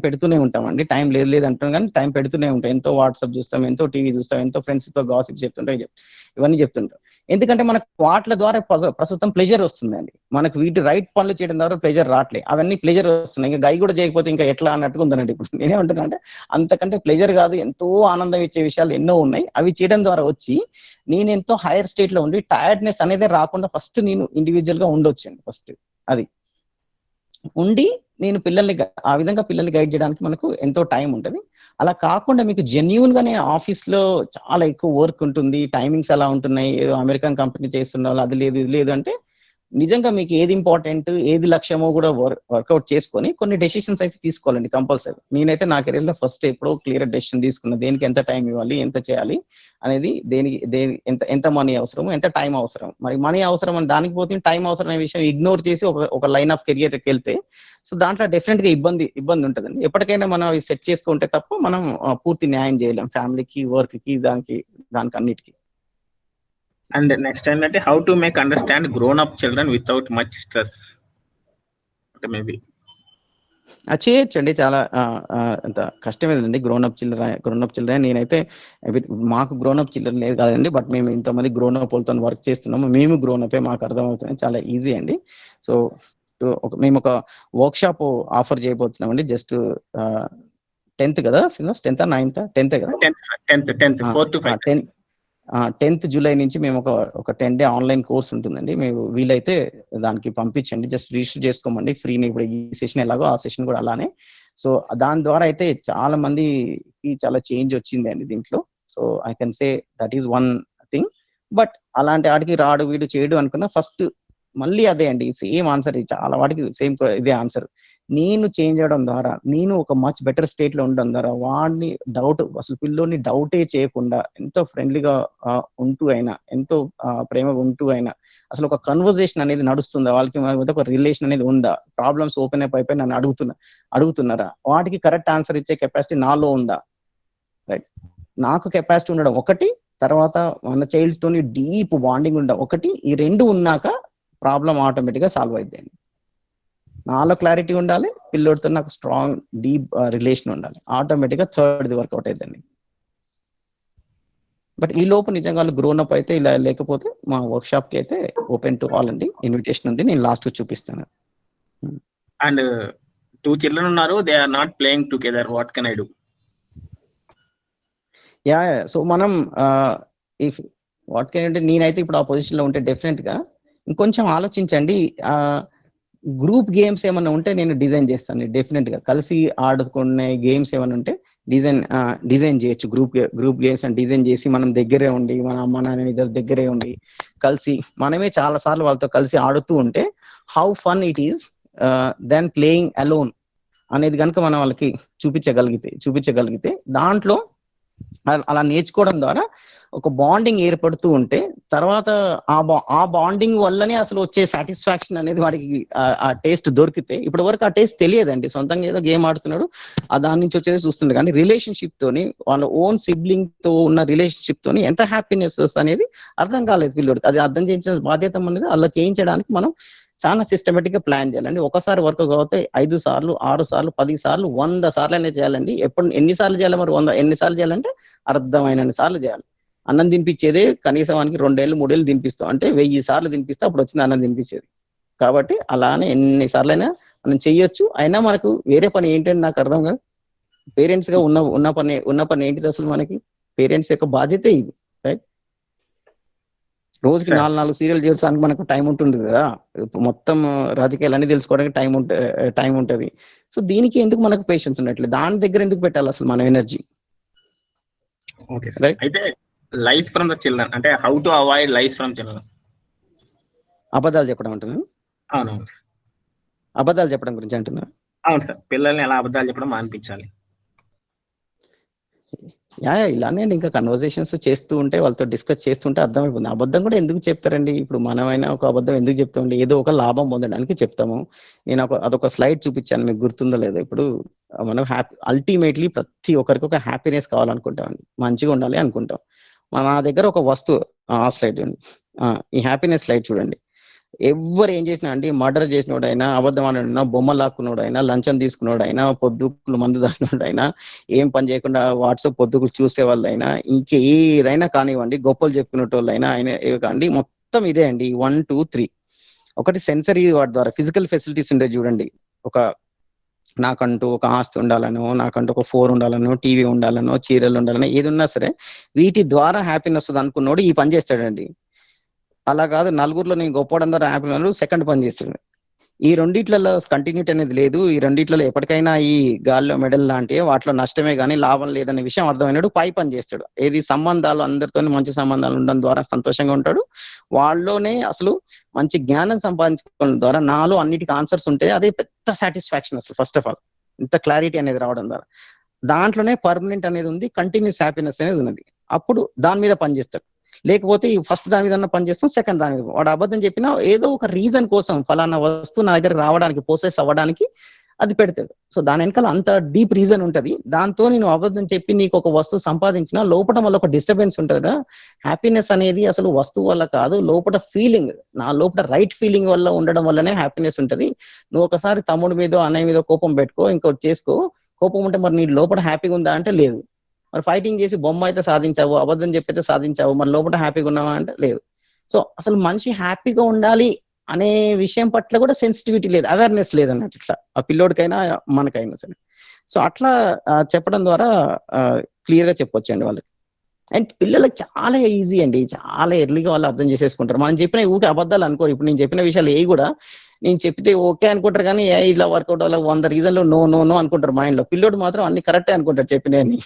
పెడుతూనే ఉంటామండి. టైం లేదు అంటాం కానీ టైం పెడుతూనే ఉంటాం. ఎంతో వాట్సాప్ చూస్తాం, ఎంతో టీవీ చూస్తాం, ఎంతో ఫ్రెండ్స్ తో గాసిప్ చెప్తుంటాం, ఇవన్నీ చెప్తుంటాం. ఎందుకంటే మనకు వాటి ద్వారా ప్రస్తుతం ప్లెజర్ వస్తుందండి. మనకు వీటి రైట్ పనులు చేయడం ద్వారా ప్లెజర్ రావట్లేదు. అవన్నీ ప్లెజర్ వస్తున్నాయి. ఇంకా గై కూడా చేయకపోతే ఇంకా ఎట్లా అన్నట్టుగా ఉందనండి. ఇప్పుడు నేనేమంటున్నా అంటే అంతకంటే ప్లెజర్ కాదు, ఎంతో ఆనందం ఇచ్చే విషయాలు ఎన్నో ఉన్నాయి. అవి చేయడం ద్వారా వచ్చి నేను ఎంతో హైయర్ స్టేట్ లో ఉండి టైర్డ్నెస్ అనేది రాకుండా ఫస్ట్ నేను ఇండివిజువల్ గా ఉండొచ్చండి. ఫస్ట్ అది ఉండి నేను ఆ విధంగా పిల్లల్ని గైడ్ చేయడానికి మనకు ఎంతో టైం ఉంటుంది. అలా కాకుండా మీకు జెన్యూన్ గానే ఆఫీస్ లో చాలా ఎక్కువ వర్క్ ఉంటుంది, టైమింగ్స్ అలా ఉంటున్నాయి, ఏదో అమెరికన్ కంపెనీ చేస్తున్న వాళ్ళు అది లేదు ఇది లేదు అంటే నిజంగా మీకు ఏది ఇంపార్టెంట్, ఏది లక్ష్యమో కూడా వర్కౌట్ చేసుకొని కొన్ని డెసిషన్స్ అయితే తీసుకోవాలండి కంపల్సరీ. నేనైతే నా కెరీర్ లో ఫస్ట్ ఎప్పుడో క్లియర్ డెసిషన్ తీసుకున్నా, దేనికి ఎంత టైం ఇవ్వాలి, ఎంత చేయాలి అనేది, ఎంత మనీ అవసరం, ఎంత టైం అవసరం. మరి మనీ అవసరం అని దానికి పోతే టైం అవసరం అనే విషయం ఇగ్నోర్ చేసి ఒక లైన్ ఆఫ్ కెరియర్కి వెళ్తే సో దాంట్లో డెఫినెట్ గా ఇబ్బంది ఉంటుందండి. ఎప్పటికైనా మనం అవి సెట్ చేసుకుంటే తప్ప మనం పూర్తి న్యాయం చేయలేం ఫ్యామిలీకి, వర్క్ కి, దానికి అన్నిటికీ. అండ్ నెక్స్ట్ ఏంటంటే how to make understand grown up children without much stress. అంటే మేబీ చేయొచ్చండి. చాలా అంత కష్టమేదండి. గ్రోన్ అప్ చిల్డ్రన్ నేనైతే మాకు గ్రోన్ అప్ చిల్డ్రన్ లేదు కాదండి, బట్ మేము ఇంతమంది గ్రోన్ అప్ వాళ్ళతో వర్క్ చేస్తున్నాము. మేము గ్రోన్ అప్ మాకు అర్థమవుతుంది, చాలా ఈజీ అండి. సో మేము ఒక వర్క్ షాప్ ఆఫర్ చేయబోతున్నామండి. జస్ట్ 10th కదా, 10th 9th 10th కదా, 10th July నుంచి మేము ఒక 10 day ఆన్లైన్ కోర్స్ ఉంటుందండి. మేము వీలైతే దానికి పంపించండి, జస్ట్ రిజిస్టర్ చేసుకోమండి ఫ్రీని. ఇప్పుడు ఈ సెషన్ ఎలాగో ఆ సెషన్ కూడా అలానే. సో దాని ద్వారా అయితే చాలా మందికి చాలా చేంజ్ వచ్చింది అండి దీంట్లో. So I can say that is one thing. But అలాంటి వాటికి రాడు వీడు చేయడు అనుకున్నా ఫస్ట్ మళ్ళీ అదే అండి, సేమ్ ఆన్సర్. చాలా వాటికి సేమ్ ఇదే ఆన్సర్. నేను చేంజ్ అవడం ద్వారా, నేను ఒక మచ్ బెటర్ స్టేట్ లో ఉండడం ద్వారా వాడిని పిల్లోని డౌటే చేయకుండా ఎంతో ఫ్రెండ్లీగా ఉంటూ అయినా, ఎంతో ప్రేమగా ఉంటూ అయినా, అసలు ఒక కన్వర్జేషన్ అనేది నడుస్తుందా, వాళ్ళకి ఒక రిలేషన్ అనేది ఉందా, ప్రాబ్లమ్స్ ఓపెన్ అయిపోయి నన్ను అడుగుతున్నారా, వాటికి కరెక్ట్ ఆన్సర్ ఇచ్చే కెపాసిటీ నాలో ఉందా. రైట్, నాకు కెపాసిటీ ఉండడం ఒకటి, తర్వాత మన చైల్డ్ తోని డీప్ బాండింగ్ ఉండాలి. ఒకటి ఈ రెండు ఉన్నాక ప్రాబ్లం ఆటోమేటిక్ గా సాల్వ్ అయిద్దండి. నాలో క్లారిటీ ఉండాలి, పిల్లోడితో నాకు స్ట్రాంగ్ డీప్ రిలేషన్ ఉండాలి, ఆటోమేటిక్ గా థర్డ్ వర్కౌట్ అయిద్దండి. బట్ ఈ లోపు నిజంగా వాళ్ళు గ్రోన్ అప్ అయితే ఇలా, లేకపోతే మా వర్క్ షాప్ కి అయితే ఓపెన్ టు ఆల్ అండి, ఇన్విటేషన్ ఉంది, నేను లాస్ట్ చూపిస్తాను. అండ్ 2 children ఉన్నారు, they are not playing together, what can I do? Yeah so మనం ఇఫ్ వాట్ కెన్ అంటే, నేనైతే ఇప్పుడు ఆ పొజిషన్ లో ఉంటే డెఫినెట్ గా ఇంకొంచెం ఆలోచించండి. గ్రూప్ గేమ్స్ ఏమైనా ఉంటే నేను డిజైన్ చేస్తాను డెఫినెట్ గా. కలిసి ఆడుకునే గేమ్స్ ఏమైనా ఉంటే డిజైన్ చేయొచ్చు. గ్రూప్ గేమ్స్ అని డిజైన్ చేసి మనం దగ్గరే ఉండి, మన అమ్మ నాన్న ఇద్దరు దగ్గరే ఉండి కలిసి మనమే చాలా సార్లు వాళ్ళతో కలిసి ఆడుతూ ఉంటే how fun it is then playing alone అనేది కనుక మనం వాళ్ళకి చూపించగలిగితే దాంట్లో అలా నేర్చుకోవడం ద్వారా ఒక బాండింగ్ ఏర్పడుతూ ఉంటే తర్వాత ఆ బాండింగ్ వల్లనే అసలు వచ్చే సాటిస్ఫాక్షన్ అనేది వాడికి ఆ టేస్ట్ దొరికితే, ఇప్పటి వరకు ఆ టేస్ట్ తెలియదండి. సొంతంగా ఏదో గేమ్ ఆడుతున్నాడు, దాని నుంచి వచ్చేది చూస్తుండే. కానీ రిలేషన్షిప్ తోని, వాళ్ళ ఓన్ సిబ్లింగ్ తో ఉన్న రిలేషన్షిప్ తోని ఎంత హ్యాపీనెస్ అనేది అర్థం కాలేదు పిల్లోడికి. అది అర్థం చేయించిన బాధ్యత అనేది అలా చేయించడానికి మనం చాలా సిస్టమేటిక్ గా ప్లాన్ చేయాలండి. ఒకసారి వర్క్ కాకపోతే 5 సార్లు 6 సార్లు 10 సార్లు 100 సార్లు అనేది చేయాలండి. ఎన్నిసార్లు చేయాలి మరి? 100 ఎన్నిసార్లు చేయాలంటే అర్థమైనన్ని సార్లు చేయాలి. అన్నం తినిపించేదే కనీసం వానికి 2 ఏళ్ళు 3 ఏళ్ళు తినిపిస్తాం అంటే 1000 సార్లు తినిపిస్తే అప్పుడు వచ్చింది అన్నం తినిపించేది. కాబట్టి అలానే ఎన్నిసార్లు అయినా మనం చెయ్యొచ్చు. అయినా మనకు వేరే పని ఏంటని నాకు అర్థం కాదు. పేరెంట్స్ గా ఉన్న పని ఏంటిది అసలు? మనకి పేరెంట్స్ యొక్క బాధ్యత ఇది, రైట్? రోజుకి 4 సీరియల్ చేయడానికి మనకు టైం ఉంటుంది కదా. మొత్తం రాజకీయాలన్నీ తెలుసుకోవడానికి టైం ఉంటుంది. సో దీనికి ఎందుకు మనకు పేషెన్స్ ఉన్నట్లేదు? దాని దగ్గర ఎందుకు పెట్టాలి అసలు మన ఎనర్జీ? Okay sir. అయితే లైస్ ఫ్రమ్ ద చిల్డ్రన్ అంటే how to avoid lies from children? అబద్ధాలు చెప్పడం అంటున్నాను. అవునవును, అబద్ధాలు చెప్పడం గురించి అంటున్నా. అవును సార్. పిల్లల్ని ఎలా అబద్ధాలు చెప్పడం మానిపించాలి? ఇలానే ఇంకా కన్వర్సేషన్స్ చేస్తూ ఉంటే, వాళ్ళతో డిస్కస్ చేస్తుంటే అర్థమైపోతుంది. అబద్ధం కూడా ఎందుకు చెప్తారండి? ఇప్పుడు మనమైనా ఒక అబద్ధం ఎందుకు చెప్తామండి? ఏదో ఒక లాభం పొందడానికి చెప్తాము. నేను అదొక స్లైడ్ చూపించాను, మీకు గుర్తుందో లేదో. ఇప్పుడు మనం అల్టిమేట్లీ ప్రతి ఒక్కరికి ఒక హ్యాపీనెస్ కావాలనుకుంటామండి, మంచిగా ఉండాలి అనుకుంటాం. నా దగ్గర ఒక వస్తువు, ఆ స్లైడ్ అండి, ఈ హ్యాపీనెస్ స్లైడ్ చూడండి. ఎవరు ఏం చేసినా అండి, మర్డర్ చేసినోడైనా, అబద్ధం ఆడినా, బొమ్మలు లాక్కున్నోడైనా, లంచం తీసుకున్నోడైనా, పొద్దుకులు మందు తాగినోడైనా, ఏం పని చేయకుండా వాట్సాప్ పొద్దుకులు చూసే వాళ్ళైనా, ఇంకేదైనా కానివ్వండి, గొప్పలు చెప్పుకునేటోళ్ళైనా ఆయన కాండి, మొత్తం ఇదే అండి. 1 2 3. ఒకటి సెన్సరీ వాటి ద్వారా ఫిజికల్ ఫెసిలిటీస్ ఉండే చూడండి. నాకంటూ ఒక ఆస్తి ఉండాలనో, నాకంటూ ఒక 4 ఉండాలనో, టీవీ ఉండాలనో, చీరలు ఉండాలనో, ఏది ఉన్నా సరే వీటి ద్వారా హ్యాపీనెస్ వస్తుంది అనుకున్నోడు ఈ పని చేస్తాడండి. అలా కాదు, నలుగురిలో నేను గొప్పవడం ద్వారా హ్యాపీ ఉన్నాడు, సెకండ్ పని చేస్తున్నాడు. ఈ రెండిట్లలో కంటిన్యూటీ అనేది లేదు. ఈ రెండిట్లలో ఎప్పటికైనా ఈ గాల్లో మెడల్ లాంటివి, వాటిలో నష్టమే కానీ లాభం లేదనే విషయం అర్థమైనాడు, పని చేస్తాడు. ఏది సంబంధాలు, అందరితో మంచి సంబంధాలు ఉండడం ద్వారా సంతోషంగా ఉంటాడు. వాళ్ళలోనే అసలు మంచి జ్ఞానం సంపాదించుకోవడం ద్వారా నాలో అన్నిటికీ ఆన్సర్స్ ఉంటే అదే పెద్ద సాటిస్ఫాక్షన్ అసలు. ఫస్ట్ ఆఫ్ ఆల్ ఇంత క్లారిటీ అనేది రావడం ద్వారా దాంట్లోనే పర్మనెంట్ అనేది ఉంది, కంటిన్యూస్ హ్యాపీనెస్ అనేది ఉన్నది. అప్పుడు దాని మీద పనిచేస్తాడు. లేకపోతే ఫస్ట్ దాని మీద పని చేస్తాం, సెకండ్ దాని మీద. వాడు అబద్ధం చెప్పినా ఏదో ఒక రీజన్ కోసం, ఫలానా వస్తువు నా దగ్గర రావడానికి, పోసెస్ అవ్వడానికి అది పెడతాడు. సో దాని వెనకాల అంత డీప్ రీజన్ ఉంటది. దాంతో నేను అబద్ధం చెప్పి నీకు ఒక వస్తువు సంపాదించిన లోపల వల్ల ఒక డిస్టర్బెన్స్ ఉంటుంది. హ్యాపీనెస్ అనేది అసలు వస్తువు వల్ల కాదు, లోపల ఫీలింగ్, నా లోపల రైట్ ఫీలింగ్ వల్ల ఉండడం వల్లనే హ్యాపీనెస్ ఉంటది. నువ్వు ఒకసారి తమ్ముడి మీదో అన్నయ్య మీదో కోపం పెట్టుకో, ఇంకోటి చేసుకో, కోపం ఉంటే మరి నీ లోపల హ్యాపీగా ఉందా అంటే లేదు. మరి ఫైటింగ్ చేసి బొమ్మ అయితే సాధించావు, అబద్ధం చెప్పైతే సాధించావు, మరి లోపల హ్యాపీగా ఉన్నావా అంటే లేదు. సో అసలు మనిషి హ్యాపీగా ఉండాలి అనే విషయం పట్ల కూడా సెన్సిటివిటీ లేదు, అవేర్నెస్ లేదన్నట్టు. ఇట్లా ఆ పిల్లోడికైనా మనకైనా సరే. సో అట్లా చెప్పడం ద్వారా క్లియర్ గా చెప్పొచ్చండి వాళ్ళకి. అండ్ పిల్లలకి చాలా ఈజీ అండి, చాలా ఎర్లీగా వాళ్ళు అర్థం చేసేసుకుంటారు. మనం చెప్పిన ఊకే అబద్ధాలు అనుకోరు. ఇప్పుడు నేను చెప్పిన విషయాలు ఏ కూడా నేను చెప్తే ఓకే అనుకుంటారు, కానీ ఇలా వర్కౌట్ అవ్వాలి 100 రీజన్లు నో నో నో అనుకుంటారు మైండ్ లో. పిల్లోడు మాత్రం అన్ని కరెక్టే అనుకుంటారు చెప్పినవి.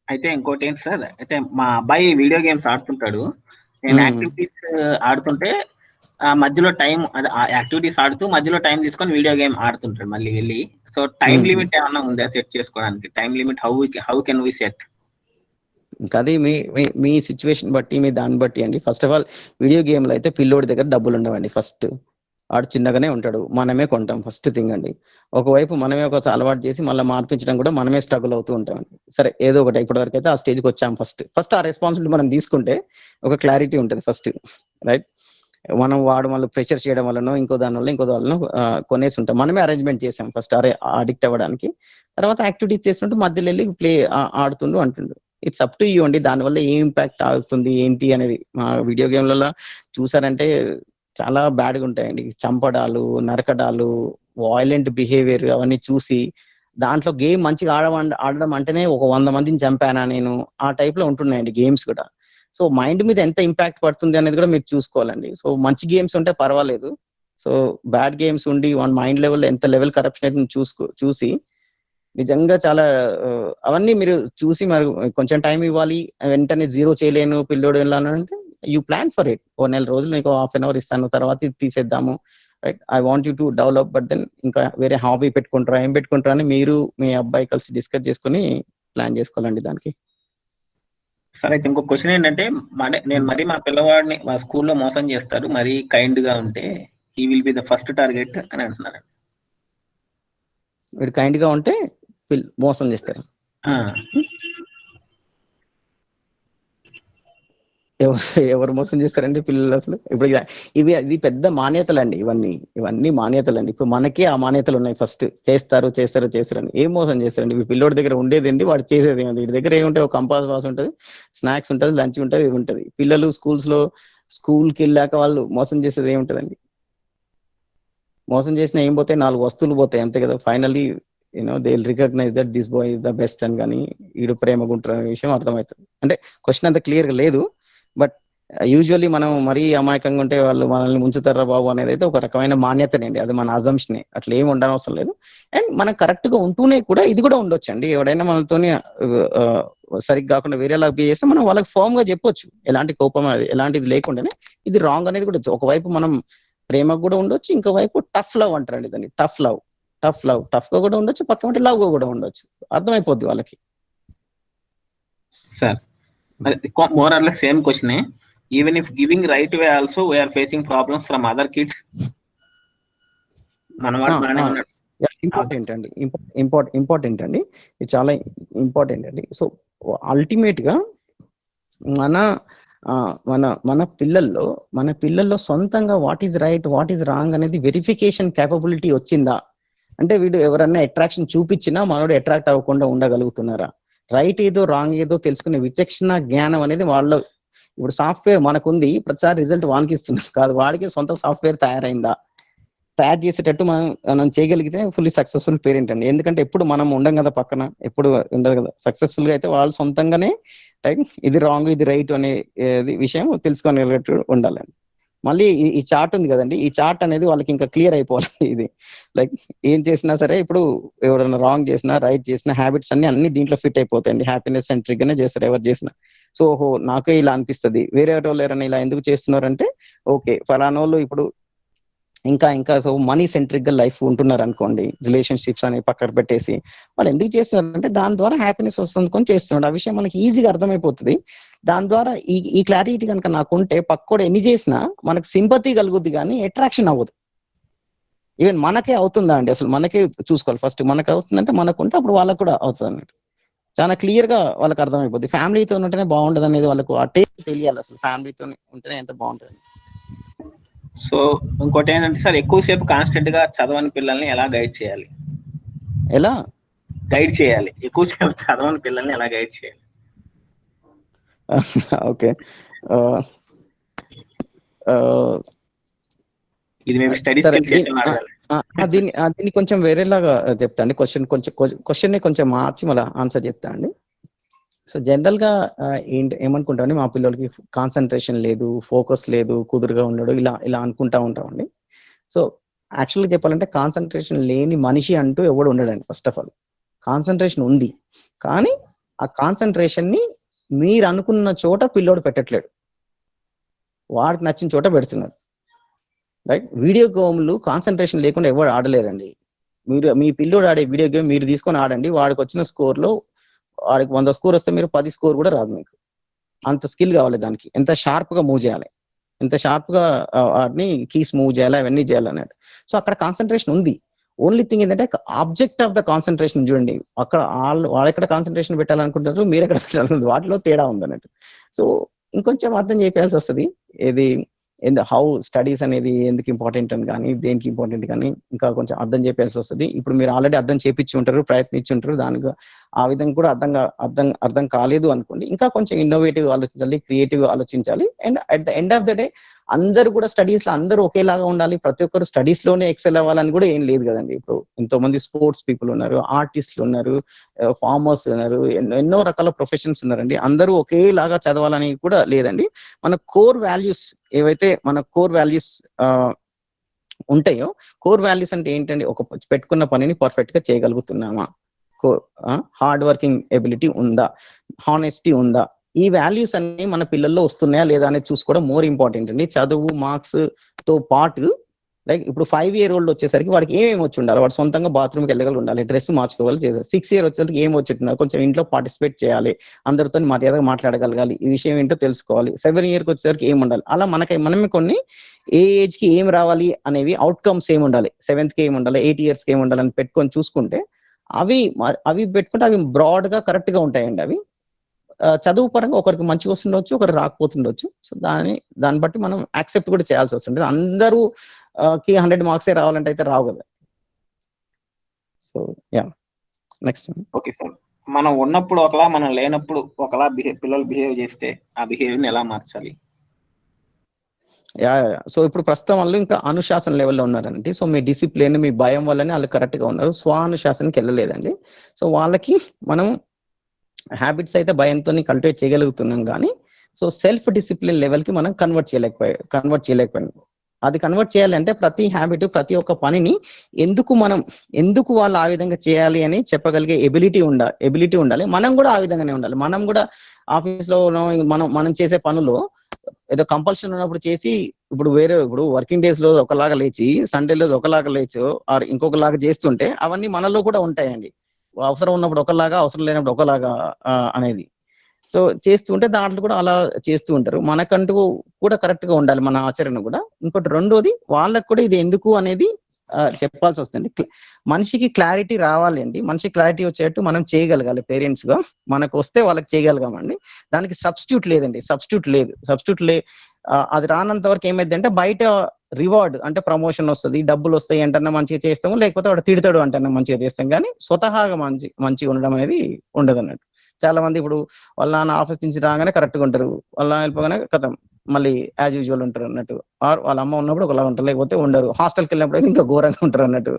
అయితే ఇంకోటి ఏంటి సార్, అయితే మా అబ్బాయి వీడియో గేమ్స్ ఆడుతుంటాడు. నేను యాక్టివిటీస్ ఆడుతుంటే మధ్యలో టైం, యాక్టివిటీస్ ఆడుతూ మధ్యలో టైం తీసుకొని వీడియో గేమ్ ఆడుతుంటాడు మళ్ళీ వెళ్ళి. సో టైం లిమిట్ ఏమన్నా ఉందా సెట్ చేసుకోవడానికి? Time limit how can we set? ఇంకా అది మీ సిచ్యువేషన్ బట్టి, మీ దాన్ని బట్టి అండి. ఫస్ట్ ఆఫ్ ఆల్ వీడియో గేమ్లో అయితే పిల్లోడి దగ్గర డబ్బులు ఉండవండి ఫస్ట్. వాడు చిన్నగానే ఉంటాడు, మనమే కొంటాం ఫస్ట్ థింగ్ అండి. ఒకవైపు మనమే ఒక అలవాటు చేసి మళ్ళీ మార్పించడం కూడా మనమే స్ట్రగుల్ అవుతూ ఉంటామండి. సరే ఏదో ఒకటి ఇప్పటి వరకు అయితే ఆ స్టేజ్కి వచ్చాం. ఫస్ట్ ఆ రెస్పాన్సిబిలిటీ మనం తీసుకుంటే ఒక క్లారిటీ ఉంటుంది ఫస్ట్, రైట్? మనం వాడు మళ్ళీ ప్రెషర్ చేయడం వల్లనో ఇంకో దానివల్ల కొనేసి ఉంటాం. మనమే అరేంజ్మెంట్ చేసాం ఫస్ట్ అడిక్ట్ అవ్వడానికి. తర్వాత యాక్టివిటీస్ చేస్తుంటే మధ్యలో వెళ్ళి ప్లే ఆడుతుండు అంటుండు. ఇట్స్ అప్ టు యూ అండి. దానివల్ల ఏం ఇంపాక్ట్ అవుతుంది ఏంటి అనేది. మా వీడియో గేమ్లలో చూసారంటే చాలా బ్యాడ్గా ఉంటాయండి. చంపడాలు, నరకడాలు, వాయిలెంట్ బిహేవియర్ అవన్నీ చూసి దాంట్లో గేమ్ మంచిగా ఆడడం అంటేనే ఒక 100 మందిని చంపానా నేను, ఆ టైప్ లో ఉంటున్నాయండి గేమ్స్ కూడా. సో మైండ్ మీద ఎంత ఇంపాక్ట్ పడుతుంది అనేది కూడా మీరు చూసుకోవాలండి. సో మంచి గేమ్స్ ఉంటే పర్వాలేదు. సో బ్యాడ్ గేమ్స్ ఉండి వన్ మైండ్ లెవెల్ ఎంత లెవెల్ కరప్షన్ అయితే చూసి నిజంగా చాలా అవన్నీ మీరు చూసి మరి కొంచెం టైం ఇవ్వాలి. వెంటనే జీరో చేయలేను పిల్లోడు వెళ్ళాలంటే యూ ప్లాన్ ఫర్ ఇట్. ఓ నెల రోజులు నీకు హాఫ్ అన్ అవర్ ఇస్తాను, తర్వాత ఇది తీసేద్దాము, right? I want you to develop. But then ఇంకా వేరే హాబీ పెట్టుకుంటారా, ఏం పెట్టుకుంటారా అని మీరు మీ అబ్బాయి కలిసి డిస్కస్ చేసుకుని ప్లాన్ చేసుకోవాలండి దానికి. సరే, అయితే ఇంకో క్వశ్చన్ ఏంటంటే, నేను మరీ మా పిల్లవాడిని మా స్కూల్లో మోసం చేస్తారు, మరీ కైండ్ గా ఉంటే he will be the first target అని అంటున్నారు. మీరు కైండ్ గా ఉంటే మోసం చేస్తారు. ఎవరు మోసం చేస్తారండి పిల్లలు అసలు? ఇప్పుడు ఇది పెద్ద మాన్యతలండి. ఇవన్నీ మాన్యతలండి. ఇప్పుడు మనకే ఆ మాన్యతలు ఉన్నాయి. ఫస్ట్ చేస్తారు అని. ఏం మోసం చేస్తారండి? మీ పిల్లోడి దగ్గర ఉండేది ఏంటి, వాడు చేసేది ఏంటి? వీడి దగ్గర ఏముంటాయి? ఒక కంపాస్ బాక్స్ ఉంటుంది, స్నాక్స్ ఉంటుంది, లంచ్ ఉంటుంది, ఇది ఉంటుంది. పిల్లలు స్కూల్కి వెళ్ళాక వాళ్ళు మోసం చేసేది ఏముంటదండి? మోసం చేసినా ఏం పోతాయి? 4 వస్తువులు పోతాయి అంతే కదా. Finally they will recognise that this boy is the best అని. కానీ వీడు ప్రేమగుంటారు అనే విషయం అర్థమవుతుంది. అంటే క్వశ్చన్ అంత క్లియర్ గా లేదు, బట్ యూజువల్లీ మనం మరీ అమాయకంగా ఉంటే వాళ్ళు మనల్ని ముంచుతారా బాబు అనేది అయితే ఒక రకమైన మాన్యతనండి. అది మన అజంప్షనే. అట్లా ఏమి ఉండనవసరం లేదు. అండ్ మనం కరెక్ట్ గా ఉంటూనే కూడా ఇది కూడా ఉండొచ్చు అండి. ఎవడైనా మనతోని సరిగ్గా కాకుండా వేరేలా బిహేవ్ చేస్తే మనం వాళ్ళకి ఫర్మ్ గా చెప్పొచ్చు. ఎలాంటి కోపం ఎలాంటిది లేకుండానే ఇది రాంగ్ అనేది కూడా. ఒకవైపు మనం ప్రేమకు కూడా ఉండొచ్చు, ఇంకో వైపు టఫ్ లవ్ అంటారండి దాన్ని. టఫ్ గా కూడా ఉండొచ్చు, పక్క లవ్ గా కూడా ఉండొచ్చు. అర్థమైపోద్ది వాళ్ళకి. Sir, more or less same question. Even if giving right way also, we are facing problems from other kids. Important అండి. ఇది చాలా ఇంపార్టెంట్ అండి. సో అల్టిమేట్ గా మన పిల్లల్లో సొంతంగా what is right, what is wrong అనేది వెరిఫికేషన్ కేపబిలిటీ వచ్చిందా? అంటే వీడు ఎవరన్నా అట్రాక్షన్ చూపించినా మనోడు అట్రాక్ట్ అవ్వకుండా ఉండగలుగుతున్నారా? రైట్ ఏదో రాంగ్ ఏదో తెలుసుకునే విచక్షణ జ్ఞానం అనేది వాళ్ళ. ఇప్పుడు సాఫ్ట్వేర్ మనకుంది, ప్రతిసారి రిజల్ట్ వానికి ఇస్తున్నాం కాదు, వాడికి సొంత సాఫ్ట్వేర్ తయారైందా? తయారు చేసేటట్టు మనం చేయగలిగితే ఫుల్లీ సక్సెస్ఫుల్ పేరెంట్ అండి. ఎందుకంటే ఎప్పుడు మనం ఉండం కదా, పక్కన ఎప్పుడు ఉండదు కదా. సక్సెస్ఫుల్ గా అయితే వాళ్ళు సొంతంగానే ఇది రాంగ్ ఇది రైట్ అనే విషయం తెలుసుకోగలిగేట్టు ఉండాలండి. మళ్ళీ ఈ చార్ట్ ఉంది కదండి, ఈ చార్ట్ అనేది వాళ్ళకి ఇంకా క్లియర్ అయిపోవాలి. ఇది ఏం చేసినా సరే, ఇప్పుడు ఎవరైనా రాంగ్ చేసినా రైట్ చేసినా హ్యాబిట్స్ అన్ని దీంట్లో ఫిట్ అయిపోతాయండి. హ్యాపీనెస్ సెంట్రిక్ గానే చేస్తారు ఎవరు చేసినా. సో ఓహో నాకే ఇలా అనిపిస్తుంది, వేరే వాళ్ళు ఎవరైనా ఇలా ఎందుకు చేస్తున్నారంటే ఓకే ఫలానోళ్ళు ఇప్పుడు ఇంకా సో మనీ సెంట్రిక్ గా లైఫ్ ఉంటున్నారు అనుకోండి, రిలేషన్షిప్స్ అని పక్కన పెట్టేసి వాళ్ళు ఎందుకు చేస్తున్నారంటే దాని ద్వారా హ్యాపీనెస్ వస్తుంది కొని చేస్తున్నాడు. ఆ విషయం మనకి ఈజీగా అర్థమైపోతుంది. దాని ద్వారా ఈ క్లారిటీ కనుక నాకుంటే పక్కోడు ఎన్ని చేసినా మనకు సింపతి కలుగుద్ది కానీ అట్రాక్షన్ అవ్వదు. ఈవెన్ మనకే అవుతుందా అండి? అసలు మనకే చూసుకోవాలి ఫస్ట్. మనకు అవుతుందంటే మనకుంటే అప్పుడు వాళ్ళకు కూడా అవుతుంది అన్నట్టు. చాలా క్లియర్ గా వాళ్ళకి అర్థమైపోద్ది. ఫ్యామిలీతో ఉంటేనే బాగుండదు అనేది వాళ్ళకు ఆ టేస్ట్ తెలియాలి. అసలు ఫ్యామిలీతో ఉంటేనే ఎంత బాగుంటుంది. సో ఇంకోటి ఏంటంటే సార్, ఎక్కువసేపు కాన్స్టెంట్ గా చదవని పిల్లల్ని ఎలా గైడ్ చేయాలి? ఎక్కువసేపు చదవని పిల్లల్ని ఎలా గైడ్ చేయాలి? ఓకే, ఇది మేము స్టడీ స్కిల్స్ సెషన్ అడగాలి. దీన్ని కొంచెం వేరేలాగా చెప్తా అండి. క్వశ్చన్ ని కొంచెం మార్చి మళ్ళీ ఆన్సర్ చెప్తా అండి. సో జనరల్ గా ఏమనుకుంటామండి, మా పిల్లలకి కాన్సన్ట్రేషన్ లేదు, ఫోకస్ లేదు, కుదురుగా ఉండడు, ఇలా అనుకుంటా ఉంటామండి. సో యాక్చువల్గా చెప్పాలంటే కాన్సన్ట్రేషన్ లేని మనిషి అంటూ ఎవడు ఉండడండి. ఫస్ట్ ఆఫ్ ఆల్ కాన్సన్ట్రేషన్ ఉంది, కానీ ఆ కాన్సన్ట్రేషన్ ని మీరు అనుకున్న చోట పిల్లోడు పెట్టట్లేడు, వాడికి నచ్చిన చోట పెడుతున్నాడు, రైట్? వీడియో గేమ్లు కాన్సన్ట్రేషన్ లేకుండా ఎవరు ఆడలేరండి. మీ పిల్లోడు ఆడే వీడియో గేమ్ మీరు తీసుకొని ఆడండి, వాడికి వచ్చిన స్కోర్లో వాడికి 100 స్కోర్ వస్తే మీరు 10 స్కోర్ కూడా రాదు మీకు. అంత స్కిల్ కావాలి దానికి, ఎంత షార్ప్ గా మూవ్ చేయాలి. ఎంత షార్ప్ గా వాటిని కీస్ మూవ్ చేయాలి, అవన్నీ చేయాలన్నట్టు. సో అక్కడ కాన్సన్ట్రేషన్ ఉంది. ఓన్లీ థింగ్ ఏంటంటే ఆబ్జెక్ట్ ఆఫ్ ద కాన్సన్ట్రేషన్ చూడండి, అక్కడ వాళ్ళు ఎక్కడ కాన్సన్ట్రేషన్ పెట్టాలనుకుంటారు, మీరు ఎక్కడ పెట్టాలనుకుంటారు, వాటిలో తేడా ఉందన్నట్టు. సో ఇంకొంచెం అర్థం చేయాల్సి వస్తుంది ఏది హౌ స్టడీస్ అనేది ఎందుకు ఇంపార్టెంట్ అని కానీ, దేనికి ఇంపార్టెంట్ కానీ ఇంకా కొంచెం అర్థం చేయాల్సి వస్తుంది. ఇప్పుడు మీరు ఆల్రెడీ అర్థం చేపించి ఉంటారు, ప్రయత్నించి ఉంటారు, దానికి ఆ విధంగా కూడా అర్థం కాలేదు అనుకోండి, ఇంకా కొంచెం ఇన్నోవేటివ్ ఆలోచించాలి, క్రియేటివ్ ఆలోచించాలి. And at the end of the day అందరూ కూడా స్టడీస్ లో అందరూ ఒకేలాగా ఉండాలి, ప్రతి ఒక్కరు స్టడీస్ లోనే ఎక్సెల్ అవ్వాలని కూడా ఏం లేదు కదండి. ఇప్పుడు ఎంతో మంది స్పోర్ట్స్ పీపుల్ ఉన్నారు, ఆర్టిస్టులు ఉన్నారు, ఫార్మర్స్ ఉన్నారు, ఎన్నో రకాల ప్రొఫెషన్స్ ఉన్నారండి. అందరూ ఒకేలాగా చదవాలని కూడా లేదండి. మన కోర్ వాల్యూస్ ఏవైతే మన కోర్ వాల్యూస్ ఉంటాయో, కోర్ వాల్యూస్ అంటే ఏంటండి, ఒక పెట్టుకున్న పనిని పర్ఫెక్ట్ గా చేయగలుగుతున్నామా, హార్డ్ వర్కింగ్ ఎబిలిటీ ఉందా, హానెస్టీ ఉందా, ఈ వాల్యూస్ అన్ని మన పిల్లల్లో వస్తున్నాయా లేదా అనేది చూసుకోవడం మోర్ ఇంపార్టెంట్ అండి. చదువు మార్క్స్ తో పాటు లైక్ ఇప్పుడు 5 year old వచ్చేసరికి వాడికి ఏమేమి వచ్చి ఉండాలి, వాడు సొంతంగా బాత్రూమ్కి వెళ్ళగలి ఉండాలి, డ్రెస్ మార్చుకోవాలి చేయాలి. 6 year వచ్చేసరికి ఏం వచ్చేట్టున్నారు, కొంచెం ఇంట్లో పార్టిసిపేట్ చేయాలి, అందరితో మర్యాదగా మాట్లాడగలగాలి, ఈ విషయం ఏంటో తెలుసుకోవాలి. 7 year వచ్చేసరికి ఏం ఉండాలి, అలా మనమే కొన్ని ఏ ఏజ్ కి ఏం రావాలి అనేవి అవుట్కమ్స్ ఏమి ఉండాలి, 7th కి ఏమి ఉండాలి, 8 years కి ఏమి ఉండాలి అని పెట్టుకొని చూసుకుంటే అవి పెట్టుకుంటే అవి బ్రాడ్ గా కరెక్ట్ గా ఉంటాయండి. అవి చదువు పరంగా ఒకరికి మంచిగా వస్తుండొచ్చు, ఒకరికి రాకపోతుండొచ్చు. సో దాన్ని బట్టి మనం యాక్సెప్ట్ కూడా చేయాల్సి వస్తుంది. అందరూ కి 100 మార్క్సే రావాలంటే అయితే రావు కదా. So yeah next. Okay sir, మనం ఉన్నప్పుడు ఒకలా, మనం లేనప్పుడు ఒకలా పిల్లలు బిహేవ్ చేస్తే ఆ బిహేవియర్ ఎలా మార్చాలి? యా సో ఇప్పుడు ప్రస్తుతం వాళ్ళు ఇంకా అనుశాసన లెవెల్లో ఉన్నారండి. సో మీ డిసిప్లిన్, మీ భయం వల్లనే వాళ్ళు కరెక్ట్ గా ఉన్నారు, స్వానుశాసనకి వెళ్ళలేదండి. సో వాళ్ళకి మనం హ్యాబిట్స్ అయితే భయంతో కల్టివేట్ చేయగలుగుతున్నాం కానీ, సో సెల్ఫ్ డిసిప్లిన్ లెవెల్ కి మనం కన్వర్ట్ చేయలేకపోయాం. అది కన్వర్ట్ చేయాలంటే ప్రతి హ్యాబిట్, ప్రతి ఒక్క పనిని ఎందుకు వాళ్ళు ఆ విధంగా చేయాలి అని చెప్పగలిగే ఎబిలిటీ ఉండాలి. మనం కూడా ఆ విధంగానే ఉండాలి. మనం కూడా ఆఫీస్ లో మనం చేసే పనులు ఏదో కంపల్షన్ ఉన్నప్పుడు చేసి, ఇప్పుడు వర్కింగ్ డేస్ లో ఒకలాగా లేచి, సండే రోజు ఒకలాగా లేచో ఆర్ ఇంకొకలాగా చేస్తుంటే అవన్నీ మనలో కూడా ఉంటాయండి. అవసరం ఉన్నప్పుడు ఒకలాగా, అవసరం లేనప్పుడు ఒకలాగా అనేది. సో చేస్తుంటే దాంట్లో కూడా అలా చేస్తూ ఉంటారు. మనకంటూ కూడా కరెక్ట్ గా ఉండాలి మన ఆచరణ కూడా. ఇంకోటి రెండోది, వాళ్ళకు కూడా ఇది ఎందుకు అనేది చెప్పాల్సి వస్తుంది. మనిషికి క్లారిటీ రావాలి అండి. మనిషికి క్లారిటీ వచ్చేట్టు మనం చేయగలగాలి. పేరెంట్స్ గా మనకు వస్తే వాళ్ళకి చేయగలగామండి. దానికి సబ్స్టిట్యూట్ లేదండి. అది రానంత వరకు ఏమైందంటే బయట రివార్డ్ అంటే ప్రమోషన్ వస్తుంది, డబ్బులు వస్తాయి అంటన్నా మంచిగా చేస్తాము, లేకపోతే వాడు తిడతాడు అంటన్నా మంచిగా చేస్తాం. కానీ స్వతహాగా మంచిగా ఉండడం అనేది ఉండదు అన్నట్టు. చాలా మంది ఇప్పుడు వాళ్ళ నాన్న ఆఫీస్ నుంచి రాగానే కరెక్ట్ గా ఉంటారు, వాళ్ళ నాన్న వెళ్ళిపోగానే కథం మళ్ళీ యాజ్ యూజువల్ ఉంటారు అన్నట్టు. ఆర్ వాళ్ళ అమ్మ ఉన్నప్పుడు ఒకలా ఉంటారు, లేకపోతే ఉండరు. హాస్టల్కి వెళ్ళినప్పుడు ఇంకా ఘోరంగా ఉంటారు అన్నట్టు.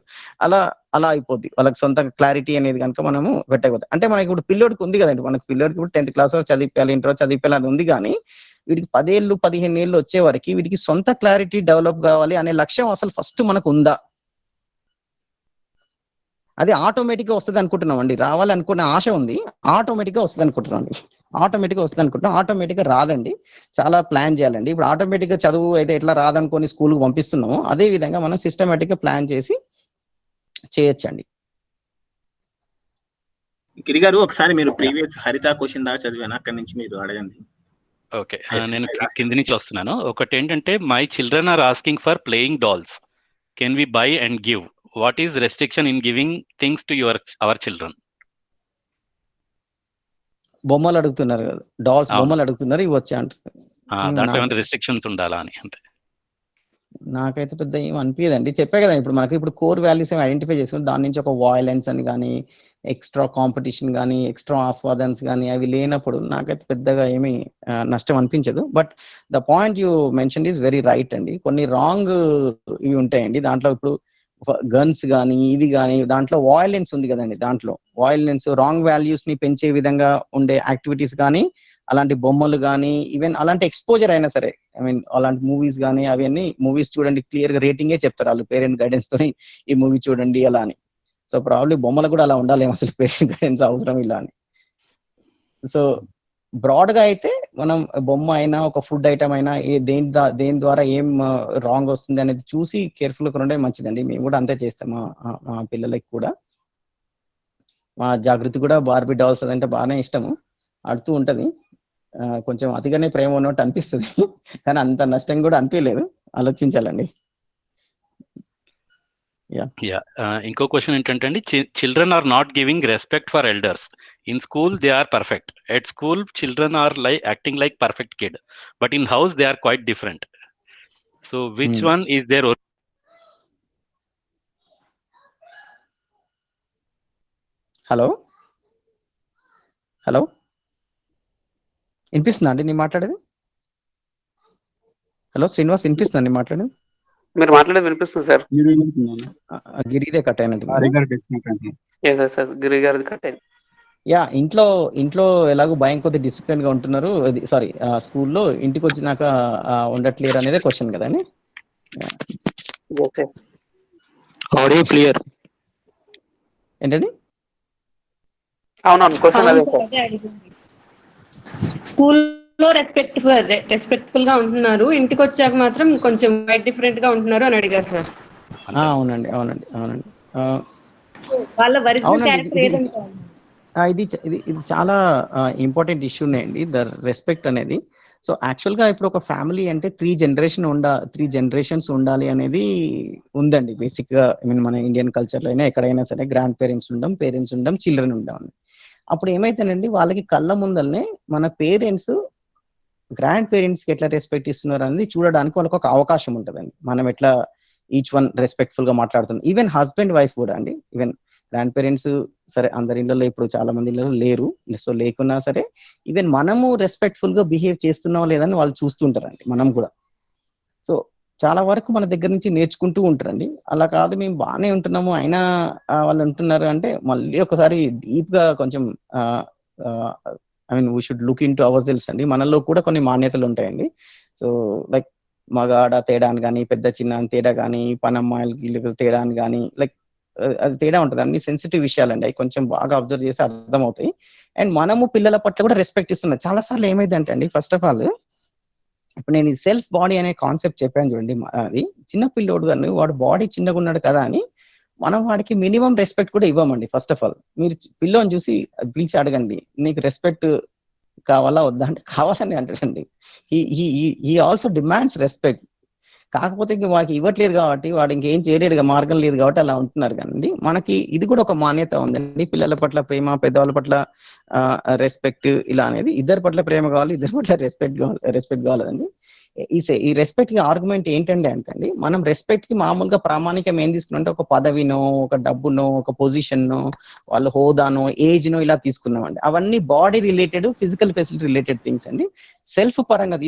అలా అయిపోద్ది. వాళ్ళకి సొంత క్లారిటీ అనేది కనుక మనము పెట్టకపోతే. అంటే మనకి ఇప్పుడు పిల్లోడికి ఉంది కదండి, మనకి పిల్లోడికి ఇప్పుడు 10th క్లాస్ వరకు చదివించాలి, ఇంటర్ చదివించాలి అది ఉంది. కానీ వీడికి 10 ఏళ్ళు 15 ఏళ్ళు వచ్చే వరకు వీడికి సొంత క్లారిటీ డెవలప్ కావాలి అనే లక్ష్యం అసలు ఫస్ట్ మనకు ఉందా? అది ఆటోమేటిక్ గా వస్తుంది అనుకుంటున్నాం అండి. రావాలనుకునే ఆశ ఉంది, ఆటోమేటిక్ గా వస్తుంది అనుకుంటున్నాం. ఆటోమేటిక్ గా రాదండి. చాలా ప్లాన్ చేయాలండి. ఇప్పుడు ఆటోమేటిక్ గా చదువు అయితే ఎట్లా రాదనుకొని స్కూల్ కు పంపిస్తున్నామో, అదే విధంగా మనం సిస్టమేటిక్ గా ప్లాన్ చేసి చేయొచ్చండి. గిరి గారు, ఒకసారి మీరు ప్రీవియస్ హరిత క్వశ్చన్ దాకా చదివాను, అక్కడి నుంచి మీరు అడగండి. ఓకే, నేను కింది నుంచి వస్తున్నాను. ఒకటి ఏంటంటే, my children are asking for playing dolls, can we buy and give? What is restriction in giving things to our children? బొమ్మలు అడుగుతున్నారు కదా, డాల్స్ బొమ్మలు అడుగుతున్నారు, ఇవి వచ్చా అంటారు. దాంట్లో ఏమైనా రెస్ట్రిక్షన్స్ ఉండాలా అని అంతే. నాకైతే పెద్ద ఏం అనిపించదండి. చెప్పే కదా ఇప్పుడు మనకి ఇప్పుడు కోర్ వాల్యూస్ ఏమి ఐడెంటిఫై చేసుకుని దాని నుంచి ఒక వాయిలెన్స్ అని కానీ, ఎక్స్ట్రా కాంపిటీషన్ కానీ, ఎక్స్ట్రా ఆస్వాదన్స్ కానీ అవి లేనప్పుడు నాకైతే పెద్దగా ఏమీ నష్టం అనిపించదు. But the point you mention is very right అండి. కొన్ని రాంగ్ ఇవి ఉంటాయండి దాంట్లో. ఇప్పుడు గన్స్ కానీ ఇవి కానీ దాంట్లో వాయిలెన్స్ ఉంది కదండి. దాంట్లో వాయిలెన్స్, రాంగ్ వాల్యూస్ ని పెంచే విధంగా ఉండే యాక్టివిటీస్ కానీ, అలాంటి బొమ్మలు కానీ, ఈవెన్ అలాంటి ఎక్స్పోజర్ అయినా సరే, ఐ మీన్ అలాంటి మూవీస్ కానీ, అవన్నీ మూవీస్ చూడండి, క్లియర్ గా రేటింగే చెప్తారు వాళ్ళు పేరెంట్ గైడెన్స్ తోని, ఈ మూవీ చూడండి అలా అని. సో ప్రాబ్లీ బొమ్మలు కూడా అలా ఉండాలి, అసలు పేరెంట్ గైడెన్స్ అవసరం ఇలా అని. సో బ్రాడ్ గా అయితే మనం బొమ్మ అయినా, ఒక ఫుడ్ ఐటమ్ అయినా, దేని ద్వారా ఏం రాంగ్ వస్తుంది అనేది చూసి కేర్ఫుల్ గా ఉండే మంచిదండి. మేము కూడా అంతే చేస్తాం మా పిల్లలకి కూడా. మా జాగృతి కూడా బార్బీ డాల్స్ అదంటే బాగానే ఇష్టము, ఆడుతూ ఉంటది. కొంచెం అతిగానే ప్రేమ ఉన్నట్టు అనిపిస్తుంది, కానీ అంత నష్టం కూడా అనిపించలేదు. ఆలోచించాలండి. ఇంకో క్వశ్చన్ ఏంటంటే అండి, children are not giving respect for elders. In school they are perfect, at school children are acting like perfect kid, but in house they are quite different. So which one is there? Hello hello, వినిపిస్తుందా అండి నేను మాట్లాడేది? Hello Srinivas, వినిపిస్తుందా నేను మాట్లాడేది? మీరు మాట్లాడేది వినిపిస్తుంది సార్. గిరిదే కట్ అయినట్టు. గిరి గారిది కట్ అయింది. యా, ఇంట్లో ఎలాగో భయం కొద్ది డిసిప్లిన్ గా ఉంటున్నారు, సారీ స్కూల్లో ఇంటికి వచ్చినాక ఉండట్లేరు అనేదే క్వశ్చన్ కదండి. ఆడియో క్లియర్ ఏంటండి? అవునవును, క్వశ్చన్ అదే సార్. స్కూల్లో రెస్పెక్ట్ఫుల్ గా ఉంటున్నారు, ఇంటికి వచ్చాక మాత్రం కొంచెం డిఫరెంట్ గా ఉంటున్నారు అని అడిగారు సార్. అవునండి. వాళ్ళ ఒరిజినల్ క్యారెక్టర్ ఏదంటే ఇది చాలా ఇంపార్టెంట్ ఇష్యూనే అండి, ద రెస్పెక్ట్ అనేది. సో యాక్చువల్గా ఇప్పుడు ఒక ఫ్యామిలీ అంటే 3 జనరేషన్స్ ఉండాలి అనేది ఉందండి బేసిక్ గా. ఐ మీన్ మన ఇండియన్ కల్చర్లో అయినా ఎక్కడైనా సరే గ్రాండ్ పేరెంట్స్ ఉండం, పేరెంట్స్ ఉండం, చిల్డ్రన్ ఉండం. అప్పుడు ఏమైతేనండి, వాళ్ళకి కళ్ళ ముందల్నే మన పేరెంట్స్ గ్రాండ్ పేరెంట్స్కి ఎట్లా రెస్పెక్ట్ ఇస్తున్నారు అనేది చూడడానికి వాళ్ళకి ఒక అవకాశం ఉంటుందండి. మనం ఎట్లా ఈచ్ వన్ రెస్పెక్ట్ఫుల్ గా మాట్లాడుతున్నాం, ఈవెన్ హస్బెండ్ వైఫ్ కూడా అండి. ఈవెన్ గ్రాండ్ పేరెంట్స్ సరే అందరి ఇళ్ళలో ఇప్పుడు చాలా మంది ఇళ్ళలో లేరు, సో లేకున్నా సరే ఈవెన్ మనము రెస్పెక్ట్ఫుల్ గా బిహేవ్ చేస్తున్నాం లేదని వాళ్ళు చూస్తుంటారండి, మనం కూడా. సో చాలా వరకు మన దగ్గర నుంచి నేర్చుకుంటూ ఉంటారండి. అలా కాదు మేము బాగానే ఉంటున్నాము అయినా వాళ్ళు ఉంటున్నారు అంటే మళ్ళీ ఒకసారి డీప్ గా కొంచెం I mean we should look in to our cells అండి. మనలో కూడా కొన్ని మాన్యతలు ఉంటాయండి. సో లైక్ మగాడ తేడా అని కానీ, పెద్ద చిన్న తేడా కానీ, పనమ్మాయిలకి తేడా అని కానీ, లైక్ అది తేడా ఉంటుంది. అన్ని సెన్సిటివ్ విషయాలండి, అవి కొంచెం బాగా అబ్జర్వ్ చేసి అర్థమవుతాయి. అండ్ మనము పిల్లల పట్ల కూడా రెస్పెక్ట్ ఇస్తున్నాం. చాలా సార్లు ఏమైందంటే అండి, ఫస్ట్ ఆఫ్ ఆల్ ఇప్పుడు నేను సెల్ఫ్ బాడీ అనే కాన్సెప్ట్ చెప్పాను చూడండి, అది చిన్న పిల్లోడు కానీ వాడు బాడీ చిన్నగా ఉన్నాడు కదా అని మనం వాడికి మినిమం రెస్పెక్ట్ కూడా ఇవ్వమండి. ఫస్ట్ ఆఫ్ ఆల్ మీరు పిల్లోని చూసి పిలిచి అడగండి, నీకు రెస్పెక్ట్ కావాలా వద్దా అంటే కావాలని అంటాడండి. He also demands respect. కాకపోతే ఇంక వాడికి ఇవ్వట్లేదు కాబట్టి వాడు ఇంకేం చేయలేడుగా, మార్గం లేదు కాబట్టి అలా ఉంటున్నారు. కానీ మనకి ఇది కూడా ఒక మాన్యత ఉందండి, పిల్లల పట్ల ప్రేమ, పెద్దవాళ్ళ పట్ల రెస్పెక్ట్, ఇలా అనేది. ఇద్దరి పట్ల ప్రేమ కావాలి, ఇద్దరి పట్ల రెస్పెక్ట్ కావాలండి. ఈ రెస్పెక్ట్ కి ఆర్గ్యుమెంట్ ఏంటండి అంటే, మనం రెస్పెక్ట్ కి మామూలుగా ప్రామాణికం ఏం తీసుకున్నామంటే ఒక పదవినో, ఒక డబ్బునో, ఒక పొజిషన్నో, వాళ్ళ హోదానో, ఏజ్ నో ఇలా తీసుకున్నామండి. అవన్నీ body related, physical facility related things అండి. సెల్ఫ్ పరంగా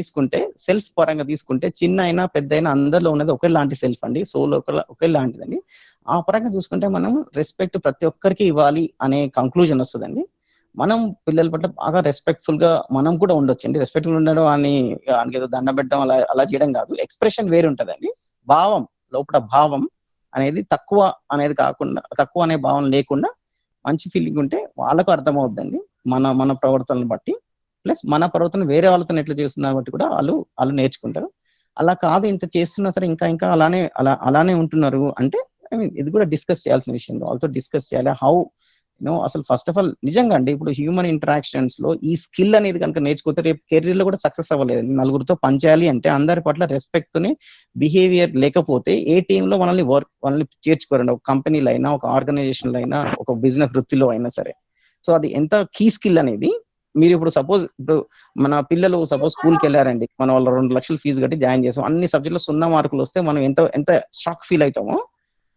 తీసుకుంటే చిన్న అయినా పెద్ద అయినా అందరిలో ఉన్నది ఒకేలాంటి సెల్ఫ్ అండి, సోల్ ఒకేలాంటిదండి. ఆ పరంగా చూసుకుంటే మనం రెస్పెక్ట్ ప్రతి ఒక్కరికి ఇవ్వాలి అనే కంక్లూజన్ వస్తుందండి. మనం పిల్లల పట్ల బాగా రెస్పెక్ట్ఫుల్ గా మనం కూడా ఉండొచ్చండి. రెస్పెక్ట్ఫుల్ ఉండడం అని ఏదో దండం పెట్టడం అలా చేయడం కాదు. ఎక్స్ప్రెషన్ వేరు ఉంటదండి. లోపల భావం అనేది తక్కువ అనేది కాకుండా, తక్కువ అనే భావం లేకుండా మంచి ఫీలింగ్ ఉంటే వాళ్ళకు అర్థమవుద్దండి మన ప్రవర్తనను బట్టి. ప్లస్ మన ప్రవర్తన వేరే వాళ్ళతో ఎట్లా చేస్తున్నారు బట్టి కూడా వాళ్ళు నేర్చుకుంటారు. అలా కాదు ఇంత చేస్తున్నా సరే ఇంకా అలానే ఉంటున్నారు అంటే ఇది కూడా డిస్కస్ చేయాల్సిన విషయం. వాళ్ళతో డిస్కస్ చేయాలి. హౌ అసలు ఫస్ట్ ఆఫ్ ఆల్ నిజంగా అండి, ఇప్పుడు హ్యూమన్ ఇంటరాక్షన్స్ లో ఈ స్కిల్ అనేది కనుక నేర్చుకుంటే రేపు కెరీర్ లో కూడా సక్సెస్ అవ్వలేదు. నలుగురితో పనిచేయాలి అంటే అందరి పట్ల రెస్పెక్ట్ తోనే బిహేవియర్ లేకపోతే ఏ టీమ్ లో మనల్ని చేర్చుకోరండి. ఒక కంపెనీలో అయినా, ఒక ఆర్గనైజేషన్ లో అయినా, ఒక బిజినెస్ వృత్తిలో అయినా సరే. సో అది ఎంత కీ స్కిల్ అనేది. మీరు ఇప్పుడు మన పిల్లలు స్కూల్కి వెళ్ళారండి, మన వాళ్ళు 2 లక్షలు ఫీజు కట్టి జాయిన్ చేసాం, అన్ని సబ్జెక్టులో 0 మార్కులు వస్తే మనం ఎంత షాక్ ఫీల్ అవుతామో,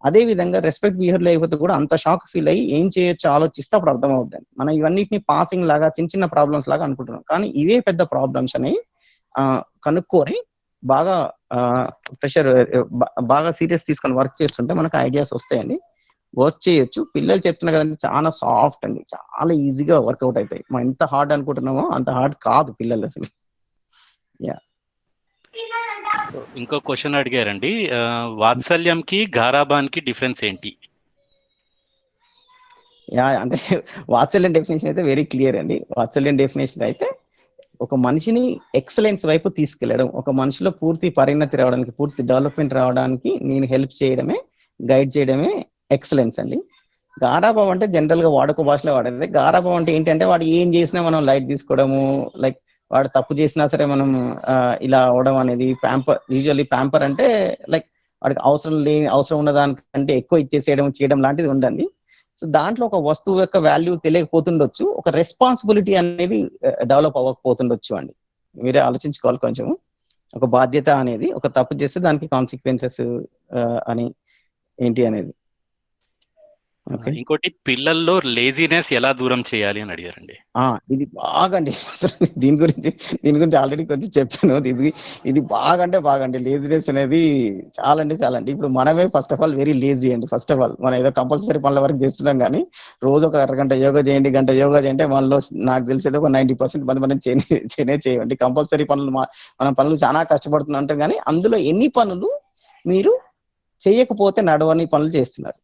అదే విధంగా రెస్పెక్ట్ బిహేవియర్ లేకపోతే కూడా అంత షాక్ ఫీల్ అయ్యి ఏం చేయొచ్చో ఆలోచిస్తే అప్పుడు అర్థమవుతుంది. మనం ఇవన్నిటిని పాసింగ్ లాగా చిన్న ప్రాబ్లమ్స్ లాగా అనుకుంటున్నాం, కానీ ఇవే పెద్ద ప్రాబ్లమ్స్ అనేవి కనుక్కొని బాగా ప్రెషర్ బాగా సీరియస్ తీసుకొని వర్క్ చేస్తుంటే మనకు ఐడియాస్ వస్తాయండి, వర్క్ చేయొచ్చు. పిల్లలు చెప్తున్నా కదండి, చాలా సాఫ్ట్ అండి, చాలా ఈజీగా వర్కౌట్ అవుతాయి. మనం ఎంత హార్డ్ అనుకుంటున్నామో అంత హార్డ్ కాదు పిల్లలు అసలు. యా, ఇంకో క్వశ్చన్ అడిగారండి, వాత్సల్యంకి గారాబానికి డిఫరెన్స్ ఏంటి? యా అంటే వాత్సల్యం డెఫినేషన్ అయితే వెరీ క్లియర్ అండి. వాత్సల్యం డెఫినేషన్ అయితే ఒక మనిషిని ఎక్సలెన్స్ వైపు తీసుకెళ్లడం, ఒక మనిషిలో పూర్తి పరిణతి రావడానికి, పూర్తి డెవలప్మెంట్ రావడానికి నేను హెల్ప్ చేయడమే, గైడ్ చేయడమే ఎక్సలెన్స్ అండి. గారాభం అంటే జనరల్ గా వాడుక భాషలో వాడేది. గారాభం అంటే ఏంటంటే వాడు ఏం చేసినా మనం లైట్ తీసుకోవడము, లైక్ వాడు తప్పు చేసినా సరే మనం ఇలా అవడం అనేది యూజువల్లీ ప్యాంపర్ అంటే లైక్ వాడికి అవసరం ఉన్న దానికంటే ఎక్కువ చేయడం లాంటిది ఉండండి. సో దాంట్లో ఒక వస్తువు యొక్క వాల్యూ తెలియకపోతుండొచ్చు, ఒక రెస్పాన్సిబిలిటీ అనేది డెవలప్ అవ్వకపోతుండొచ్చు అండి. మీరే ఆలోచించుకోవాలి కొంచెం. ఒక బాధ్యత అనేది, ఒక తప్పు చేస్తే దానికి కాన్సిక్వెన్సెస్ అని ఏంటి అనేది. ఇంకోటి పిల్లల్లో లేజినెస్ ఎలా దూరం చేయాలి అని అడిగారండి. ఇది బాగా అండి, దీని గురించి ఆల్రెడీ కొంచెం చెప్పాను. ఇది బాగా అంటే బాగా అండి. లేజినెస్ అనేది చాలా అండి. ఇప్పుడు మనమే first of all very lazy అండి. ఫస్ట్ ఆఫ్ ఆల్ మనం ఏదో కంపల్సరీ పనుల వరకు చేస్తున్నాం, కానీ రోజు ఒక అరగంట యోగా చేయండి, గంట యోగా చేయంటే మనలో నాకు తెలిసేది ఒక 90% మనం చేయండి. కంపల్సరీ పనులు మనం పనులు చాలా కష్టపడుతున్నాం అంటే, కానీ అందులో ఎన్ని పనులు మీరు చేయకపోతే నడవని పనులు చేస్తున్నారు?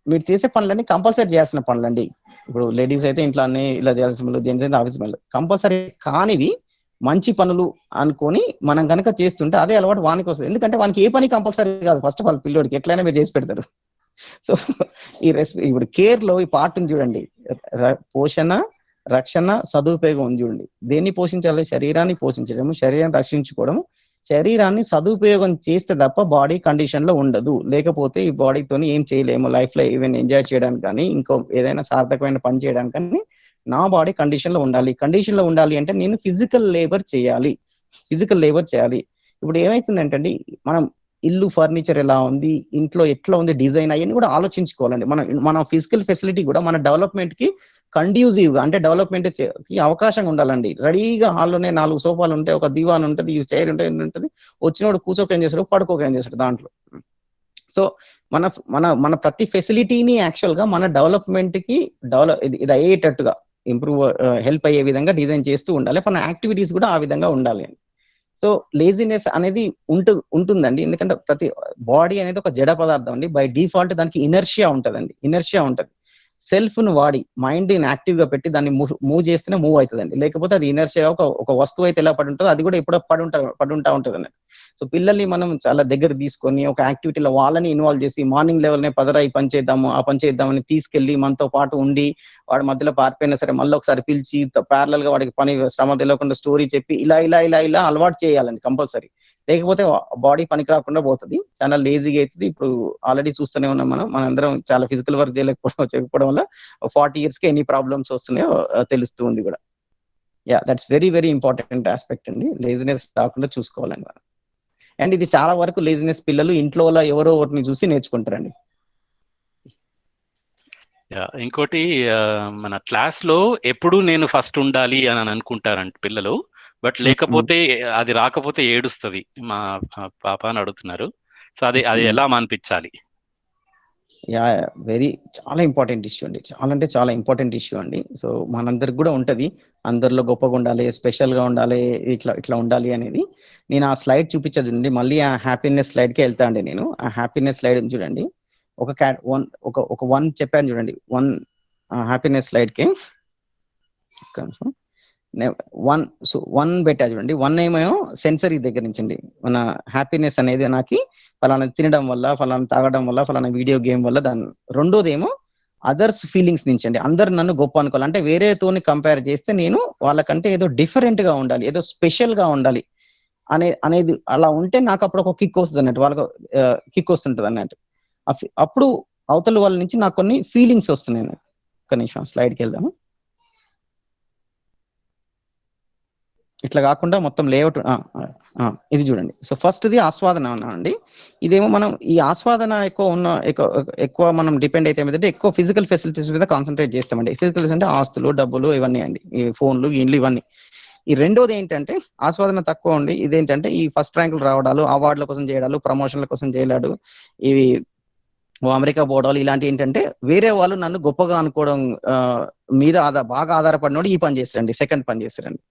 మీరు చేసే పనులన్నీ కంపల్సరీ చేయాల్సిన పనులండి. ఇప్పుడు లేడీస్ అయితే ఇంట్లో అన్ని ఇలా చేయాల్సిన పనులు, జెంట్స్ అయితే ఆఫీస్ పనులు. కంపల్సరీ కానివి మంచి పనులు అనుకొని మనం కనుక చేస్తుంటే అదే అలవాటు వానికి వస్తుంది. ఎందుకంటే వానికి ఏ పని కంపల్సరీ కాదు. ఫస్ట్ ఆఫ్ ఆల్ పిల్లోడికి ఎట్లయినా మీరు చేసి పెడతారు. సో ఇప్పుడు కేర్ లో ఈ పార్ట్ ఉంది చూడండి, పోషణ, రక్షణ, సదుపయోగం ఉంది చూడండి. దేన్ని పోషించాలి? శరీరాన్ని పోషించడము, శరీరాన్ని రక్షించుకోవడము. శరీరాన్ని సదుపయోగం చేస్తే తప్ప బాడీ కండిషన్ లో ఉండదు. లేకపోతే ఈ బాడీతో ఏం చేయలేము. లైఫ్ లో ఈవెన్ ఎంజాయ్ చేయడానికి కానీ, ఇంకో ఏదైనా సార్థకమైన పని చేయడానికి కానీ నా బాడీ కండిషన్ లో ఉండాలి. కండిషన్ లో ఉండాలి అంటే నేను ఫిజికల్ లేబర్ చేయాలి. ఇప్పుడు ఏమైతుందంటే అండి, మనం ఇల్లు ఫర్నిచర్ ఎలా ఉంది, ఇంట్లో ఎట్లా ఉంది డిజైన్, అవన్నీ కూడా ఆలోచించుకోవాలండి. మన ఫిజికల్ ఫెసిలిటీ కూడా మన డెవలప్మెంట్ కి కండ్యూసివ్ గా, అంటే డెవలప్మెంట్ కి అవకాశంగా ఉండాలండి. రెడీగా హాల్లోనే 4 సోఫాలు ఉంటాయి, ఒక దివాన్ ఉంటుంది, చైర్ ఉంటుంది, వచ్చినోడు కూర్చోక ఏం చేస్తాడు, పడుకోక ఏం చేస్తాడు దాంట్లో. సో మన ప్రతి ఫెసిలిటీని యాక్చువల్ గా మన డెవలప్మెంట్ కి ఇది అయ్యేటట్టుగా ఇంప్రూవ్ హెల్ప్ అయ్యే విధంగా డిజైన్ చేస్తూ ఉండాలి. మన యాక్టివిటీస్ కూడా ఆ విధంగా ఉండాలి. సో లేజినెస్ అనేది ఉంటుందండి. ఎందుకంటే ప్రతి బాడీ అనేది ఒక జడ పదార్థం అండి. బై డిఫాల్ట్ దానికి ఇనర్షియా ఉంటుంది. సెల్ఫ్ ను వాడి మైండ్ ని యాక్టివ్ గా పెట్టి దాన్ని మూవ్ చేస్తేనే మూవ్ అవుతుందండి. లేకపోతే అది ఇనర్షియా ఒక వస్తువు అయితే ఎలా పడి ఉంటుందో అది కూడా ఎప్పుడో పడుంటా ఉంటుంది అండి. సో పిల్లల్ని మనం చాలా దగ్గర తీసుకొని ఒక యాక్టివిటీలో వాళ్ళని ఇన్వాల్వ్ చేసి మార్నింగ్ లెవెల్నే పదరా ఈ పని చేద్దాము, ఆ పని చేద్దామని తీసుకెళ్లి మనతో పాటు ఉండి, వాడి మధ్యలో పారిపోయినా సరే మళ్ళీ ఒకసారి పిలిచి ప్యారలల్ గా వాడికి పని శ్రమ తెలియకుండా స్టోరీ చెప్పి ఇలా అలవాటు చేయాలండి కంపల్సరీ. లేకపోతే బాడీ పనికి రాకుండా పోతుంది, చాలా లేజీగా అవుతుంది. ఇప్పుడు ఆల్రెడీ చూస్తూనే ఉన్నాం మనందరం చాలా ఫిజికల్ వర్క్ చేయకపోవడం వల్ల 40 years కి ఎన్ని ప్రాబ్లమ్స్ వస్తున్నాయో తెలుస్తూ ఉంది కూడా. That's very very important aspect అండి. లేజినెస్ రాకుండా చూసుకోవాలండి మనం. అండ్ ఇది చాలా వరకు లేజినెస్ పిల్లలు ఇంట్లో ఎవరో ఒకరిని చూసి నేర్చుకుంటారండి. ఇంకోటి మన క్లాస్ లో ఎప్పుడు నేను ఫస్ట్ ఉండాలి అని అనుకుంటారంట పిల్లలు, బట్ లేకపోతే అది రాకపోతే ఏడుస్తుంది మా పాప అని అడుగుతున్నారు. సో అది ఎలా మాన్పించాలి? చాలా ఇంపార్టెంట్ ఇష్యూ అండి. చాలా ఇంపార్టెంట్ ఇష్యూ అండి. సో మనందరికి కూడా ఉంటది, అందరిలో గొప్పగా ఉండాలి, స్పెషల్ గా ఉండాలి, ఇట్లా ఉండాలి అనేది. నేను ఆ స్లైడ్ చూపించా చూడండి, మళ్ళీ ఆ హ్యాపీనెస్ స్లైడ్ కి వెళ్తా అండి. నేను ఆ హ్యాపీనెస్ స్లైడ్ చూడండి, ఒక వన్ చెప్పాను చూడండి, హ్యాపీనెస్ స్లైడ్ కి వన్ పెట్టా చూడండి. 1 ఏమో సెన్సరీ దగ్గర నుంచి అండి. మన హ్యాపీనెస్ అనేది నాకు ఫలానా తినడం వల్ల, ఫలానా తాగడం వల్ల, ఫలానా వీడియో గేమ్ వల్ల దాన్ని. రెండోదేమో అదర్స్ ఫీలింగ్స్ నుంచి అండి. అందరు నన్ను గొప్ప అనుకోవాలి, అంటే వేరేతోని కంపేర్ చేస్తే నేను వాళ్ళకంటే ఏదో డిఫరెంట్ గా ఉండాలి, ఏదో స్పెషల్ గా ఉండాలి అనేది అలా ఉంటే నాకు అప్పుడు ఒక కిక్ వస్తుంది అన్నట్టు, వాళ్ళకు కిక్ వస్తుంటది అన్నట్టు. అప్పుడు అవతల వాళ్ళ నుంచి నాకు కొన్ని ఫీలింగ్స్ వస్తున్నాయి. ఒక నిమిషం స్లైడ్కి వెళ్దాము. ఇట్లా కాకుండా మొత్తం లేఅవుట్ ఇది చూడండి. సో ఫస్ట్ది ఆస్వాదన అండి. ఇదేమో మనం ఈ ఆస్వాదన ఎక్కువ మనం డిపెండ్ అయితే ఏమిటంటే ఎక్కువ ఫిజికల్ ఫెసిలిటీస్ మీద కాన్సన్ట్రేట్ చేస్తామండి. ఫిజికల్స్ అంటే ఆస్తులు, డబ్బులు, ఇవన్నీ అండి, ఈ ఫోన్లు, ఇండ్లు, ఇవన్నీ. ఈ రెండోది ఏంటంటే ఆస్వాదన తక్కువ ఉండి ఇదేంటంటే ఈ ఫస్ట్ ర్యాంకులు రావడాలు, అవార్డుల కోసం చేయడాలు, ప్రమోషన్ల కోసం చేయడాలు, ఇవి అమెరికా పోవడాలు, ఇలాంటి ఏంటంటే వేరే వాళ్ళు నన్ను గొప్పగా అనుకోవడం మీద బాగా ఆధారపడినోడు ఈ పని చేస్తారండి, సెకండ్ పని చేస్తారండి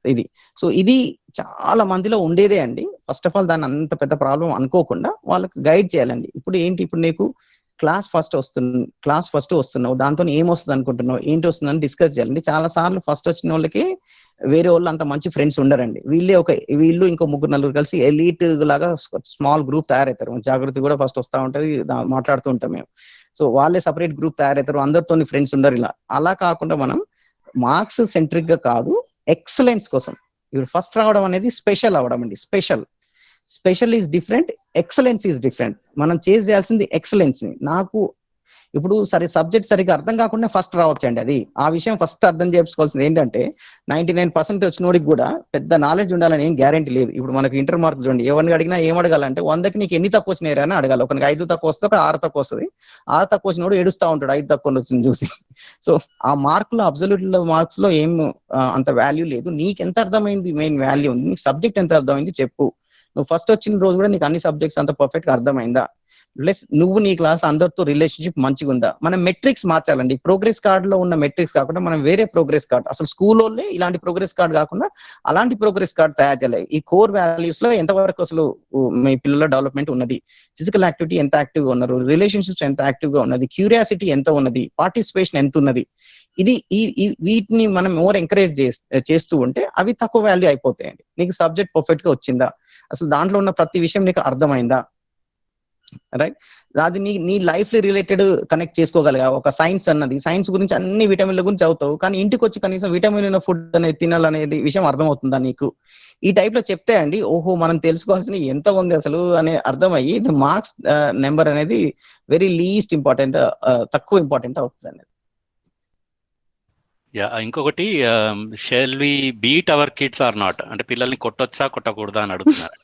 ఇది. సో ఇది చాలా మందిలో ఉండేదే అండి. ఫస్ట్ ఆఫ్ ఆల్ దాన్ని అంత పెద్ద ప్రాబ్లం అనుకోకుండా వాళ్ళకి గైడ్ చేయాలండి. ఇప్పుడు నీకు క్లాస్ ఫస్ట్ వస్తున్నావు, దాంతో ఏమొస్తుంది అనుకుంటున్నావు, ఏంటి వస్తుందని డిస్కస్ చేయాలండి. చాలా సార్లు ఫస్ట్ వచ్చిన వాళ్ళకి వేరే వాళ్ళు అంత మంచి ఫ్రెండ్స్ ఉండరండి. వీళ్ళు ఇంకో 3-4 కలిసి ఎలీట్ లాగా స్మాల్ గ్రూప్ తయారవుతారు. జాగృతి కూడా ఫస్ట్ వస్తూ ఉంటది, మాట్లాడుతూ ఉంటాం మేము. సో వాళ్ళే సపరేట్ గ్రూప్ తయారవుతారు, అందరితో ఫ్రెండ్స్ ఉండరు. అలా కాకుండా మనం మార్క్స్ సెంట్రిక్ గా కాదు, ఎక్సలెన్స్ కోసం. ఇప్పుడు ఫస్ట్ రావడం అనేది స్పెషల్ అవడం అండి. Special is different, excellence is different. మనం చేయాల్సింది ఎక్సలెన్స్ ని. నాకు ఇప్పుడు సబ్జెక్ట్ సరిగ్గా అర్థం కాకుండా ఫస్ట్ రావచ్చండి. అది ఆ విషయం ఫస్ట్ అర్థం చేసుకోవాల్సింది ఏంటంటే 99% వచ్చినోడికి కూడా పెద్ద నాలెడ్జ్ ఉండాలని ఏం గ్యారెంటీ లేదు. ఇప్పుడు మనకి ఇంటర్ మార్క్స్ చూడండి, ఎవరిని అడిగినా ఏం అడగాలంటే 100కి నీకు ఎన్ని తక్కువ వచ్చినాయి అని అడగాలి. ఒకరికి 5 తక్కువ వస్తే ఒక 6 తక్కువ వస్తుంది. 6 తక్కువ వచ్చినోడు ఏడుస్తూ ఉంటాడు 5 తక్కువ వచ్చింది చూసి. సో ఆ మార్కులు అబ్సల్యూట్ మార్క్స్ లో ఏం అంత వాల్యూ లేదు. నీకు ఎంత అర్థమైంది మెయిన్ వాల్యూ ఉంది. నీకు సబ్జెక్ట్ ఎంత అర్థమైంది చెప్పు. నువ్వు ఫస్ట్ వచ్చిన రోజు కూడా నీకు అన్ని సబ్జెక్ట్స్ అంత పర్ఫెక్ట్ గా అర్థమైందా, ప్లస్ నువ్వు నీ క్లాస్ అందరితో రిలేషన్షిప్ మంచిగా ఉందా. మనం మెట్రిక్స్ మార్చాలండి. ప్రోగ్రెస్ కార్డ్ లో ఉన్న మెట్రిక్స్ కాకుండా మనం వేరే ప్రోగ్రెస్ కార్డ్, అసలు స్కూల్లో ఇలాంటి ప్రోగ్రెస్ కార్డ్ కాకుండా అలాంటి ప్రోగ్రెస్ కార్డ్ తయారు చేయాలి. ఈ కోర్ వాల్యూస్ లో ఎంతవరకు అసలు మీ పిల్లల డెవలప్మెంట్ ఉన్నది, ఫిజికల్ యాక్టివిటీ ఎంత యాక్టివ్ గా ఉన్నారు, రిలేషన్షిప్స్ ఎంత యాక్టివ్ గా ఉన్నది, క్యూరియాసిటీ ఎంత ఉన్నది, పార్టిసిపేషన్ ఎంత ఉన్నది. వీటిని మనం మోర్ ఎంకరేజ్ చేస్తూ ఉంటే అవి తక్కువ వాల్యూ అయిపోతాయండి. నీకు సబ్జెక్ట్ పర్ఫెక్ట్ గా వచ్చిందా, అసలు దాంట్లో ఉన్న ప్రతి విషయం నీకు అర్థమైందా, రైట్, అది నీ లైఫ్ రిలేటెడ్ కనెక్ట్ చేసుకోగలిగా. ఒక సైన్స్ గురించి అన్ని విటమిన్ల గురించి చదువుతావు, కానీ ఇంటికి వచ్చి కనీసం విటమిన్ ఉన్న ఫుడ్ అనేది తినాలనేది విషయం అర్థమవుతుందా నీకు? ఈ టైప్ లో చెప్తే అండి ఓహో మనం తెలుసుకోవాల్సిన ఎంత ఉంది అసలు అనే అర్థమయ్యి మార్క్స్ నెంబర్ అనేది వెరీ లీస్ట్ ఇంపార్టెంట్, తక్కువ ఇంపార్టెంట్ అవుతుంది అనేది. ఇంకొకటి, shall we beat our kids or not, అంటే పిల్లల్ని కొట్టొచ్చా కొట్టకూడదా అని అడుగుతున్నారు.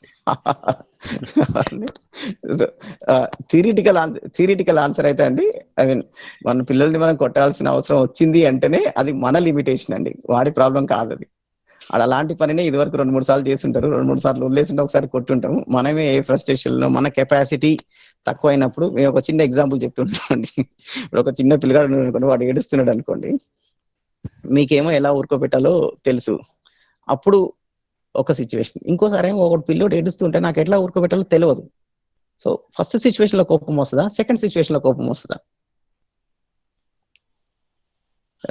థియరిటికల్ ఆన్సర్ అయితే అండి, ఐ మీన్ మన పిల్లల్ని మనం కొట్టాల్సిన అవసరం వచ్చింది అంటేనే అది మన లిమిటేషన్ అండి, వాడి ప్రాబ్లం కాదు అది. అలాంటి పనినే ఇదివరకు 2-3 సార్లు చేస్తుంటారు, 2-3 సార్లు వదిలేస్తుంటే ఒకసారి కొట్టుంటాము. మనమే ఏ ఫ్రస్ట్రేషన్ లో మన కెపాసిటీ తక్కువ అయినప్పుడు, మేము ఒక చిన్న ఎగ్జాంపుల్ చెప్తుంటామండి. ఇప్పుడు ఒక చిన్న పిల్లగాడు అనుకోండి, వాడు ఏడుస్తున్నాడు అనుకోండి, మీకేమో ఎలా ఊరుకోబెట్టాలో తెలుసు. అప్పుడు ఒక సిచ్యువేషన్, ఇంకోసారి ఏమో ఒక పిల్లోడు ఏడుస్తుంటే నాకు ఎట్లా ఊరుకోబెట్టాలో తెలియదు. సో ఫస్ట్ సిచ్యువేషన్ లో కోపం వస్తుందా, సెకండ్ సిచ్యువేషన్ లో కోపం వస్తుందా,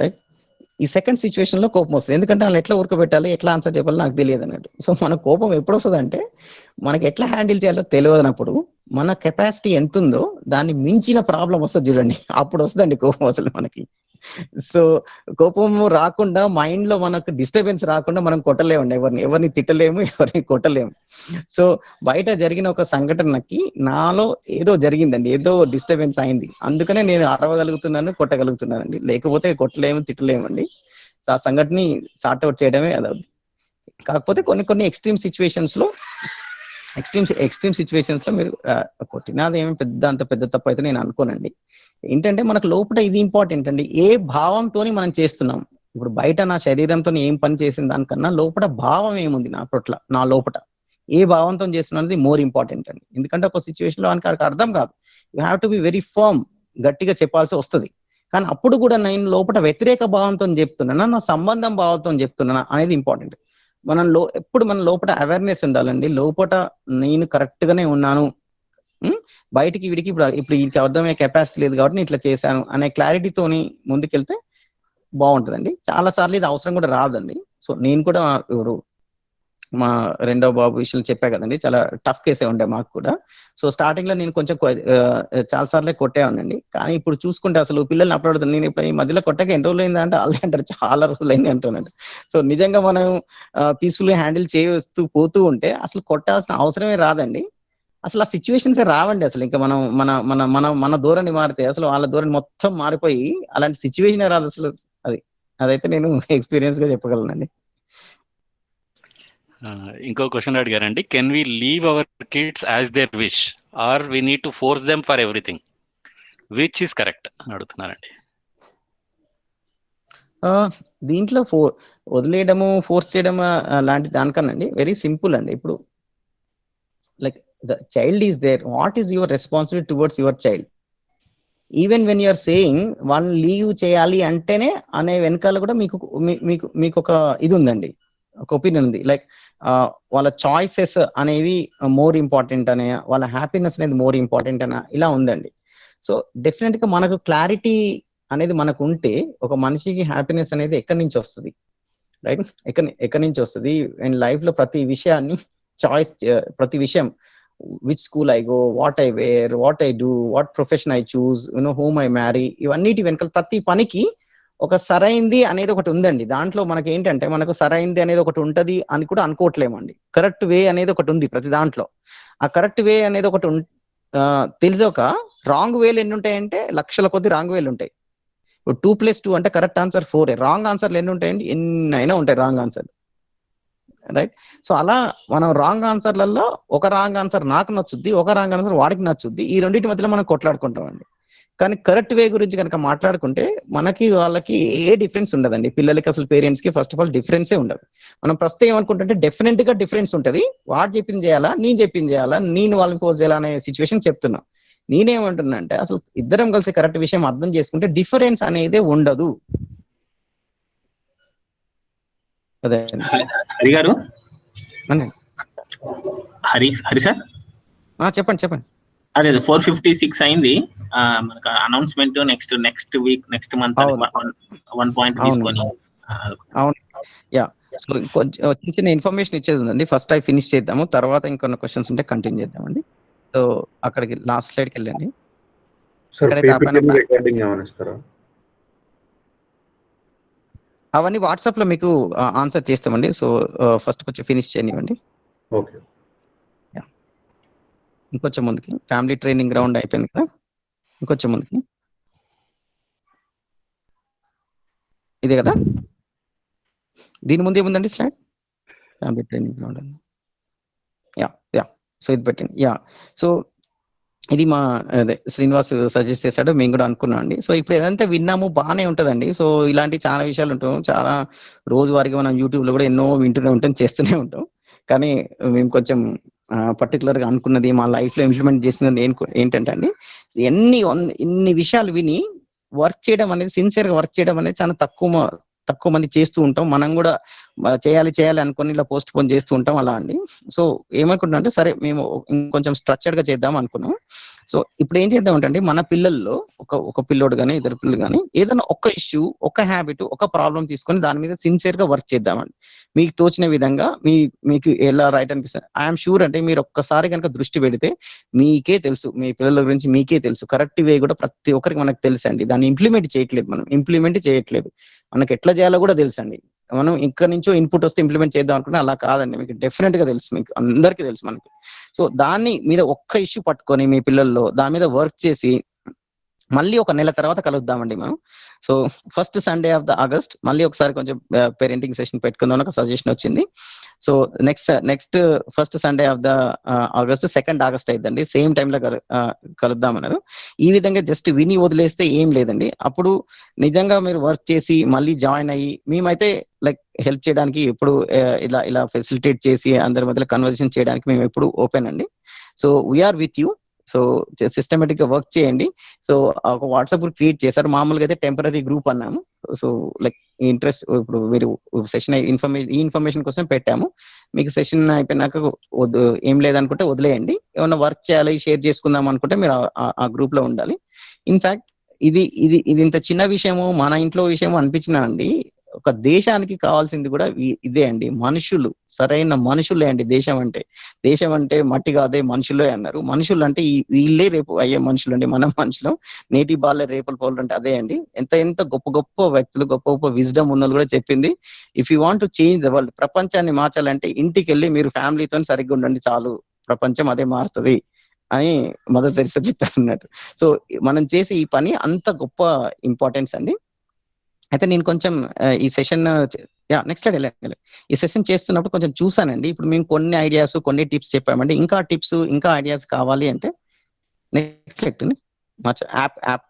రైట్? ఈ సెకండ్ సిచ్యువేషన్ లో కోపం వస్తుంది, ఎందుకంటే వాళ్ళు ఎట్లా ఊరుకోబెట్టాలి, ఎట్లా ఆన్సర్ చెప్పాలో నాకు తెలియదు అన్నట్టు. సో మన కోపం ఎప్పుడు వస్తుంది అంటే మనకి ఎట్లా హ్యాండిల్ చేయాలో తెలియనప్పుడు, మన కెపాసిటీ ఎంత ఉందో దాన్ని మించిన ప్రాబ్లం వస్తుంది చూడండి, అప్పుడు వస్తుందండి కోపం అసలు మనకి. సో కోపము రాకుండా, మైండ్ లో మనకు డిస్టర్బెన్స్ రాకుండా మనం కొట్టలేమండి, ఎవరిని తిట్టలేము, ఎవరిని కొట్టలేము. సో బయట జరిగిన ఒక సంఘటనకి నాలో ఏదో జరిగిందండి, ఏదో డిస్టర్బెన్స్ అయింది, అందుకనే నేను అరవగలుగుతున్నాను, కొట్టగలుగుతున్నానండి. లేకపోతే కొట్టలేము, తిట్టలేమండి. సో ఆ సంఘటనని సార్ట్అవుట్ చేయడమే అది. కాకపోతే కొన్ని ఎక్స్ట్రీమ్ సిచ్యువేషన్స్ లో మీరు కొట్టినది ఏమి అంత పెద్ద తప్పు అయితే నేను అనుకోనండి. ఏంటంటే మనకు లోపల ఇది ఇంపార్టెంట్ అండి, ఏ భావంతో మనం చేస్తున్నాం. ఇప్పుడు బయట నా శరీరంతో ఏం పని చేసిన దానికన్నా లోపల భావం ఏముంది నా లోపల ఏ భావంతో చేస్తున్నది మోర్ ఇంపార్టెంట్ అండి. ఎందుకంటే ఒక సిచ్యువేషన్ లో వానికి అర్థం కాదు, you have to be very firm, గట్టిగా చెప్పాల్సి వస్తుంది. కానీ అప్పుడు కూడా నేను లోపల వ్యతిరేక భావంతో చెప్తున్నానా, నా సంబంధం భావంతో చెప్తున్నానా అనేది ఇంపార్టెంట్. ఎప్పుడు మన లోపల అవేర్నెస్ ఉండాలండి, లోపల నేను కరెక్ట్ గానే ఉన్నాను, బయటికి వీడికి ఇప్పుడు వీడికి అర్థమయ్యే కెపాసిటీ లేదు కాబట్టి నేను ఇట్లా చేశాను అనే క్లారిటీతోని ముందుకెళ్తే బాగుంటుందండి. చాలా సార్లు ఇది అవసరం కూడా రాదండి. సో నేను కూడా ఇప్పుడు మా రెండో బాబు విషయంలో చెప్పా కదండి, చాలా టఫ్ కేసే ఉండే మాకు కూడా. సో స్టార్టింగ్ లో నేను కొంచెం చాలా సార్లే కొట్టేవాడినండి. కానీ ఇప్పుడు చూసుకుంటే అసలు పిల్లల్ని అప్పుడు నేను ఇప్పుడు ఈ మధ్యలో కొట్టక ఎన్ని రోజులు అయింది అంటే వాళ్ళే అంటారు చాలా రోజులు అయింది అంటున్నాడు. సో నిజంగా మనం పీస్ఫుల్ గా హ్యాండిల్ చేస్తూ పోతూ ఉంటే అసలు కొట్టాల్సిన అవసరమే రాదండి. అసలు ఆ సిచ్యువేషన్స్ రావండి. అసలు ఇంకా మనం మన ధోరణి మారితే అసలు వాళ్ళ ధోరణి మొత్తం మారిపోయి అలాంటి సిచ్యువేషన్ రాదు అసలు. అదైతే నేను ఎక్స్పీరియన్స్ గా చెప్పగలనండి. ఇంకో క్వశ్చన్ అడిగారండి, can we leave our kids as their wish or we need to force them for everything, which is correct అని అడుగుతున్నారండి. దీంట్లో వదిలేయడము, ఫోర్స్ చేయడం లాంటి దానికన్నా వెరీ సింపుల్ అండి. ఇప్పుడు like the child is there, what is your responsibility towards your child? Even when you are saying one leave చేయాలి అంటేనే అనే వెనకాల కూడా మీకు ఒక ఇది ఉందండి, ఒక ఒపీనియన్ ఉంది. లైక్ వాళ్ళ చాయిసెస్ అనేవి మోర్ ఇంపార్టెంట్ అనే, వాళ్ళ హ్యాపీనెస్ అనేది మోర్ ఇంపార్టెంట్ అనే ఇలా ఉందండి. సో డెఫినెట్ గా మనకు క్లారిటీ అనేది మనకు ఉంటే ఒక మనిషికి హ్యాపీనెస్ అనేది ఎక్కడి నుంచి వస్తుంది, రైట్? ఎక్కడి నుంచి వస్తుంది? అండ్ లైఫ్ లో ప్రతి విషయాన్ని చాయిస్, ప్రతి విషయం, which school I go, what I wear, what I do, what profession I choose, whom I marry, ఇవన్నిటి వెనకాల ప్రతి పనికి ఒక సరైంది అనేది ఒకటి ఉందండి. దాంట్లో మనకి ఏంటంటే మనకు సరైంది అనేది ఒకటి ఉంటది అని కూడా అనుకోవట్లేమండి. కరెక్ట్ వే అనేది ఒకటి ఉంది ప్రతి దాంట్లో. ఆ కరెక్ట్ వే అనేది ఒకటి తెలిసి ఒక రాంగ్ వేలు ఎన్ని ఉంటాయంటే లక్షల కొద్ది రాంగ్ వేలు ఉంటాయి. 2+2 అంటే కరెక్ట్ ఆన్సర్ 4. రాంగ్ ఆన్సర్లు ఎన్ని ఉంటాయండి? ఎన్నైనా ఉంటాయి రాంగ్ ఆన్సర్, రైట్? సో అలా మనం రాంగ్ ఆన్సర్లలో ఒక రాంగ్ ఆన్సర్ నాకు నచ్చుద్ది, ఒక రాంగ్ ఆన్సర్ వాడికి నచ్చుద్ది. ఈ రెండింటి మధ్యలో మనం కొట్లాడుకుంటామండి. కానీ కరెక్ట్ వే గురించి కనుక మాట్లాడుకుంటే మనకి వాళ్ళకి ఏ డిఫరెన్స్ ఉండదండి. పిల్లలకి అసలు పేరెంట్స్ కి ఫస్ట్ ఆఫ్ ఆల్ డిఫరెన్సే ఉండదు. మనం ఫస్ట్ ఏమనుకుంటుంటే డెఫినెట్ గా డిఫరెన్స్ ఉంటది. వాడు చెప్పింది చేయాలా, నేను చెప్పింది చేయాలా, నేను వాళ్ళని ఫోర్స్ చేయాలా అనే సిచ్యువేషన్ చెప్తున్నా. నేనేమంటున్నా అంటే అసలు ఇద్దరం కలిసి కరెక్ట్ విషయం అర్థం చేసుకుంటే డిఫరెన్స్ అనేది ఉండదు. అదే హరి గారు, హరి సార్ చెప్పండి. అదే 456 అయింది మనకు announcement. Next week next month 1 point తీసుకొని. అవును, యా. సో కొంచెం చిన్న ఇన్ఫర్మేషన్ ఇచ్చేది ఉందండి. ఫస్ట్ అవి ఫినిష్ చేద్దాము, తర్వాత ఇంకొన్ని క్వశ్చన్స్ ఉంటే కంటిన్యూ చేద్దామండి. సో అక్కడికి లాస్ట్ స్లైడ్కి వెళ్ళండి. అవన్నీ వాట్సాప్ లో మీకు ఆన్సర్ చేస్తామండి. సో ఫస్ట్ కొంచెం ఫినిష్ చేయనివ్వండి. ఓకే, ఇంకొంచెం ముందుకి. ఫ్యామిలీ ట్రైనింగ్ గ్రౌండ్ అయిపోయింది కదా, ఇంకొంచెం ముందుకి. ఇదే కదా, దీని ముందు ఏముందండి స్లైడ్? ఫ్యామిలీ ట్రైనింగ్ గ్రౌండ్ అండి. యా సో ఇది పెట్టండి. సో ఇది మా అదే శ్రీనివాస్ సజెస్ట్ చేశాడు, మేము కూడా అనుకున్నాం అండి. సో ఇప్పుడు ఏదంతా విన్నాము బాగానే ఉంటుందండి. సో ఇలాంటి చాలా విషయాలు ఉంటాం, చాలా రోజువారీగా మనం యూట్యూబ్ లో కూడా ఎన్నో వింటూనే ఉంటాం, చేస్తూనే ఉంటాం. కానీ మేము కొంచెం పర్టికులర్ గా అనుకున్నది మా లైఫ్ లో ఇంప్లిమెంట్ చేసినది ఏంటంటే అండి, ఇన్ని విషయాలు విని వర్క్ చేయడం అనేది, సిన్సియర్ గా వర్క్ చేయడం అనేది చాలా తక్కువ మంది చేస్తూ ఉంటాం. మనం కూడా చేయాలి అనుకుని ఇలా పోస్ట్ పోన్ చేస్తూ ఉంటాం అలా అండి. సో ఏమనుకుంటున్నా అంటే సరే మేము ఇంకొంచెం స్ట్రక్చర్డ్ గా చేద్దాం అనుకున్నాం. సో ఇప్పుడు ఏం చేద్దాం అంటే మన పిల్లల్లో ఒక పిల్లోడు కానీ ఇద్దరు పిల్లలు కానీ ఏదైనా ఒక ఇష్యూ, ఒక హ్యాబిట్, ఒక ప్రాబ్లం తీసుకొని దాని మీద సిన్సియర్ గా వర్క్ చేద్దామండి. మీకు తోచిన విధంగా మీకు ఎలా రైట్ అనిపిస్తుంది. ఐఎమ్ షూర్ అంటే మీరు ఒక్కసారి కనుక దృష్టి పెడితే మీకే తెలుసు, మీ పిల్లల గురించి మీకే తెలుసు. కరెక్ట్ వే కూడా ప్రతి ఒక్కరికి మనకు తెలుసు అండి. దాన్ని ఇంప్లిమెంట్ చేయట్లేదు. మనకి ఎట్లా చేయాలో కూడా తెలుసు అండి. మనం ఇక్కడ నుంచో ఇన్పుట్ వస్తే ఇంప్లిమెంట్ చేద్దాం అనుకుంటే అలా కాదండి. మీకు డెఫినెట్ గా తెలుసు, మీకు అందరికీ తెలుసు మనకి. సో దాని మీద ఒక్క ఇష్యూ పట్టుకొని మీ పిల్లల్లో దాని మీద వర్క్ చేసి మళ్ళీ ఒక నెల తర్వాత కలుద్దామండి మనం. So first Sunday of the August మళ్ళీ ఒకసారి కొంచెం పేరెంటింగ్ సెషన్ పెట్టుకుందాం ఒక సజెషన్ వచ్చింది. So next first Sunday of the August 2nd August అయిద్దండి, సేమ్ టైంలో కలుద్దామన్నారు. ఈ విధంగా జస్ట్ విని వదిలేస్తే ఏం లేదండి. అప్పుడు నిజంగా మీరు వర్క్ చేసి మళ్ళీ జాయిన్ అయ్యి మేమైతే లైక్ హెల్ప్ చేయడానికి ఎప్పుడు ఇలా ఫెసిలిటేట్ చేసి అందరి మధ్యలో కన్వర్సేషన్ చేయడానికి మేము ఎప్పుడు ఓపెన్ అండి. So we are with you. So systematic గా వర్క్ చేయండి. సో ఒక వాట్సాప్ గ్రూప్ క్రియేట్ చేశారు, మామూలుగా అయితే టెంపరీ గ్రూప్ అన్నాము. సో లైక్ ఇంట్రెస్ట్ ఇప్పుడు మీరు సెషన్ ఇన్ఫర్మేషన్ కోసం పెట్టాము. మీకు సెషన్ అయిపోయినాక ఏం లేదనుకుంటే వదిలేయండి. ఏమన్నా వర్క్ చేయాలి, షేర్ చేసుకుందాం అనుకుంటే మీరు ఆ గ్రూప్ లో ఉండాలి. ఇన్ఫాక్ట్ ఇది ఇంత చిన్న విషయము, మన ఇంట్లో విషయము అనిపించినా అండి, ఒక దేశానికి కావాల్సింది కూడా ఇదే అండి, మనుషులు, సరైన మనుషులే అండి. దేశం అంటే మట్టి కాదే మనుషులే అన్నారు. మనుషులు అంటే వీళ్ళే రేపు అయ్యే మనుషులు అండి, మనం మనుషులు. నేటి బాలే రేపల పౌరులు అంటే అదే అండి. ఎంత గొప్ప వ్యక్తులు, గొప్ప విజ్డమ్ ఉన్న కూడా చెప్పింది, if you want to change the world, ప్రపంచాన్ని మార్చాలంటే ఇంటికి వెళ్ళి మీరు ఫ్యామిలీతో సరిగ్గా ఉండండి చాలు, ప్రపంచం అదే మారుతుంది అని మదర్ తెరిసా చెప్పారు అన్నట్టు. సో మనం చేసే ఈ పని అంత గొప్ప ఇంపార్టెన్స్ అండి. అయితే నేను కొంచెం ఈ సెషన్ నెక్స్ట్ స్లైడ్ వెళ్ళాలి. ఈ సెషన్ చేస్తున్నప్పుడు కొంచెం చూసానండి. ఇప్పుడు మేము కొన్ని ఐడియాస్, కొన్ని టిప్స్ చెప్పామండి. ఇంకా టిప్స్, ఇంకా ఐడియాస్ కావాలి అంటే నెక్స్ట్ స్లైడ్ యాప్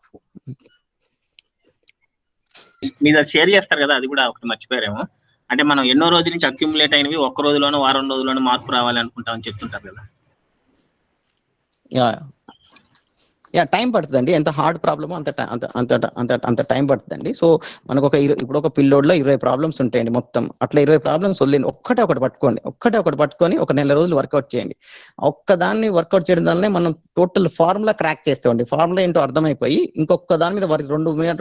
మీద షేర్ చేస్తారు కదా, అది కూడా ఒకటి మర్చిపోయారేమో. అంటే మనం ఎన్నో రోజుల నుంచి అక్యుములేట్ అయినవి ఒక్క రోజులోనో వారం రోజుల్లోనో మార్పు రావాలి అనుకుంటామని చెప్తుంటారు కదా. టైం పడుతుందండి. ఎంత హార్డ్ ప్రాబ్లమో అంత టైం పడుతుందండి. సో మనకు ఇప్పుడు ఒక పిల్లోడ్లో 20 ప్రాబ్లమ్స్ ఉంటాయండి మొత్తం. అట్లా 20 ప్రాబ్లమ్స్ వదిలేండి, ఒక్కటే ఒకటి పట్టుకొని ఒక నెల రోజులు వర్కౌట్ చేయండి. ఒక్కదాన్ని వర్కౌట్ చేయడం వల్లనే మనం టోటల్ ఫార్ములా క్రాక్ చేస్తామండి. ఫార్ములా ఏంటో అర్థమైపోయి ఇంకొక దాని మీద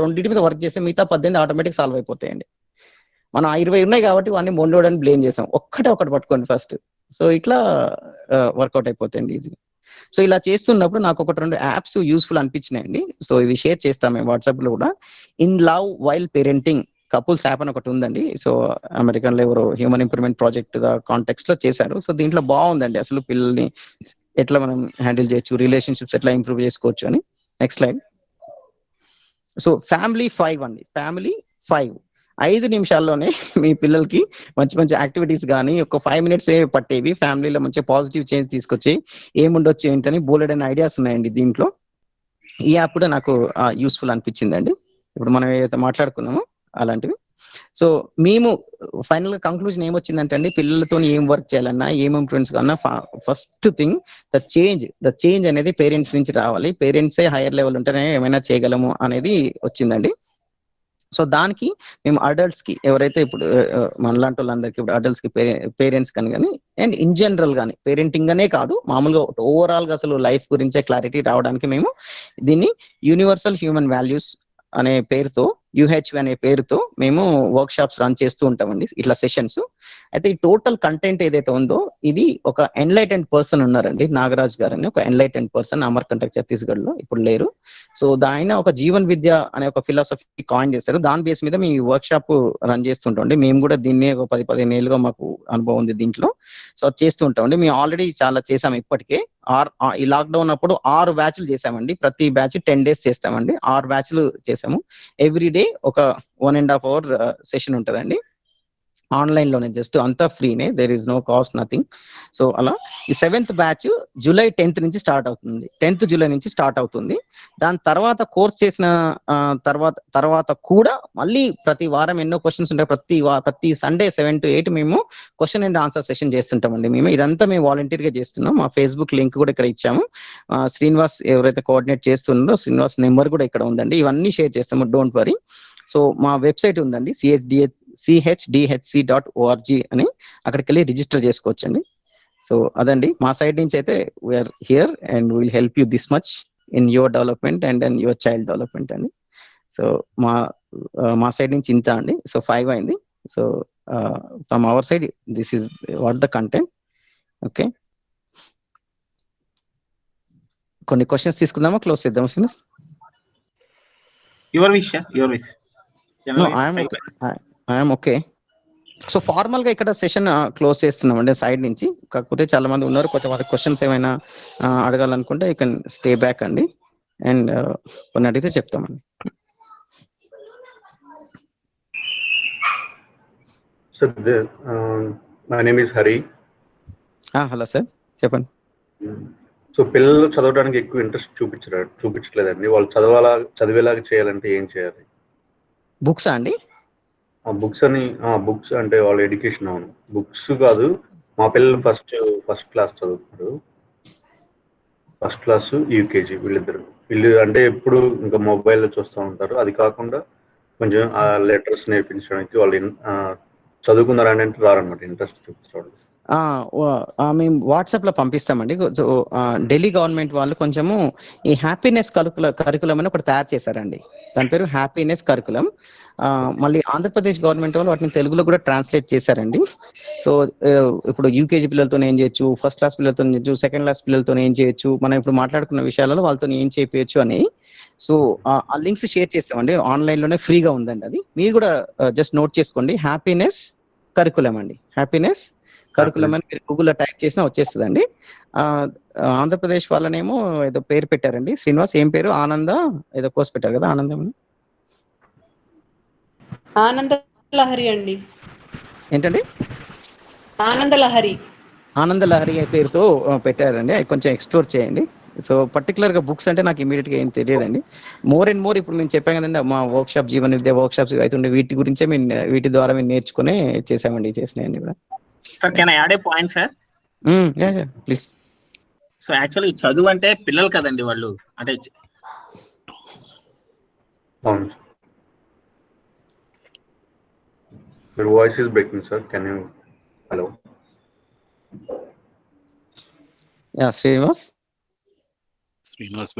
రెండింటి మీద వర్క్ చేస్తే మిగతా 18 ఆటోమేటిక్ సాల్వ్ అయిపోతాయండి. మనం 20 ఉన్నాయి కాబట్టి వాడిని మొండోడని బ్లేమ్ చేసాం. ఒకటి పట్టుకోండి ఫస్ట్. సో ఇట్లా వర్కౌట్ అయిపోతాయండి ఈజీగా. సో ఇలా చేస్తున్నప్పుడు నాకు ఒకటి 2 యాప్స్ యూస్ఫుల్ అనిపించినాయండి. సో ఇవి షేర్ చేస్తాం మేము వాట్సాప్ లో కూడా. In love while parenting couples app అని ఒకటి ఉందండి. సో అమెరికన్ లో ఎవరో హ్యూమన్ ఇంప్రూవ్మెంట్ ప్రాజెక్ట్ కాంటెక్స్ట్ లో చేశారు. సో దీంట్లో బాగుందండి అసలు పిల్లల్ని ఎట్లా మనం హ్యాండిల్ చేయొచ్చు, రిలేషన్షిప్స్ ఎట్లా ఇంప్రూవ్ చేసుకోవచ్చు అని. Next slide. సో ఫ్యామిలీ 5 అండి. ఫ్యామిలీ 5 నిమిషాల్లోనే మీ పిల్లలకి మంచి మంచి యాక్టివిటీస్ కానీ ఒక 5 minutes పట్టేవి, ఫ్యామిలీలో మంచి పాజిటివ్ చేంజ్ తీసుకొచ్చి ఏముండొచ్చు ఏంటని బోలెడైన ఐడియాస్ ఉన్నాయండి దీంట్లో. ఈ యాప్ కూడా నాకు యూస్ఫుల్ అనిపించిందండి. ఇప్పుడు మనం ఏదైతే మాట్లాడుకున్నామో అలాంటివి. సో మేము ఫైనల్ గా కంక్లూజన్ ఏమొచ్చిందంటే అండి, పిల్లలతో ఏం వర్క్ చేయాలన్నా ఏం ఇంప్రూవ్మెంట్స్ కన్నా ఫస్ట్ థింగ్ ద చేంజ్ అనేది పేరెంట్స్ నుంచి రావాలి. పేరెంట్సే హైయర్ లెవెల్ ఉంటేనే ఏమైనా చేయగలము అనేది వచ్చిందండి. సో దానికి మేము అడల్ట్స్ కి ఎవరైతే ఇప్పుడు మనలాంటి వాళ్ళందరికీ ఇప్పుడు అడల్ట్స్ కి పేరెంట్స్ కానీ అండ్ ఇన్ జనరల్ కానీ పేరెంటింగ్ అనే కాదు మామూలుగా ఓవరాల్ గా అసలు లైఫ్ గురించే క్లారిటీ రావడానికి మేము దీన్ని యూనివర్సల్ హ్యూమన్ వాల్యూస్ అనే పేరుతో, యుహెచ్వి అనే పేరుతో మేము వర్క్ షాప్స్ రన్ చేస్తూ ఉంటామండి, ఇట్లా సెషన్స్. అయితే ఈ టోటల్ కంటెంట్ ఏదైతే ఉందో ఇది ఒక ఎన్లైటెండ్ పర్సన్ ఉన్నారండి, నాగరాజ్ గారు అని, ఒక ఎన్లైటెండ్ పర్సన్ అమర్కంటక్ ఛత్తీస్గఢ్ లో, ఇప్పుడు లేరు. సో ఆయన ఒక జీవన్ విద్య అనే ఒక ఫిలాసఫీ కాయిన్ చేస్తారు. దాని బేస్ మీద మేము ఈ వర్క్ షాప్ రన్ చేస్తుంటామండి. మేము కూడా దీన్ని ఒక 10-15 ఏళ్ళుగా మాకు అనుభవం ఉంది దీంట్లో. సో అది చేస్తూ ఉంటామండి. మేము ఆల్రెడీ చాలా చేసాము ఇప్పటికే. ఈ లాక్డౌన్ అప్పుడు 6 బ్యాచ్లు చేసామండి. ప్రతి బ్యాచ్ 10 days చేస్తామండి. 6 బ్యాచ్లు చేసాము. ఎవ్రీ డే ఒక 1.5 hour సెషన్ ఉంటుందండి. ఆన్లైన్ లోనే, జస్ట్ అంతా ఫ్రీనే, there is no cost, nothing. So అలా ఈ 7th బ్యాచ్ July 10th నుంచి స్టార్ట్ అవుతుంది. 10th July నుంచి స్టార్ట్ అవుతుంది. దాని తర్వాత కోర్స్ చేసిన తర్వాత కూడా మళ్ళీ ప్రతి వారం ఎన్నో క్వశ్చన్స్ ఉంటాయి. ప్రతి సండే 7 to 8 మేము క్వశ్చన్ అండ్ ఆన్సర్ సెషన్ చేస్తుంటామండి. మేము ఇదంతా మేము వాలంటీర్ గా చేస్తున్నాం. మా ఫేస్బుక్ లింక్ కూడా ఇక్కడ ఇచ్చాము. శ్రీనివాస్ ఎవరైతే కోఆర్డినేట్ చేస్తున్నారో శ్రీనివాస్ నెంబర్ కూడా ఇక్కడ ఉందండి. ఇవన్నీ షేర్ చేస్తాము, డోంట్ వరీ. సో మా వెబ్సైట్ ఉందండి, chdhc.org అని, అక్కడికి వెళ్ళి రిజిస్టర్ చేసుకోవచ్చండి. సో అదండి మా సైడ్ నుంచి అయితే we are here and will help you this much in your development and in your child development అండి. సో మా సైడ్ నుంచి ఇంత అండి. సో 5 అయింది. So from our side this is what the content. Okay, కొన్ని క్వశ్చన్స్ తీసుకుందామా, క్లోజ్ చేద్దామా Srinivas? Your wish, your wish. I'm okay. So formal గా ఇక్కడ సెషన్ క్లోజ్ చేస్తున్నాం అండి సైడ్ నుంచి. కాకపోతే చాలా మంది ఉన్నారు, కొంచెం వాళ్ళకి క్వశ్చన్స్ ఏమైనా అడగాలనుకుంటే యూ కెన్ స్టే బ్యాక్ అండి, అండ్ కొన్ని అడిగితే చెప్తామండి. My name is Hari. Hello sir, చెప్పండి. సో పిల్లలు చదవడానికి ఎక్కువ ఇంట్రెస్ట్ చూపించలేదండి. వాళ్ళు చదివేలాగా చేయాలంటే ఏం చేయాలి? బుక్స్ అండి? బుక్స్ అంటే వాళ్ళ ఎడ్యుకేషన్. అవును, బుక్స్ కాదు, మా పిల్లలు ఫస్ట్ క్లాస్ చదువుతున్నారు. ఫస్ట్ క్లాస్ యూకేజీ వీళ్ళు అంటే ఎప్పుడు ఇంకా మొబైల్లో చూస్తూ ఉంటారు. అది కాకుండా కొంచెం ఆ లెటర్స్ నేర్పించడానికి వాళ్ళు చదువుకున్నారని అంటే రారనమాట, ఇంట్రెస్ట్ చూపించడం. మేము వాట్సాప్ లో పంపిస్తామండి. సో ఢిల్లీ గవర్నమెంట్ వాళ్ళు కొంచెము ఈ హ్యాపీనెస్ కరికులం అని ఒకటి తయారు చేశారండి. దాని పేరు హ్యాపీనెస్ కరికులం. మళ్ళీ ఆంధ్రప్రదేశ్ గవర్నమెంట్ వాళ్ళు వాటిని తెలుగులో కూడా ట్రాన్స్లేట్ చేశారండి. సో ఇప్పుడు యూకేజీ పిల్లలతో ఏం చేయొచ్చు, ఫస్ట్ క్లాస్ పిల్లలతో ఏం చేయొచ్చు, సెకండ్ క్లాస్ పిల్లలతో ఏం చేయొచ్చు, మనం ఇప్పుడు మాట్లాడుకున్న విషయాలలో వాళ్ళతో ఏం చేయొచ్చు అని. సో ఆ లింక్స్ షేర్ చేస్తామండి. ఆన్లైన్ లోనే ఫ్రీగా ఉందండి. అది మీరు కూడా జస్ట్ నోట్ చేసుకోండి, హ్యాపీనెస్ కరికులం అండి. హ్యాపీనెస్ కరికులం అని మీరు గూగుల్లో టైప్ చేసినా వచ్చేస్తుందండి. ఆంధ్రప్రదేశ్ వాళ్ళనేమో ఏదో పేరు పెట్టారండి, శ్రీనివాస్ ఏం పేరు? ఆనంద ఏదో కోర్స్ పెట్టారు కదా, ఆనందం, ఆనంద లహరి అండి. ఏంటండి? ఆనంద లహరి. ఆనంద లహరి పేరుతో పెట్టారండి. అది కొంచెం ఎక్స్ప్లోర్ చేయండి. సో పర్టికులర్ గా బుక్స్ అంటే నాకు ఇమీడియట్ గా ఏం తెలియదండి. మోర్ అండ్ మోర్ ఇప్పుడు మేము చెప్పాం కదండి, మా వర్క్ షాప్ జీవన విద్య వర్క్ షాప్స్ అవుతుండే, వీటి గురించే వీటి ద్వారా మేము నేర్చుకునే చేసామండి, చేసినాయండి కూడా. Sir can I add a point sir? Please. So actually చదువు అంటే పిల్లలు కదండి, వాళ్ళు అంటే Your voice is breaking, sir. Can you? Hello. Yeah, Srinivas. Srinivas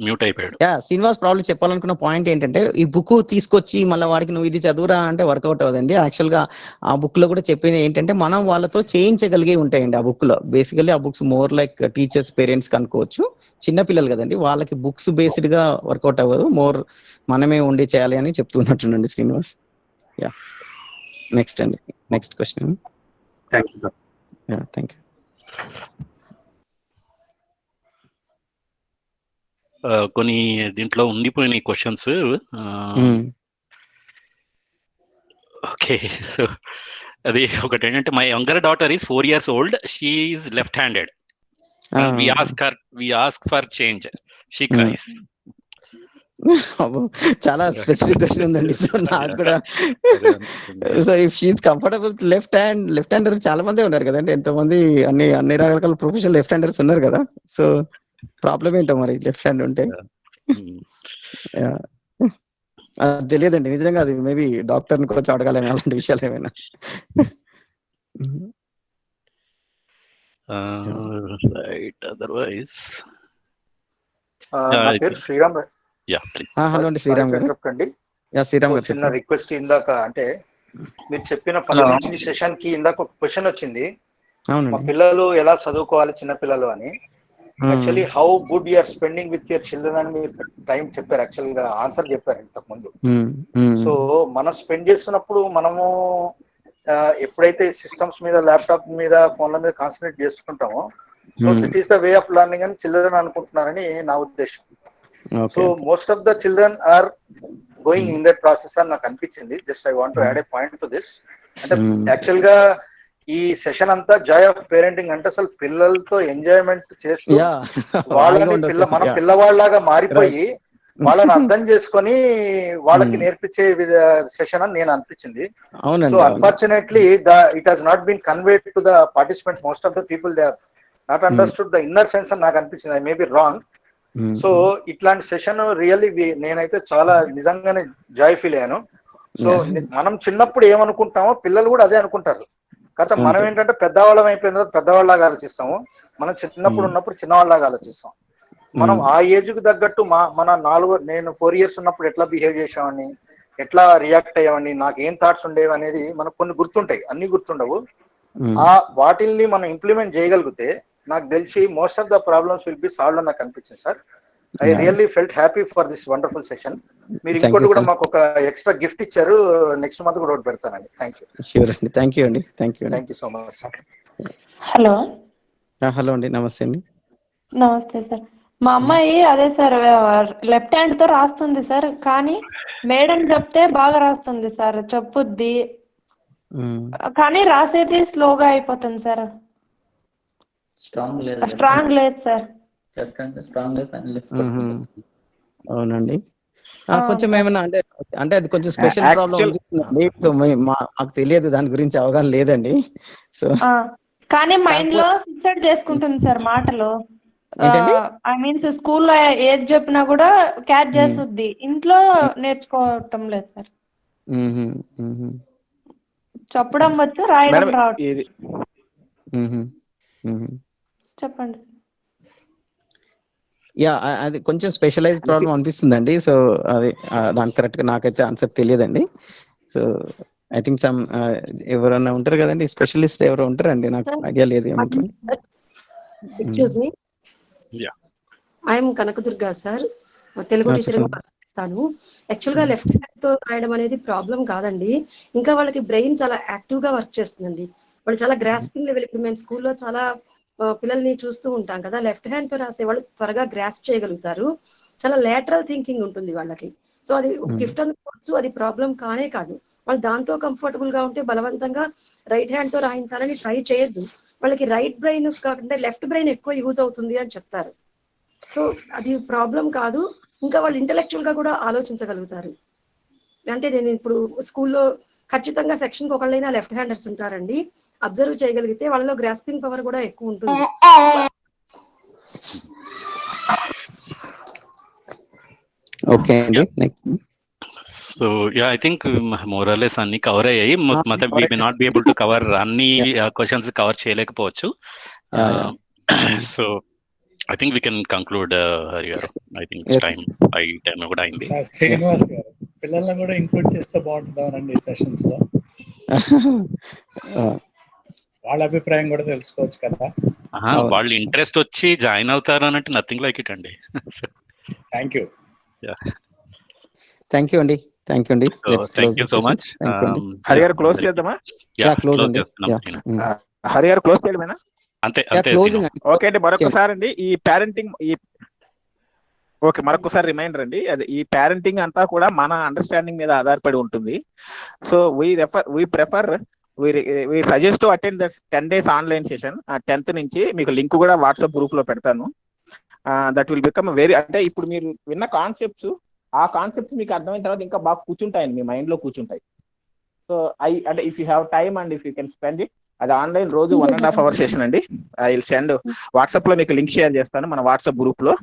mute అయిపోయాడు. శ్రీనివాస్ ప్రాబ్లం చెప్పాలనుకున్న పాయింట్ ఏంటంటే, ఈ బుక్ తీసుకొచ్చి మళ్ళీ వాడికి నువ్వు ఇది చదువురా అంటే వర్కౌట్ అవ్వదండి. యాక్చువల్ గా ఆ బుక్ లో కూడా చెప్పేది ఏంటంటే, మనం వాళ్ళతో చేయించగలిగే ఉంటాయండి ఆ బుక్ లో. బేసికల్లీ ఆ books more like teachers parents కనుకోవచ్చు. చిన్నపిల్లలు కదండి, వాళ్ళకి బుక్స్ బేస్డ్ గా వర్కౌట్ అవ్వదు, మోర్ మనమే ఉండి చేయాలి అని చెప్తున్నట్టుండండి శ్రీనివాస్. యా, నెక్స్ట్ అండి, next question. Thank you sir. Thank you. కొన్ని దీంట్లో ఉండిపోయిన క్వశ్చన్స్. ఓకే, సో అది ఒకటి ఏంటంటే, my younger daughter is 4 years old, she is left handed, we ask for change, she cries. చాలా స్పెసిఫిక్ క్వశ్చన్ ఉందండి. సో నాకు కూడా, so if she is comfortable left hander చాలా మంది ఉన్నారు కదండి, ఎంతమంది అన్ని రకాల ప్రొఫెషనల్ లెఫ్ట్ హ్యాండర్స్ ఉన్నారు కదా. సో ప్రాబ్లం ఏంటో మరి లెఫ్ట్ హ్యాండ్ ఉంటే. తెలియదండి నిజంగా, అది మేబీ డాక్టర్ని కొంచెం అడగాలేమో అలాంటి విషయాలు ఏమైనా. రైట్, అదర్వైజ్ నా పేరు శ్రీరామ్. హలో అండి శ్రీరామ్ గారు. చెప్పండి. శ్రీరామ్ గారు, చిన్న రిక్వెస్ట్. ఇందాక అంటే మీరు చెప్పిన ఫస్ట్ సెషన్ కి ఇందాక ఒక క్వశ్చన్ వచ్చింది, మా పిల్లలు ఎలా చదువుకోవాలి చిన్న పిల్లలు అని. Actually how good you are spending with your children అని మీరు టైం చెప్పారు, యాక్చువల్ గా ఆన్సర్ చెప్పారు ఇంతకు ముందు. సో మనం స్పెండ్ చేస్తున్నప్పుడు మనము ఎప్పుడైతే సిస్టమ్స్ మీద, ల్యాప్టాప్ మీద, ఫోన్ల మీద కాన్సన్ట్రేట్ చేసుకుంటామో, so that is the way of learning అని చిల్డ్రన్ అనుకుంటున్నారని నా ఉద్దేశం. So most of the children are going in that process అని నాకు అనిపించింది. Just I want to add a point to this. అంటే యాక్చువల్ గా ఈ సెషన్ అంతా జాయ్ ఆఫ్ పేరెంటింగ్ అంటే అసలు పిల్లలతో ఎంజాయ్మెంట్ చేస్తూ వాళ్ళని మనం పిల్లవాళ్ళలాగా మారిపోయి వాళ్ళని అర్థం చేసుకొని వాళ్ళకి నేర్పించే సెషన్ అని నేను అనిపించింది. So unfortunately it has not been conveyed to the participants. Most of the people they have not understood the inner sense అని నాకు అనిపించింది. I may be wrong. So ఇట్లాంటి సెషన్ రియల్లీ నేనైతే చాలా నిజంగానే జాయ్ ఫీల్ అయ్యాను. సో మనం చిన్నప్పుడు ఏమనుకుంటామో పిల్లలు కూడా అదే అనుకుంటారు. కాకపోతే మనం ఏంటంటే పెద్దవాళ్ళం అయిపోయిన తర్వాత పెద్దవాళ్ళలాగా ఆలోచిస్తాము, మనం చిన్నప్పుడు ఉన్నప్పుడు చిన్నవాళ్ళలాగా ఆలోచిస్తాం. మనం ఆ ఏజ్ కు తగ్గట్టు నేను 4 years ఉన్నప్పుడు ఎట్లా బిహేవ్ చేసామని, ఎట్లా రియాక్ట్ అయ్యామని, నాకు ఏం థాట్స్ ఉండేవి అనేది మనకు కొన్ని గుర్తుంటాయి, అన్ని గుర్తుండవు. ఆ వాటిల్ని మనం ఇంప్లిమెంట్ చేయగలిగితే నాకు తెలిసి most of the problems will be solved అని నాకు అనిపించింది sir. I really felt happy for this wonderful session. మీరు ఇంకోటి కూడా మాకు ఒక ఎక్స్ట్రా గిఫ్ట్ ఇచ్చారు, నెక్స్ట్ మంత్ కూడా ఒకటి పెడతానండి. Thank you. ష్యూర్ అండి, థ్యాంక్ యూ అండి, thank you so much sir. Hello అండి, నమస్తే అండి. నమస్తే సార్. మా అమ్మాయి అదే సార్ లెఫ్ట్ హ్యాండ్ తో రాస్తుంది సార్, కానీ మేడం చెప్తే బాగా రాస్తుంది సార్, చెప్పుద్ది, కానీ రాసేది స్లోగా అయిపోతుంది సార్. స్ట్రాంగ్ లేదు సార్. అవునండి, కొంచెం ఏమన్నా అంటే అది కొంచెం స్పెషల్ ప్రాబ్లం మాకు తెలియదు, దాని గురించి అవగాహన లేదండి. సో కానీ మైండ్ లో ఫిక్సెడ్ చేసుకుంటుంది సార్ మాటలు. ఐ మీన్స్ స్కూల్లో ఏది చెప్పినా కూడా క్యాచ్ చేస్తుంది, ఇంట్లో నేర్చుకోవటం లేదు సార్. చెప్పడం వచ్చు, రాయడం రావట్లేదు. చెప్పండి. అది కొంచెం స్పెషలైజ్ ప్రాబ్లం అనిపిస్తుందండి. సో అది దానికి కరెక్ట్ గా నాకైతే ఆన్సర్ తెలియదండి. సో ఐ థింక్ సమ్ ఎవరైనా ఉంటారు కదండి, స్పెషలిస్ట్ ఎవరో ఉంటారండి, నాకు ఐడియా లేదు ఏమంటారు. Excuse me, I'm Kanakadurga sir, Telugu teacher తాను. యాక్చువల్ గా లెఫ్ట్ హ్యాండ్ తో రాయడం అనేది ప్రాబ్లం కాదండి, ఇంకా వాళ్ళకి బ్రెయిన్ చాలా యాక్టివ్ గా వర్క్ చేస్తుందండి. వాళ్ళు చాలా గ్రాస్పింగ్ లెవెల్, ఇప్పుడు మేము స్కూల్లో చాలా పిల్లల్ని చూస్తూ ఉంటాం కదా, లెఫ్ట్ హ్యాండ్ తో రాసే వాళ్ళు త్వరగా గ్రాస్ప్ చేయగలుగుతారు, చాలా లేటరల్ థింకింగ్ ఉంటుంది వాళ్ళకి. సో అది గిఫ్ట్ అనుకోవచ్చు, అది ప్రాబ్లం కానే కాదు. వాళ్ళు దాంతో కంఫర్టబుల్ గా ఉంటే బలవంతంగా రైట్ హ్యాండ్ తో రాయించాలని ట్రై చేయొద్దు. వాళ్ళకి రైట్ బ్రెయిన్ కాకుండా లెఫ్ట్ బ్రెయిన్ ఎక్కువ యూజ్ అవుతుంది అని చెప్తారు. సో అది ప్రాబ్లం కాదు, ఇంకా వాళ్ళు ఇంటెలెక్చువల్ గా కూడా ఆలోచించగలుగుతారు. అంటే నేను ఇప్పుడు స్కూల్లో ఖచ్చితంగా సెక్షన్ కి ఒకళ్ళైనా లెఫ్ట్ హ్యాండర్స్ ఉంటారండి, అబ్జర్వ్ చేయగలిగితే వాళ్ళలో గ్రాస్పింగ్ పవర్ కూడా ఎక్కువ ఉంటుంది. ఓకే అండి, so yeah, I think more or less అన్ని కవర్ అయ్యాయి. మొత్తం we may not be able to cover అన్ని క్వశ్చన్స్ కవర్ చేయలేకపోవచ్చు. So I think we can conclude, Hari garu. I think it's time. Time కూడా అయింది. శ్రీనివాస్ గారు, పిల్లల్ని కూడా ఇంక్లూడ్ చేస్తే బాగుంటుందండి సెషన్స్ లో. వాళ్ళ అభిప్రాయం కూడా తెలుసుకోవచ్చు కదా. వాళ్ళు ఇంట్రెస్ట్ వచ్చి జాయిన్ అవుతారు అని అంటే నథింగ్ లైక్ ఇట్ అండి. Thank you. థ్యాంక్ యూ అండి. థ్యాంక్ యూ అండి. Thank you so much. Hari గారు క్లోజ్ చేద్దామా? క్లోజ్ అండి. హరి గారు క్లోజ్ చేయడమేనా? అంతే. ఓకే అండి. మరొకసారి అండి ఈ పేరెంటింగ్ మరొకసారి రిమైండర్ అండి, అది ఈ పేరెంటింగ్ అంతా కూడా మన అండర్స్టాండింగ్ మీద ఆధారపడి ఉంటుంది. So we suggest to attend this 10 days online session. 10th నుంచి మీకు లింక్ కూడా వాట్సాప్ గ్రూప్ లో పెడతాను. దట్ విల్ బికమ్ అంటే ఇప్పుడు మీరు విన్న కాన్సెప్ట్స్, ఆ కాన్సెప్ట్స్ మీకు అర్థమైన తర్వాత ఇంకా బాగా కూర్చుంటాయండి, మీ మైండ్ లో కూర్చుంటాయి. సో అంటే if you have time and if you can spend it, అది ఆన్లైన్ రోజు 1.5 hour సెషన్ అండి. ఐ విల్ సెండ్ వాట్సాప్ లో మీకు లింక్ షేర్ చేస్తాను మన వాట్సాప్ గ్రూప్ లో.